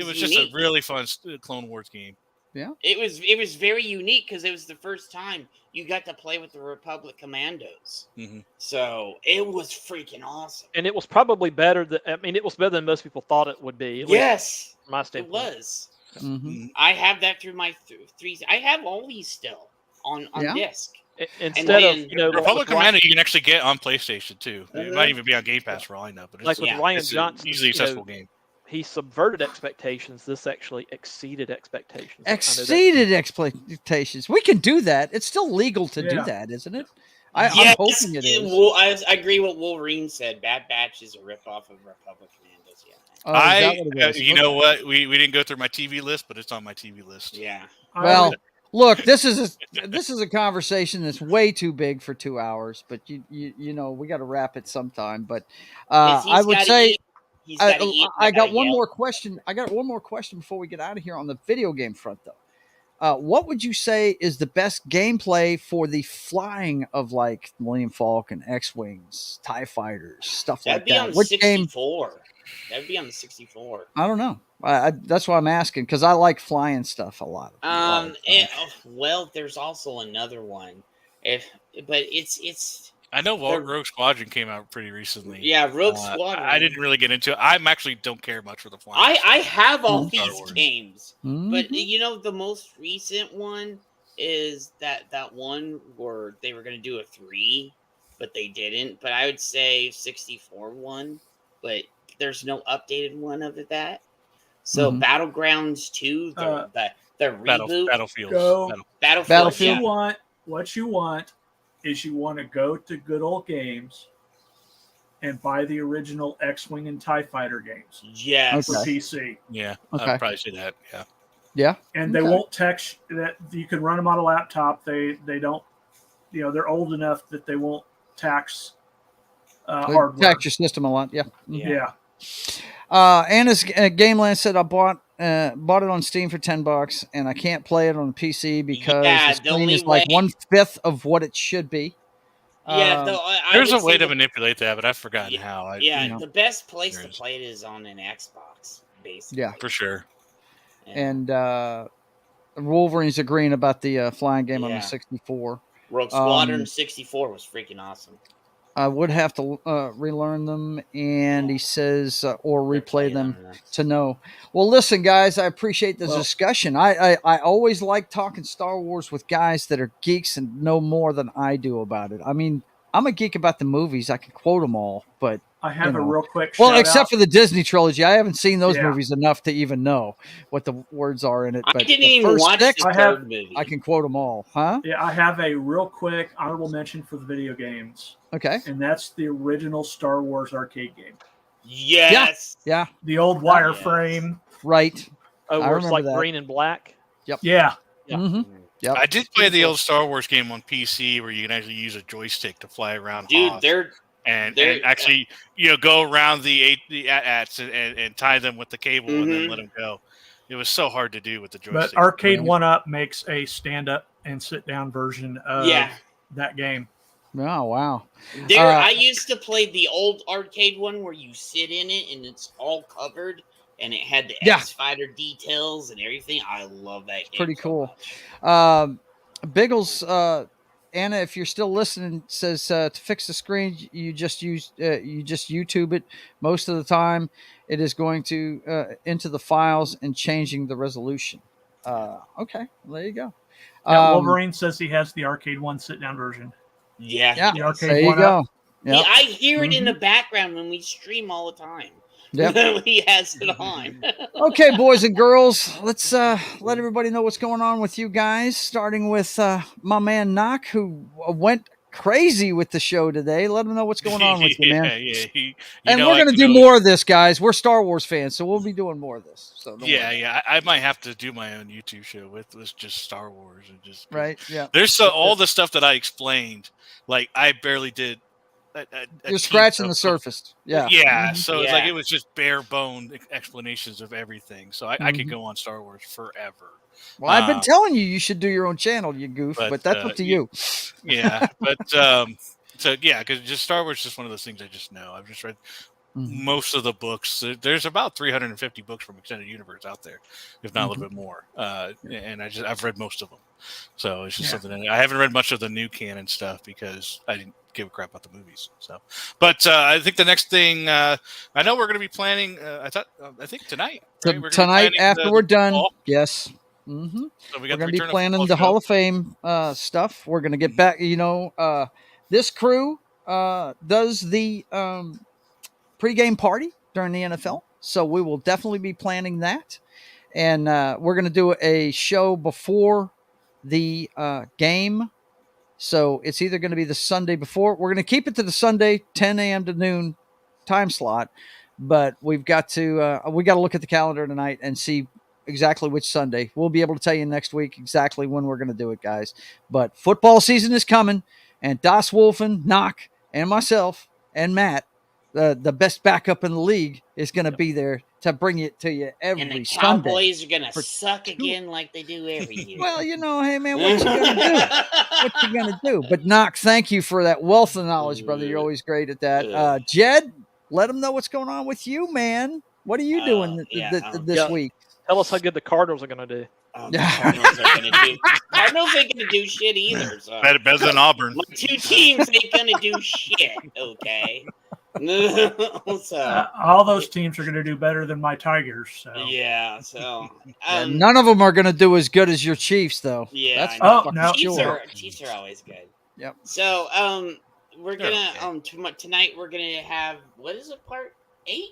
was just a really fun Clone Wars game. Yeah. It was very unique because it was the first time you got to play with the Republic Commandos. Mm-hmm. So it was freaking awesome. And it was probably better it was better than most people thought it would be. Yes. From my standpoint. It was. Mm-hmm. I have that through my three. I have all these still on disc. Instead of Republic Commando, you can actually get on PlayStation too. It might even be on Game Pass for all I know. But it's, like with Ryan Johnson, easily accessible game. He subverted expectations. This actually exceeded expectations. Exceeded expectations. We can do that. It's still legal to do that, isn't it? I'm hoping it is. Well, I agree with what Wolverine said. Bad Batch is a ripoff of Republic Commandos. Yeah. You know what? We didn't go through my TV list, but it's on my TV list. Yeah. Well, look, this is a conversation that's way too big for 2 hours, but you know we got to wrap it sometime. But I would say I got one more question. I got one more question before we get out of here on the video game front, though. What would you say is the best gameplay for the flying of like Millennium Falcon, X-Wings, TIE Fighters, stuff like that? That'd be on 64. That'd be on the 64. I don't know. That's why I'm asking because I like flying stuff a lot. Well, there's also another one. But it's. I know Rogue Squadron came out pretty recently. Yeah, Rogue Squadron. I didn't really get into it. I actually don't care much for the flying. I have all these games, but the most recent one is that one where they were going to do a 3, but they didn't. But I would say 64 one, but there's no updated one of that. So Battlegrounds 2, the reboot. Battlefield. What you want is you want to go to Good Old Games and buy the original X-Wing and TIE Fighter games. Yes. For PC. Yeah. I'd probably say that. Yeah. Yeah. And they won't text that you can run them on a laptop. They don't, they're old enough that they won't tax hardware. Tax your system a lot. Yeah. Yeah. Anna's Gameland said I bought it on Steam for $10, and I can't play it on the PC because the screen is like 1/5 of what it should be. There's a way to manipulate that, but I've forgotten how. The best place to play it is on an Xbox, basically. Yeah, for sure. Yeah. And Wolverine's agreeing about the flying game on the 64. Rogue Squadron 64 was freaking awesome. I would have to relearn them, and he says, or replay them to know. Well, listen, guys, I appreciate the discussion. I always like talking Star Wars with guys that are geeks and know more than I do about it. I mean, I'm a geek about the movies. I can quote them all, but I have a real quick shout except for the Disney trilogy. I haven't seen those movies enough to even know what the words are in it. But I didn't even watch the third movie. I can quote them all, huh? Yeah, I have a real quick honorable mention for the video games. Okay. And that's the original Star Wars arcade game. Yes. Yeah. The old wireframe. Right. Oh, where it's like green and black? Yep. Yeah. Mm-hmm. Yep. I did play the old Star Wars game on PC where you can actually use a joystick to fly around. Dude, they're actually go around the AT-ATs and tie them with the cable and then let them go. It was so hard to do with the joystick. But Arcade 1-Up makes a stand-up and sit-down version of that game. Oh, wow. I used to play the old arcade one where you sit in it and it's all covered and it had the X-Fighter details and everything. I love that game. Pretty cool. So Biggles Anna, if you're still listening, says to fix the screen, you just YouTube it. Most of the time, it is going to into the files and changing the resolution. Okay, well, there you go. Yeah, Wolverine says he has the arcade one sit down version. Yeah, the arcade there you one go. Up. Yep. I hear it in the background when we stream all the time. Yep. He has it on. Okay, boys and girls, let's let everybody know what's going on with you guys. Starting with my man Knock, who went crazy with the show today. Let them know what's going on with you, man. And we're going to do more of this, guys. We're Star Wars fans, so we'll be doing more of this. So I might have to do my own YouTube show with just Star Wars and just right. Yeah, there's all the stuff that I explained. Like I barely did. You're scratching the surface. Yeah. Yeah. So it's like it was just bare bone explanations of everything. So I could go on Star Wars forever. Well, I've been telling you should do your own channel, you goof, but that's up to you. Yeah. But so yeah, because just Star Wars is just one of those things I just know. I've just read most of the books. There's about 350 books from Extended Universe out there, if not a little bit more. And I've read most of them. So it's just something that I haven't read much of the new canon stuff because I didn't give a crap about the movies. So, but I think the next thing I know we're going to be planning. I think tonight. Right? Tonight after we're done. Yes. Mm-hmm. So we're going to be planning the Hall of Fame stuff. We're going to get back. This crew does the pregame party during the NFL, so we will definitely be planning that, and we're going to do a show before the game. So it's either going to be the Sunday before. We're going to keep it to the Sunday 10 a.m. to noon time slot, but we've got to look at the calendar tonight and see exactly which Sunday. We'll be able to tell you next week exactly when we're going to do it, guys. But football season is coming, and Das Wolfen, Knock, and myself and Matt, the best backup in the league, is going to be there to bring it to you every Sunday. And the Cowboys are going to suck again like they do every year. Well, hey, man, what you going to do? What you going to do? But, Knock, thank you for that wealth of knowledge, brother. You're always great at that. Jed, let them know what's going on with you, man. What are you doing this week? Tell us how good the Cardinals are going to do. Cardinals ain't going to do shit either. So. Better than Auburn. My two teams ain't going to do shit, okay? All those teams are going to do better than my Tigers. So. Yeah, so none of them are going to do as good as your Chiefs, though. Yeah, that's Chiefs are always good. Yep. So we're gonna tonight we're gonna have, what is it, part 8?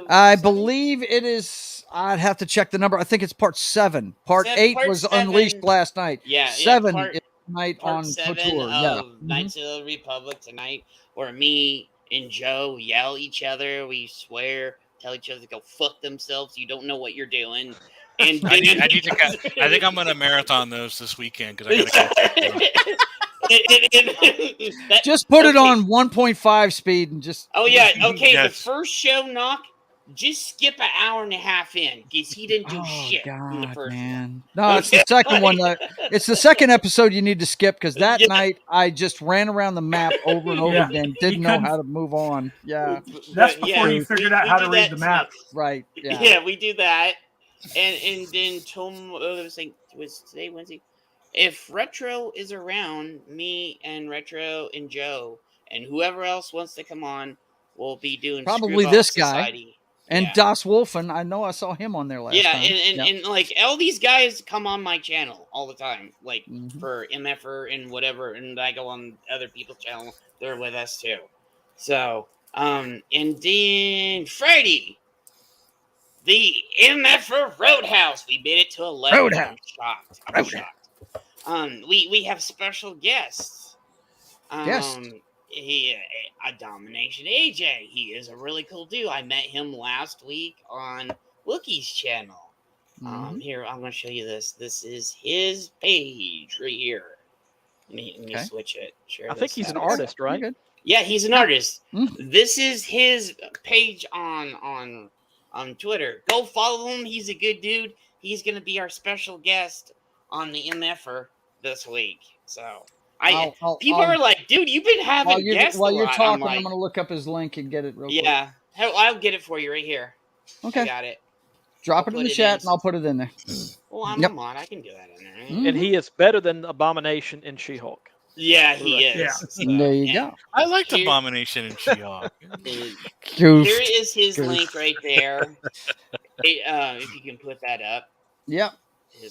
I believe it is. I'd have to check the number. I think it's part 7. Part 8 was unleashed last night. Yeah, 7 is tonight part on 7 Couture. of Knights of the Republic tonight, where me and Joe yell at each other. We swear, tell each other to go fuck themselves. You don't know what you're doing. And I think I'm gonna marathon those this weekend because I gotta just put it on 1.5 speed and just. Oh yeah, okay. Yes. The first show, Knock, just skip an hour and a half in because he didn't do shit in the first one. No, it's the second one. It's the second episode you need to skip because that night I just ran around the map over and over again. Didn't know how to move on. Yeah, that's before you figured out how to read the map. Right. Yeah. Yeah, we do that, and then was today Wednesday. If Retro is around, me and Retro and Joe and whoever else wants to come on, we'll be doing probably this Society. Guy. And Das Wolfen, I know I saw him on there last time. And like all these guys come on my channel all the time, like for MFR and whatever, and I go on other people's channel. They're with us too. So, and then Friday, the MFR Roadhouse. We made it to 11. Roadhouse. I'm shocked. We have special guests. A Domination AJ. He is a really cool dude. I met him last week on Wookie's channel. Here, I'm going to show you this. This is his page right here. Let me switch it. I think he's an artist, right? Yeah, he's an artist. This is his page on Twitter. Go follow him. He's a good dude. He's going to be our special guest on the MFR this week. So... people are like, dude, you've been having guests while you're talking. I'm going to look up his link and get it real quick. Yeah, I'll get it for you right here. Okay, I got it. Drop it in the chat, and I'll put it in there. Well, I'm a mod. I can do that in there. Right? And he is better than Abomination in She-Hulk. Yeah, he is. Yeah. So, There you go. I liked Abomination and She-Hulk. Goofed. Here is his link right there. If you can put that up. Yep.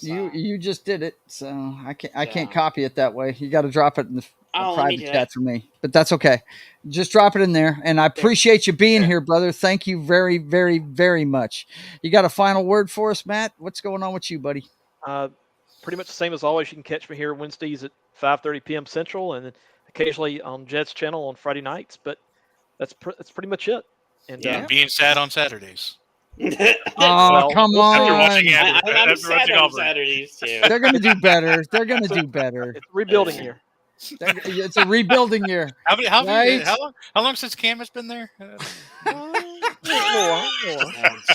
You just did it, so I can't copy it that way. You got to drop it in the private chat for me, but that's okay. Just drop it in there, and I appreciate you being here, brother. Thank you very, very, very much. You got a final word for us, Matt? What's going on with you, buddy? Pretty much the same as always. You can catch me here Wednesdays at 5:30 p.m. Central, and then occasionally on Jed's channel on Friday nights. But that's pretty much it. And being sad on Saturdays. Oh, come on! I'm sad on Saturdays too. They're gonna do better. They're gonna do better. It's a rebuilding year. It's a rebuilding year. How long since Cam has been there?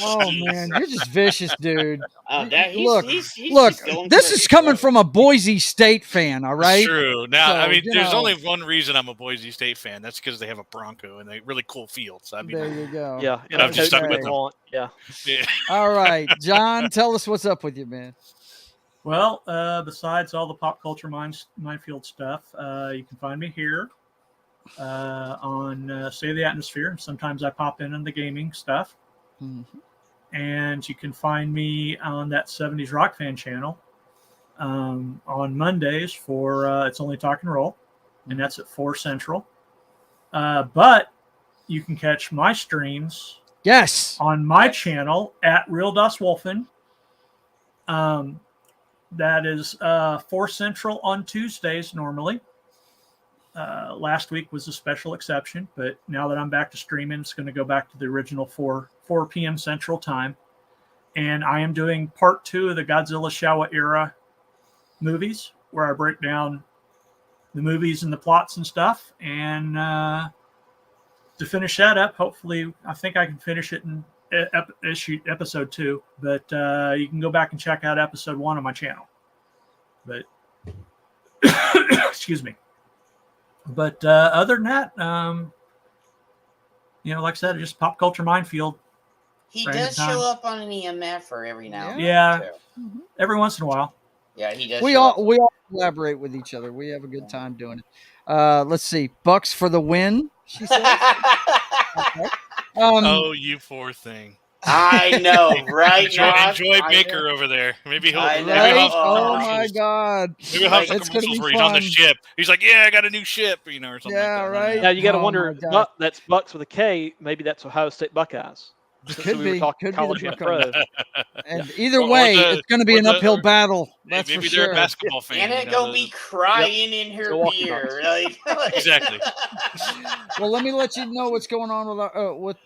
Oh man, you're just vicious, dude. Look, this is coming from a Boise State fan. All right, it's true. Now, so, there's only one reason I'm a Boise State fan. That's because they have a Bronco and a really cool field. So there you go. Yeah, and I'm just stuck with them. Yeah. All right, John, tell us what's up with you, man. Well, besides all the pop culture minefield stuff, you can find me here on State of the Atmosphere. Sometimes I pop in on the gaming stuff. Mm-hmm. And you can find me on that 70s Rock Fan channel on Mondays for It's Only Talk and Roll, and that's at 4 Central. But you can catch my streams on my channel at Real Das Wolfen. That is 4 Central on Tuesdays normally. Last week was a special exception, but now that I'm back to streaming, it's going to go back to the original 4 p.m. Central time. And I am doing part 2 of the Godzilla Showa era movies, where I break down the movies and the plots and stuff. And to finish that up, hopefully, I think I can finish it in episode 2. But you can go back and check out episode 1 on my channel. But excuse me. But other than that, like I said, just pop culture minefield. He does show up on an EMF every now and then. Yeah, every once in a while. Yeah, he does. We all collaborate with each other. We have a good time doing it. Let's see, Bucks for the win. She says. Okay. Oh, you poor thing. I know, right? Enjoy Baker over there. Maybe he'll. Oh my God! Maybe he'll have some commercials where he's on the ship. He's like, "Yeah, I got a new ship," or something. Yeah, like that. right. Now you got to wonder. That's Bucks with a K. Maybe that's Ohio State Buckeyes. Could be. College and pro. And either way, it's going to be an uphill battle. That's maybe for they're sure. a basketball fan. And it gonna be crying in her beer. Exactly. Well, let me let you know what's going on with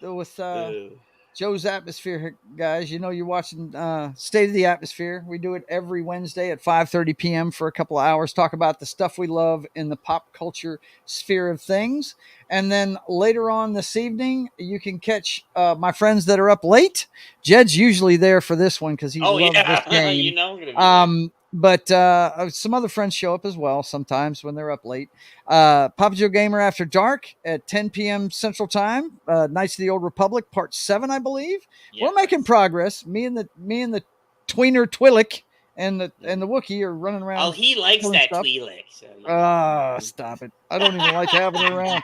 Joe's Atmosphere, guys. You're watching State of the Atmosphere. We do it every Wednesday at 5:30 p.m. for a couple of hours. Talk about the stuff we love in the pop culture sphere of things. And then later on this evening, you can catch my friends that are up late. Jed's usually there for this one because he loves this game. But some other friends show up as well sometimes when they're up late. Papa Joe Gamer After Dark at 10 p.m. Central Time. Knights of the Old Republic Part 7, I believe. Yeah. We're making progress. Me and the tweener Twi'lek and the Wookiee are running around. Oh, he likes that Twi'lek. So, stop it! I don't even like having it around.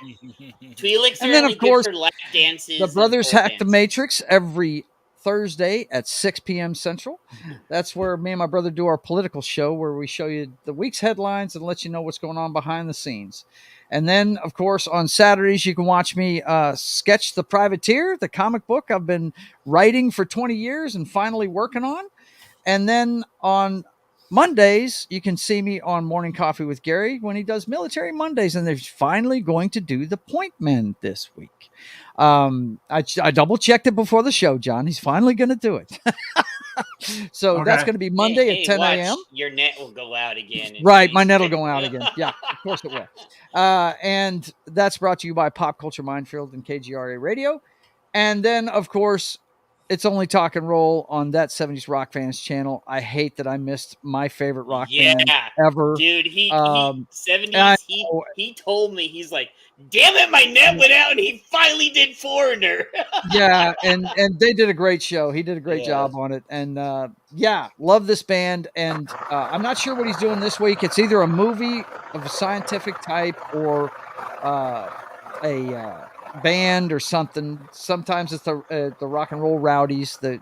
Twi'leks and then, of course, for lap dances. The Brothers Hack the Matrix every Thursday at 6 p.m. Central. That's where me and my brother do our political show, where we show you the week's headlines and let you know what's going on behind the scenes. And then, of course, on Saturdays, you can watch me sketch The Privateer, the comic book I've been writing for 20 years and finally working on. And then on Mondays, you can see me on Morning Coffee with Gary when he does Military Mondays, and they're finally going to do the Point Men this week. I double checked it before the show, John. He's finally going to do it. So that's going to be Monday at 10 a.m. Your net will go out again. Right, my net will go out again. Yeah, of course it will. And that's brought to you by Pop Culture Minefield and KGRA Radio. And then, of course, It's Only Talk and Roll on That 70s Rock Fans channel. I hate that I missed my favorite rock band ever. Dude, he 70s, he told me, he's like, damn it, my net went out, and he finally did Foreigner. Yeah, and they did a great show. He did a great job on it. And love this band. And I'm not sure what he's doing this week. It's either a movie of a scientific type or a band or something. Sometimes it's the Rock and Roll Rowdies, the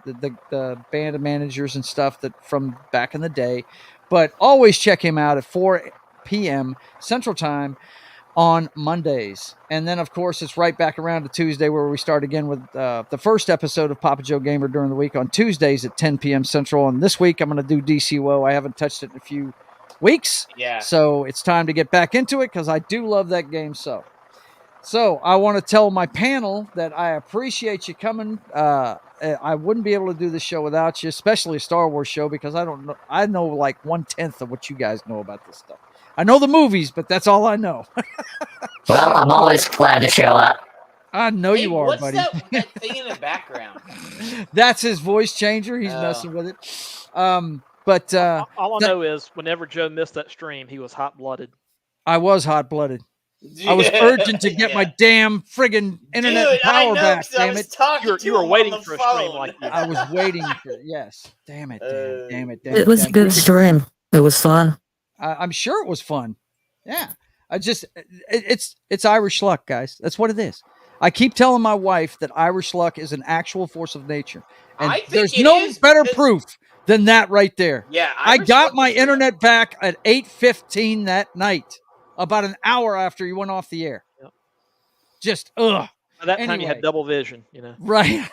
band of managers and stuff that from back in the day. But always check him out at 4 p.m. Central Time on Mondays. And then, of course, it's right back around to Tuesday where we start again with the first episode of Papa Joe Gamer during the week on Tuesdays at 10 p.m. Central. And this week I'm going to do DCWO. I haven't touched it in a few weeks. Yeah. So it's time to get back into it because I do love that game So I want to tell my panel that I appreciate you coming. I wouldn't be able to do the show without you, especially a Star Wars show, because I know like 1/10 of what you guys know about this stuff. I know the movies, but that's all I know. Well, I'm always glad to show up. I know you are, what's buddy. What's that thing in the background? That's his voice changer. He's messing with it. But all I know is whenever Joe missed that stream, he was hot-blooded. I was hot-blooded. I was urgent to get my damn friggin' internet power back. Damn it! You were waiting for a stream like this. I was waiting for yes. Damn it! Damn it! It was a good stream. It was fun. I'm sure it was fun. Yeah, it's Irish luck, guys. That's what it is. I keep telling my wife that Irish luck is an actual force of nature, and there's no better proof than that right there. Yeah, I got my internet back at 8:15 that night. About an hour after you went off the air. Yep. Just, ugh. By that time, you had double vision, you know. Right.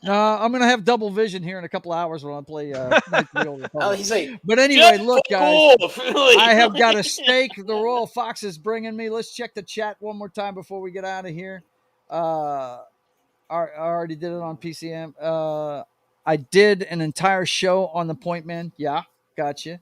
No, I'm going to have double vision here in a couple of hours when I play he's like, but anyway, look, guys. I have got a steak the Royal Fox is bringing me. Let's check the chat one more time before we get out of here. I already did it on PCM. I did an entire show on the Point Man. Yeah, gotcha.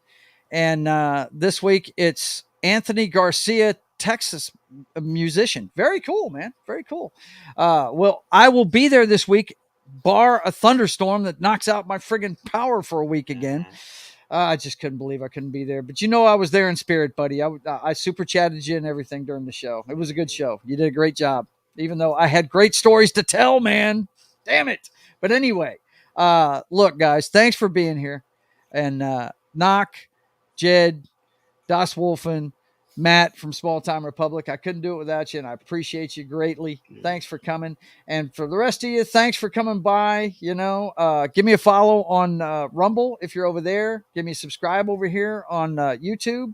And this week it's Anthony Garcia, Texas musician. Very cool, man. Very cool. Well, I will be there this week, bar a thunderstorm that knocks out my friggin' power for a week again. I just couldn't believe I couldn't be there. But I was there in spirit, buddy. I super chatted you and everything during the show. It was a good show. You did a great job, even though I had great stories to tell, man. Damn it. But anyway, look, guys, thanks for being here. And Knock, Jed, Das Wolfen, Matt from Small Time Republic. I couldn't do it without you, and I appreciate you greatly. Thanks for coming. And for the rest of you, thanks for coming by. Give me a follow on Rumble if you're over there. Give me a subscribe over here on YouTube.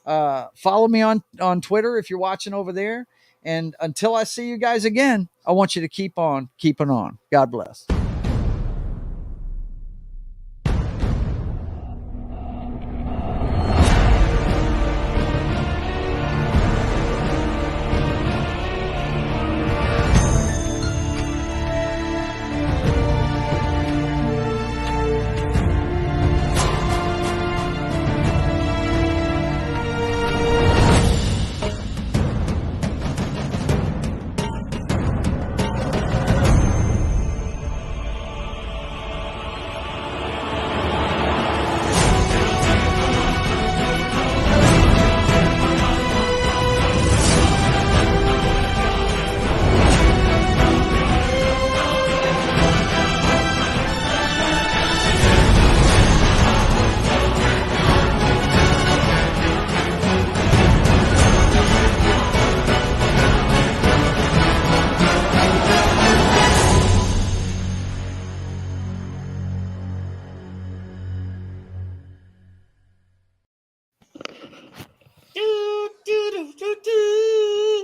Follow me on Twitter if you're watching over there. And until I see you guys again, I want you to keep on keeping on. God bless.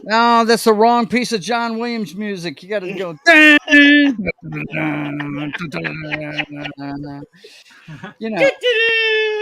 No, that's the wrong piece of John Williams music. You got to go.